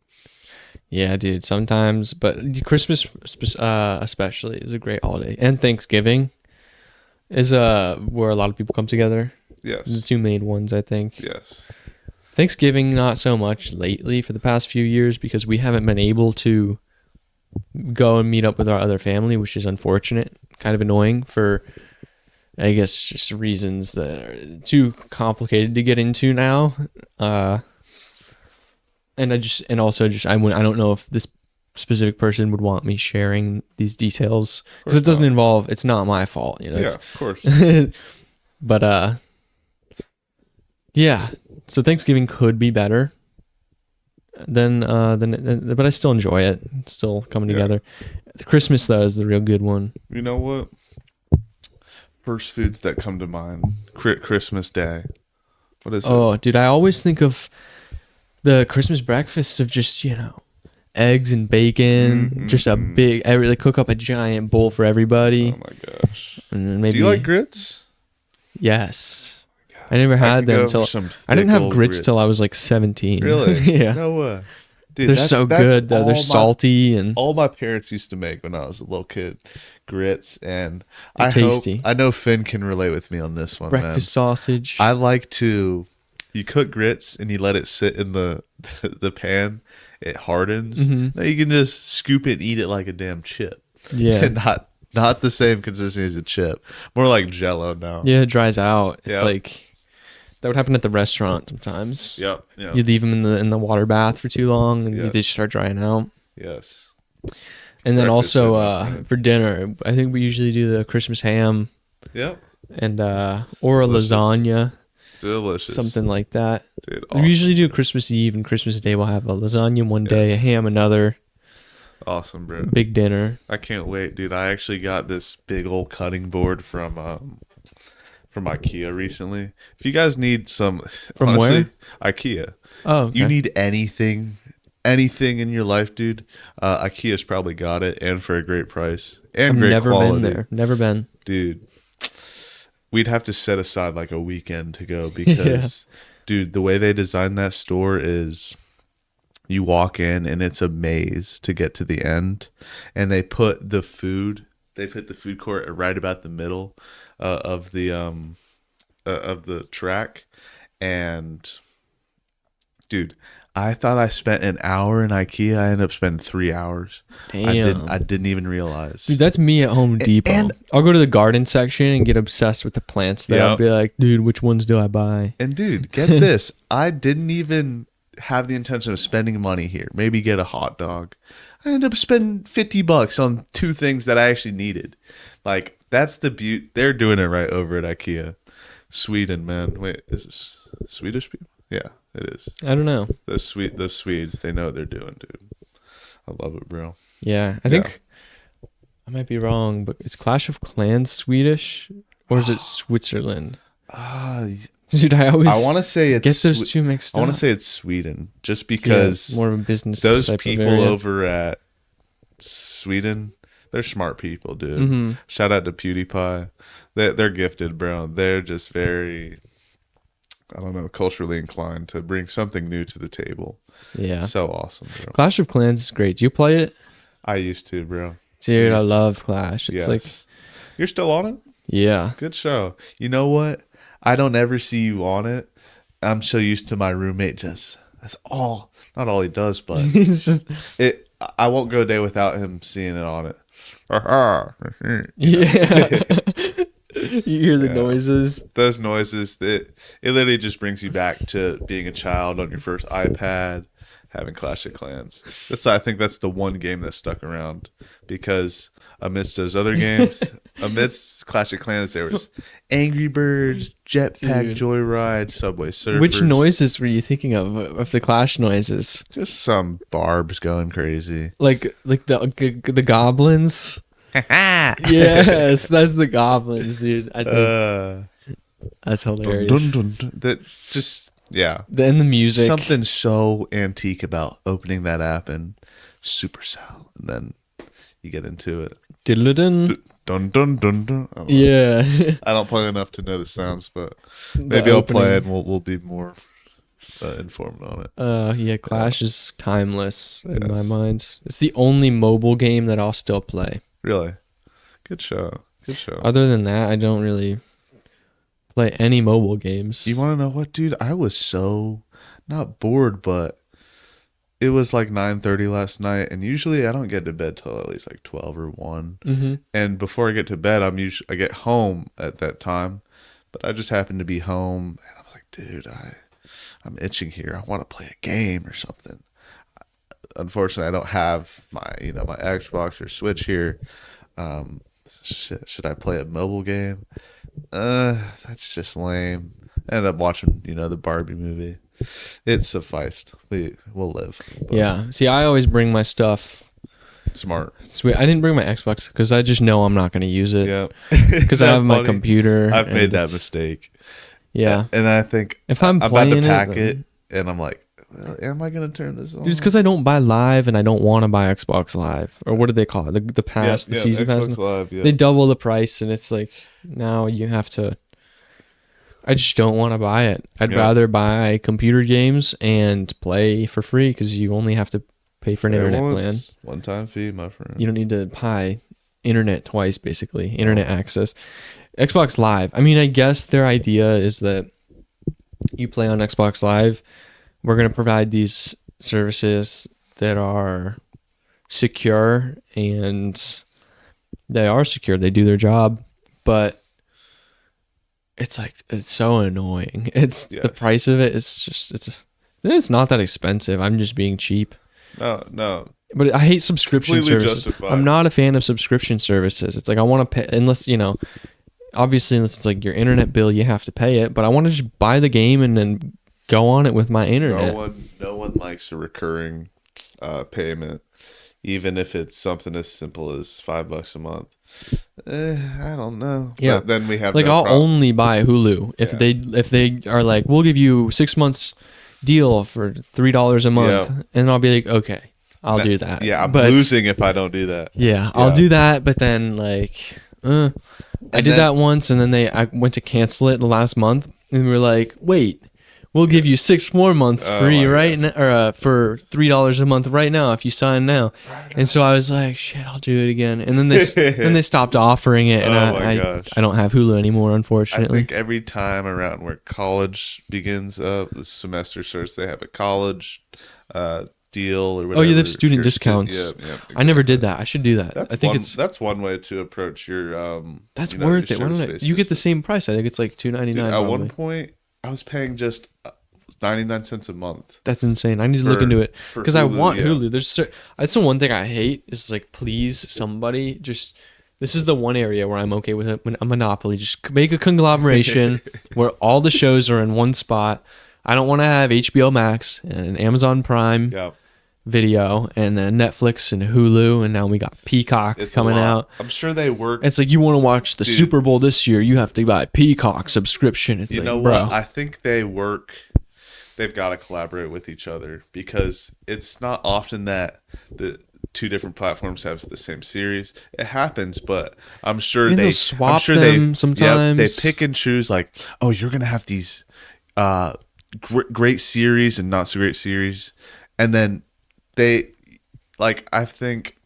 Yeah, dude. Sometimes, but Christmas especially is a great holiday, and Thanksgiving is where a lot of people come together. Yes. The two main ones, I think. Yes. Thanksgiving, not so much lately for the past few years because we haven't been able to go and meet up with our other family, which is unfortunate. Kind of annoying for, I guess, just reasons that are too complicated to get into now. And I don't know if this specific person would want me sharing these details because it doesn't involve. It's not my fault, you know. Yeah, of course. But yeah. So Thanksgiving could be better than but I still enjoy it. It's still coming together. The Christmas though is the real good one. You know what? First foods that come to mind: Christmas Day. What is it? Oh, dude, I always think of the Christmas breakfast of just eggs and bacon, just a big. I really cook up a giant bowl for everybody. Oh my gosh! And maybe, do you like grits? Yes. I never had them until I didn't have grits till I was like 17. Really? Yeah. No way. Dude, they're so good though. They're salty and all my parents used to make when I was a little kid. Grits and tasty. I know Finn can relate with me on this one. Breakfast sausage. I like to. You cook grits and you let it sit in the pan. It hardens. Mm-hmm. Now you can just scoop it and eat it like a damn chip. Yeah. And not the same consistency as a chip. More like Jell-O now. Yeah, it dries out. It's Yep. like that would happen at the restaurant sometimes. Yep. You leave them in the water bath for too long and they just start drying out. Yes. And then Breakfast also for dinner, I think we usually do the Christmas ham. Yep. And or a lasagna. Delicious. Something like that. Dude, We usually do Christmas Eve and Christmas Day. We'll have a lasagna one day, a ham another. Awesome, bro. big dinner. I can't wait, dude. I actually got this big old cutting board from IKEA recently. If you guys need some, From honestly, where? IKEA. Oh, You okay. need anything in your life, dude. IKEA's probably got it, and for a great price I've and great never been quality, there. Never been. dude. We'd have to set aside like a weekend to go Yeah. because, dude, the way they designed that store is you walk in and it's a maze to get to the end, and they put the food court right about the middle of the track, and dude, I thought I spent an hour in IKEA. I ended up spending 3 hours. Damn. I didn't even realize. Dude, that's me at Home Depot. and- I'll go to the garden section and get obsessed with the plants there. I'll Yep. be like, dude, which ones do I buy? And dude, get this. I didn't even have the intention of spending money here. Maybe get a hot dog. I ended up spending $50 on two things that I actually needed. Like, that's the beauty. They're doing it right over at IKEA. Sweden, man. Wait, is this Swedish people? Yeah, it is. I don't know. Those Swedes, they know what they're doing, dude. I love it, bro. Yeah, I think I might be wrong, but is Clash of Clans Swedish or is it Switzerland? Ah, Dude, I always I want to say it's get those two mixed I up. want to say it's Sweden, just Yeah, because more of a business. those type of people area. over at Sweden, they're smart people, dude. Mhm. Shout out to PewDiePie. They're gifted, bro. They're just very, I don't know, culturally inclined to bring something new to the table. Yeah, So awesome, bro. Clash of Clans is great. Do you play it? I used to, bro. Dude, I Used to. love Clash. It's Yes. like, You're still on it? yeah. Good show. You know what? I don't ever see you on it. I'm so used to my roommate just, that's all, not all he does, but He's just I won't go a day without him seeing it on it. yeah. You hear the Yeah. noises. Those noises, it literally just brings you back to being a child on your first iPad, having Clash of Clans. I think that's the one game that stuck around, because amidst those other games, amidst Clash of Clans, there was Angry Birds, Jetpack Dude. Joyride, Subway Surfers. Which noises were you thinking of the Clash noises? Just some barbs going crazy. Like the goblins? Yes, that's the goblins, dude. I think that's Dun, hilarious. dun, dun, dun. That just, yeah. Then the music. Something so antique about opening that app in Supercell, and then you get into it. Diddle-dun. Dun dun dun dun. I don't know. Yeah. I don't play enough to know the sounds, but The maybe I'll play it opening. and we'll be more informed on it. Yeah, Clash is timeless in my Yes. mind. It's the only mobile game that I'll still play. Really, good show. Good show. Other than that, I don't really play any mobile games. You want to know what, dude? I was so not bored, but it was like 9:30 last night, and usually I don't get to bed till at least like 12 or 1. Mm-hmm. And before I get to bed, I get home at that time, but I just happened to be home, and I was like, dude, I'm itching here. I want to play a game or something. Unfortunately, I don't have my Xbox or Switch here. Should I play a mobile game? That's just lame. I ended up watching, the Barbie movie. It sufficed. We'll live. But Yeah. See, I always bring my stuff. smart. Sweet. I didn't bring my Xbox because I just know I'm not going to use it. Yeah, Because I have my computer. I've and made that it's- mistake. Yeah. And I think If I'm about to playing pack it, it, and I'm like, well, am I gonna turn this on? Just because I don't buy Live and I don't want to buy Xbox Live, or what do they call it? The pass, the season pass. Xbox Live, yeah. They double the price, and it's like now you have to. I just don't want to buy it. I'd Yeah. rather buy computer games and play for free because you only have to pay for an internet plan. One-time fee, my friend. You don't need to buy internet twice, basically. Internet access. Xbox Live. I mean, I guess their idea is that you play on Xbox Live. We're going to provide these services that are secure, and they are secure. They do their job, but it's so annoying. It's the Yes. price of it. It's not that expensive. I'm just being cheap. No. But I hate subscription Completely services. justified. I'm not a fan of subscription services. It's like I want to pay, obviously unless it's like your internet bill, you have to pay it. But I want to just buy the game and then go on it with my internet. No one likes a recurring payment. even if it's something as simple as $5 a month. I don't know. Yeah. But then we have Like no I'll problem. only buy Hulu if they are like, we'll give you 6 months deal for $3 a month, Yeah. and I'll be like, okay, I'll do that. Yeah, I'm But losing if I don't do that. yeah, I'll do that. But then like, I And did then- that once, and then I went to cancel it the last month, and we were like, wait. We'll give you 6 more months Oh free my right now, or for $3 a month right now if you sign now. And so I was like, shit, I'll do it again. And then they stopped offering it, and Oh my gosh. I don't have Hulu anymore, I unfortunately. think every time around where college begins up, the semester starts, they have a college deal or whatever. Oh, yeah, they have if student you're a student. discounts. Yeah, I never exactly. did that. I should do that. That's I think that's one way to approach your that's you know, worth your it. Why don't service-based you get the business. same price? I think it's like $2.99. Dude, at probably. one point, I was paying just 99 cents a month. That's insane. I need to look For- into it for because I Hulu, want yeah. Hulu. That's the one thing I hate is like, please somebody just. This is the one area where I'm okay with a monopoly. Just make a conglomeration where all the shows are in one spot. I don't want to have HBO Max and Amazon Prime Yeah, Video and then Netflix and Hulu, and now we got Peacock it's coming a lot. out. I'm sure they work. It's like, you want to watch the Dude. Super Bowl this year, you have to buy a Peacock subscription. It's You like, know bro. what? I think they work. They've got to collaborate with each other because it's not often that the two different platforms have the same series. It happens, but I'm sure And they they'll swap I'm sure them they sometimes. they pick and choose. Like, oh, you're gonna have these great series and not so great series, and then they I think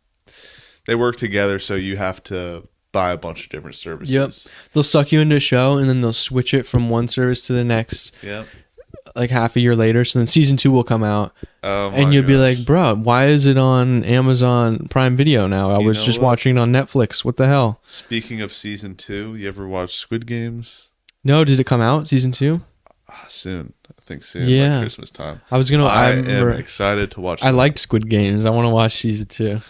they work together. So you have to buy a bunch of different services. Yep. They'll suck you into a show and then they'll switch it from one service to the next Yep. like half a year later. So then season 2 will come out Oh my and you'll be gosh. like, bro, why is it on Amazon Prime Video now? I You was know just what? watching it on Netflix. What the hell? Speaking of season 2, you ever watch Squid Games? No, did it come out season 2? Soon. I think soon. Yeah. Like Christmas time. I was gonna. I I'm am excited to watch I that. liked Squid Games. I want to watch season 2.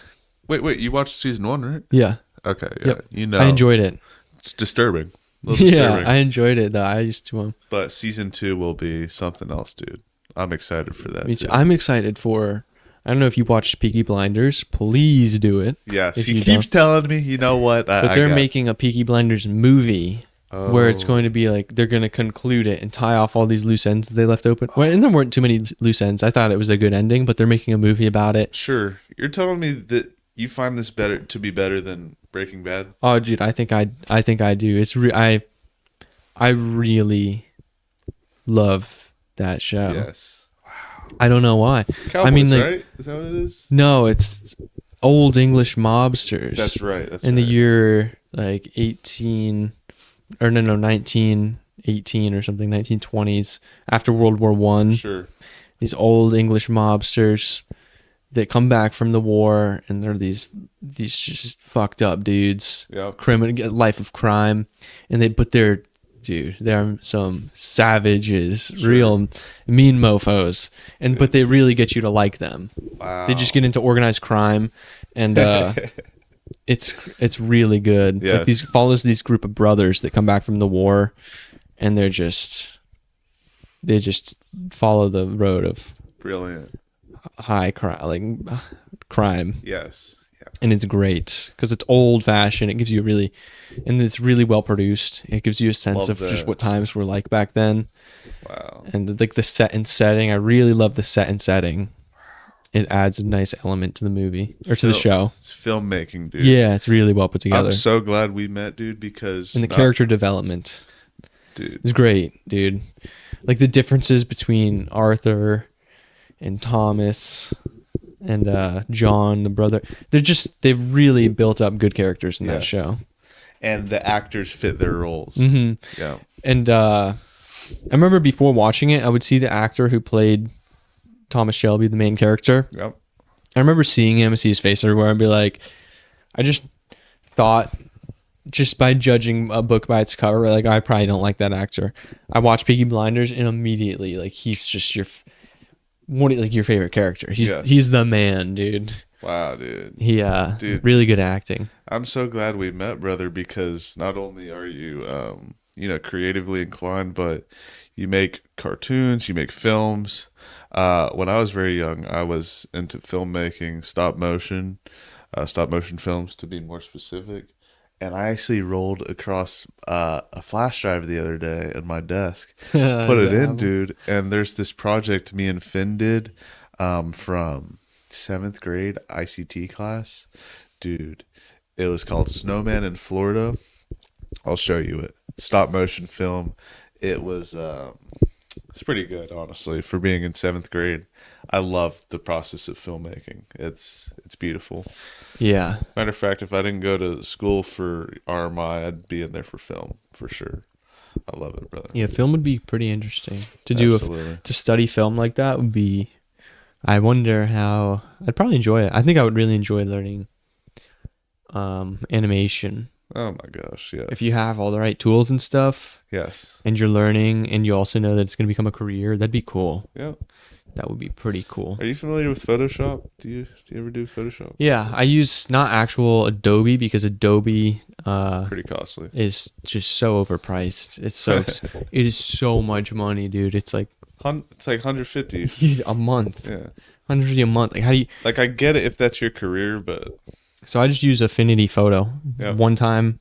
Wait, you watched season 1, right? Yeah. Okay, yeah. Yep. You know. I enjoyed it. It's disturbing. A little Yeah, disturbing. I enjoyed it though. I used to. But season 2 will be something else, dude. I'm excited for that. Me too. too. I'm excited for. I don't know if you watched Peaky Blinders. Please do it. Yes, if he you keeps telling me, you know what? But they're making a Peaky Blinders movie where it's going to be like they're going to conclude it and tie off all these loose ends that they left open. Well, and there weren't too many loose ends. I thought it was a good ending, but they're making a movie about it. Sure. You're telling me that you find this better than Breaking Bad? Oh, dude, I think I do. It's I really love that show. Yes. I don't know why. Cowboys, I mean, like, right? Is that what it is? no, it's old English mobsters. That's right. That's in the right. year like 1918 or something, 1920s, after World War One. Sure. These old English mobsters that come back from the war, and they're these just fucked up dudes, Yep. criminal life of crime, and they're some savages, Sure. real mean mofos, but they really get you to like them. Wow. They just get into organized crime, and it's really good. It's like Yes. follows these group of brothers that come back from the war, and they just follow the road of Brilliant. high crime, Yes. Yeah. and it's great because it's old fashioned. It gives you and it's really well produced. It gives you a sense Love of just that. what times were like back then, Wow. and like the set and setting. I really love the set and setting. It adds a nice element to the movie or to the show. It's filmmaking, dude. Yeah, it's really well put together. I'm so glad we met, dude, because And the character development dude. is great, dude. Like the differences between Arthur and Thomas and John, the brother. They've really built up good characters in that Yes. show. And the actors fit their roles. hmm Yeah. And I remember before watching it, I would see the actor who played Thomas Shelby, the main character. Yep. I remember seeing him, see his face everywhere, and be like, I just thought, just by judging a book by its cover, like I probably don't like that actor. I watched Peaky Blinders and immediately, like he's just your favorite character. Yes. He's the man, dude. Wow, dude. He Dude. really good acting. I'm so glad we met, brother, because not only are you creatively inclined, but You make cartoons, you make films. When I was very young, I was into filmmaking, stop motion films to be more specific. And I actually rolled across a flash drive the other day in my desk, put it in, dude. And there's this project me and Finn did from 7th grade ICT class. Dude, it was called Snowman in Florida. I'll show you it. Stop motion film. It was it's pretty good, honestly, for being in 7th grade. I love the process of filmmaking. It's beautiful. Yeah. Matter of fact, if I didn't go to school for RMI, I'd be in there for film for sure. I love it, brother. Yeah, film would be pretty interesting to do. To study film like that would be. I wonder how I'd probably enjoy it. I think I would really enjoy learning animation. Oh my gosh, yes. If you have all the right tools and stuff, yes, and you're learning, and you also know that it's going to become a career, that'd be cool. Yeah, that would be pretty cool. Are you familiar with Photoshop? Do you ever do Photoshop? Yeah, I use not actual Adobe because Adobe pretty costly. Is just so overpriced. It's so it is so much money, dude. It's like $150 a month. Yeah, $150 a month. Like how do you? Like I get it if that's your career, but. So I just use Affinity Photo. Yep. One time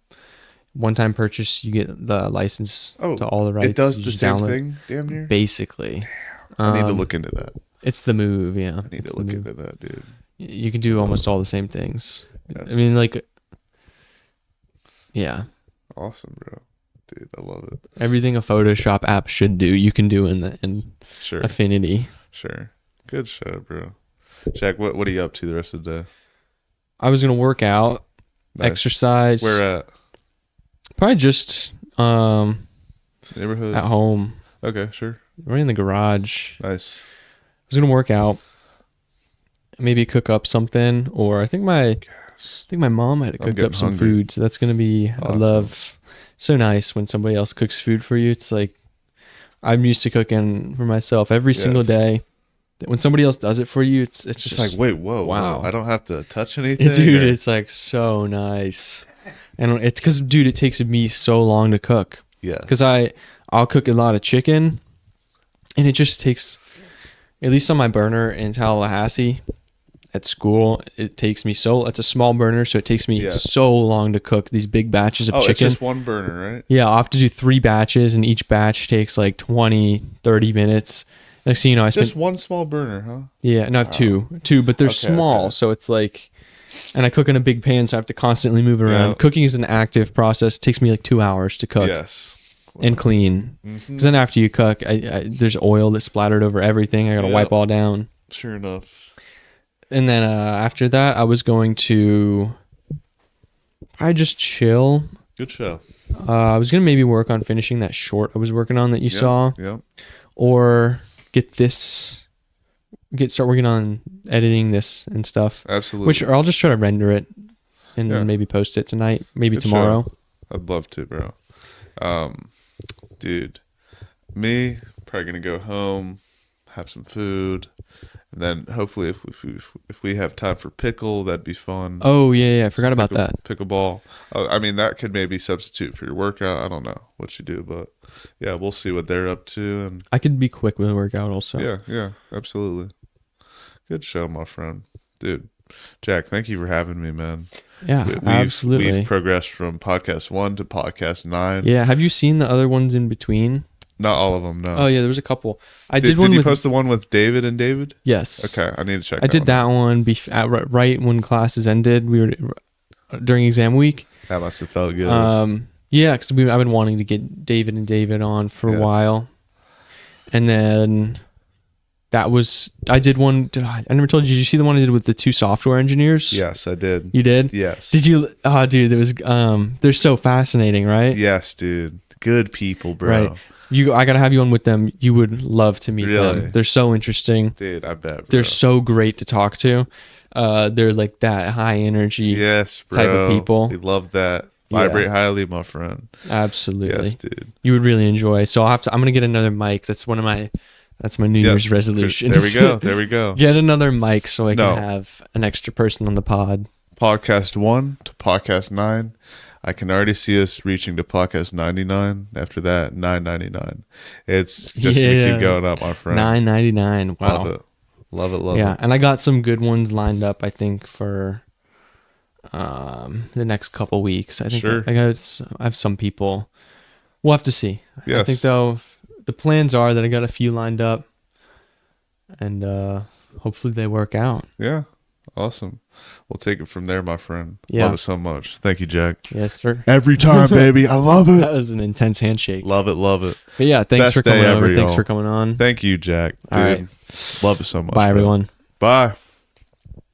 purchase, you get the license to all the rights. It does the same thing, damn near. Basically, I need to look into that. It's the move, yeah. I need to look into that, dude. You can do almost all the same things. Yes. I mean, like, yeah. Awesome, bro. Dude, I love it. Everything a Photoshop app should do, you can do in sure. Affinity. Sure. Good show, bro. Jack, what are you up to the rest of the day? I was gonna work out, exercise. Where at? Probably just neighborhood at home. Okay, sure. Right in the garage. Nice. I was gonna work out, maybe cook up something, or I think my mom had cooked up some food, so that's gonna be. Awesome. I love. So nice when somebody else cooks food for you. It's like I'm used to cooking for myself every single day. When somebody else does it for you, it's just like, wait, whoa, wow. I don't have to touch anything, dude. It's like so nice, and it's because, dude, it takes me so long to cook. Yeah, because I'll cook a lot of chicken, and it just takes, at least on my burner in Tallahassee, at school, it takes me it's a small burner, so it takes me so long to cook these big batches of chicken. It's just one burner, right? Yeah, I'll have to do 3 batches, and each batch takes like 20-30 minutes. Next thing you know, I spent... Just one small burner, huh? Yeah, no, I have two, but they're small, so it's like... And I cook in a big pan, so I have to constantly move it around. Cooking is an active process. It takes me like 2 hours to cook. Yes. And clean. Because then after you cook, there's oil that's splattered over everything. I got to wipe all down. Sure enough. And then after that, I was going to probably just chill. Good show. I was going to maybe work on finishing that short I was working on that you saw. Yeah. Or start working on editing this and stuff. Absolutely. Or I'll just try to render it and maybe post it tonight, maybe tomorrow. Show. I'd love to, bro. Dude, me probably gonna go home, have some food, and then hopefully if we have time for pickle, that'd be fun. Oh yeah, I forgot about that. Pickleball. I mean, that could maybe substitute for your workout. I don't know what you do, but yeah, we'll see what they're up to. And I could be quick with a workout also. Yeah, absolutely. Good show, my friend. Dude, Jack, thank you for having me, man. Yeah, absolutely. We've progressed from podcast 1 to podcast 9. Yeah, have you seen the other ones in between? Not all of them, no. Oh yeah, there was a couple. Did you post the one with David and David? Yes. Okay, I need to check. I did that one right when classes ended. We were during exam week. That must have felt good. Yeah, because I've been wanting to get David and David on for a while, and then I did one. I never told you. Did you see the one I did with the 2 software engineers? Yes, I did. You did? Yes. Did you? Oh, dude, it was. They're so fascinating, right? Yes, dude. Good people, bro. Right. I gotta have you on with them. You would love to meet them. They're so interesting. Dude, I bet, bro. They're so great to talk to. They're like that high energy type of people. We love that. Vibrate highly, my friend. Absolutely. Yes, dude. You would really enjoy. So I'm gonna get another mic. That's my New Year's resolution. There we go. Get another mic so I can have an extra person on the pod. Podcast 1 to podcast 9. I can already see us reaching to podcast 99. After that, 9.99. It's just gonna keep going up, my friend. $9.99. Wow. Love it. Love it. Love Yeah, it. and I got some good ones lined up, I think, for the next couple weeks. I think Sure. I have some people. We'll have to see. Yes. I think though the plans are that I got a few lined up, and hopefully they work out. Yeah. Awesome. We'll take it from there, my friend. Yeah. Love it so much. Thank you, Jack. Yes, sir. Every time, baby. I love it. That was an intense handshake. Love it. Love it. But yeah, thanks Best for coming day over. ever, Thanks y'all. for coming on. Thank you, Jack. Dude. All right. Love it so much. Bye, man. everyone. Bye.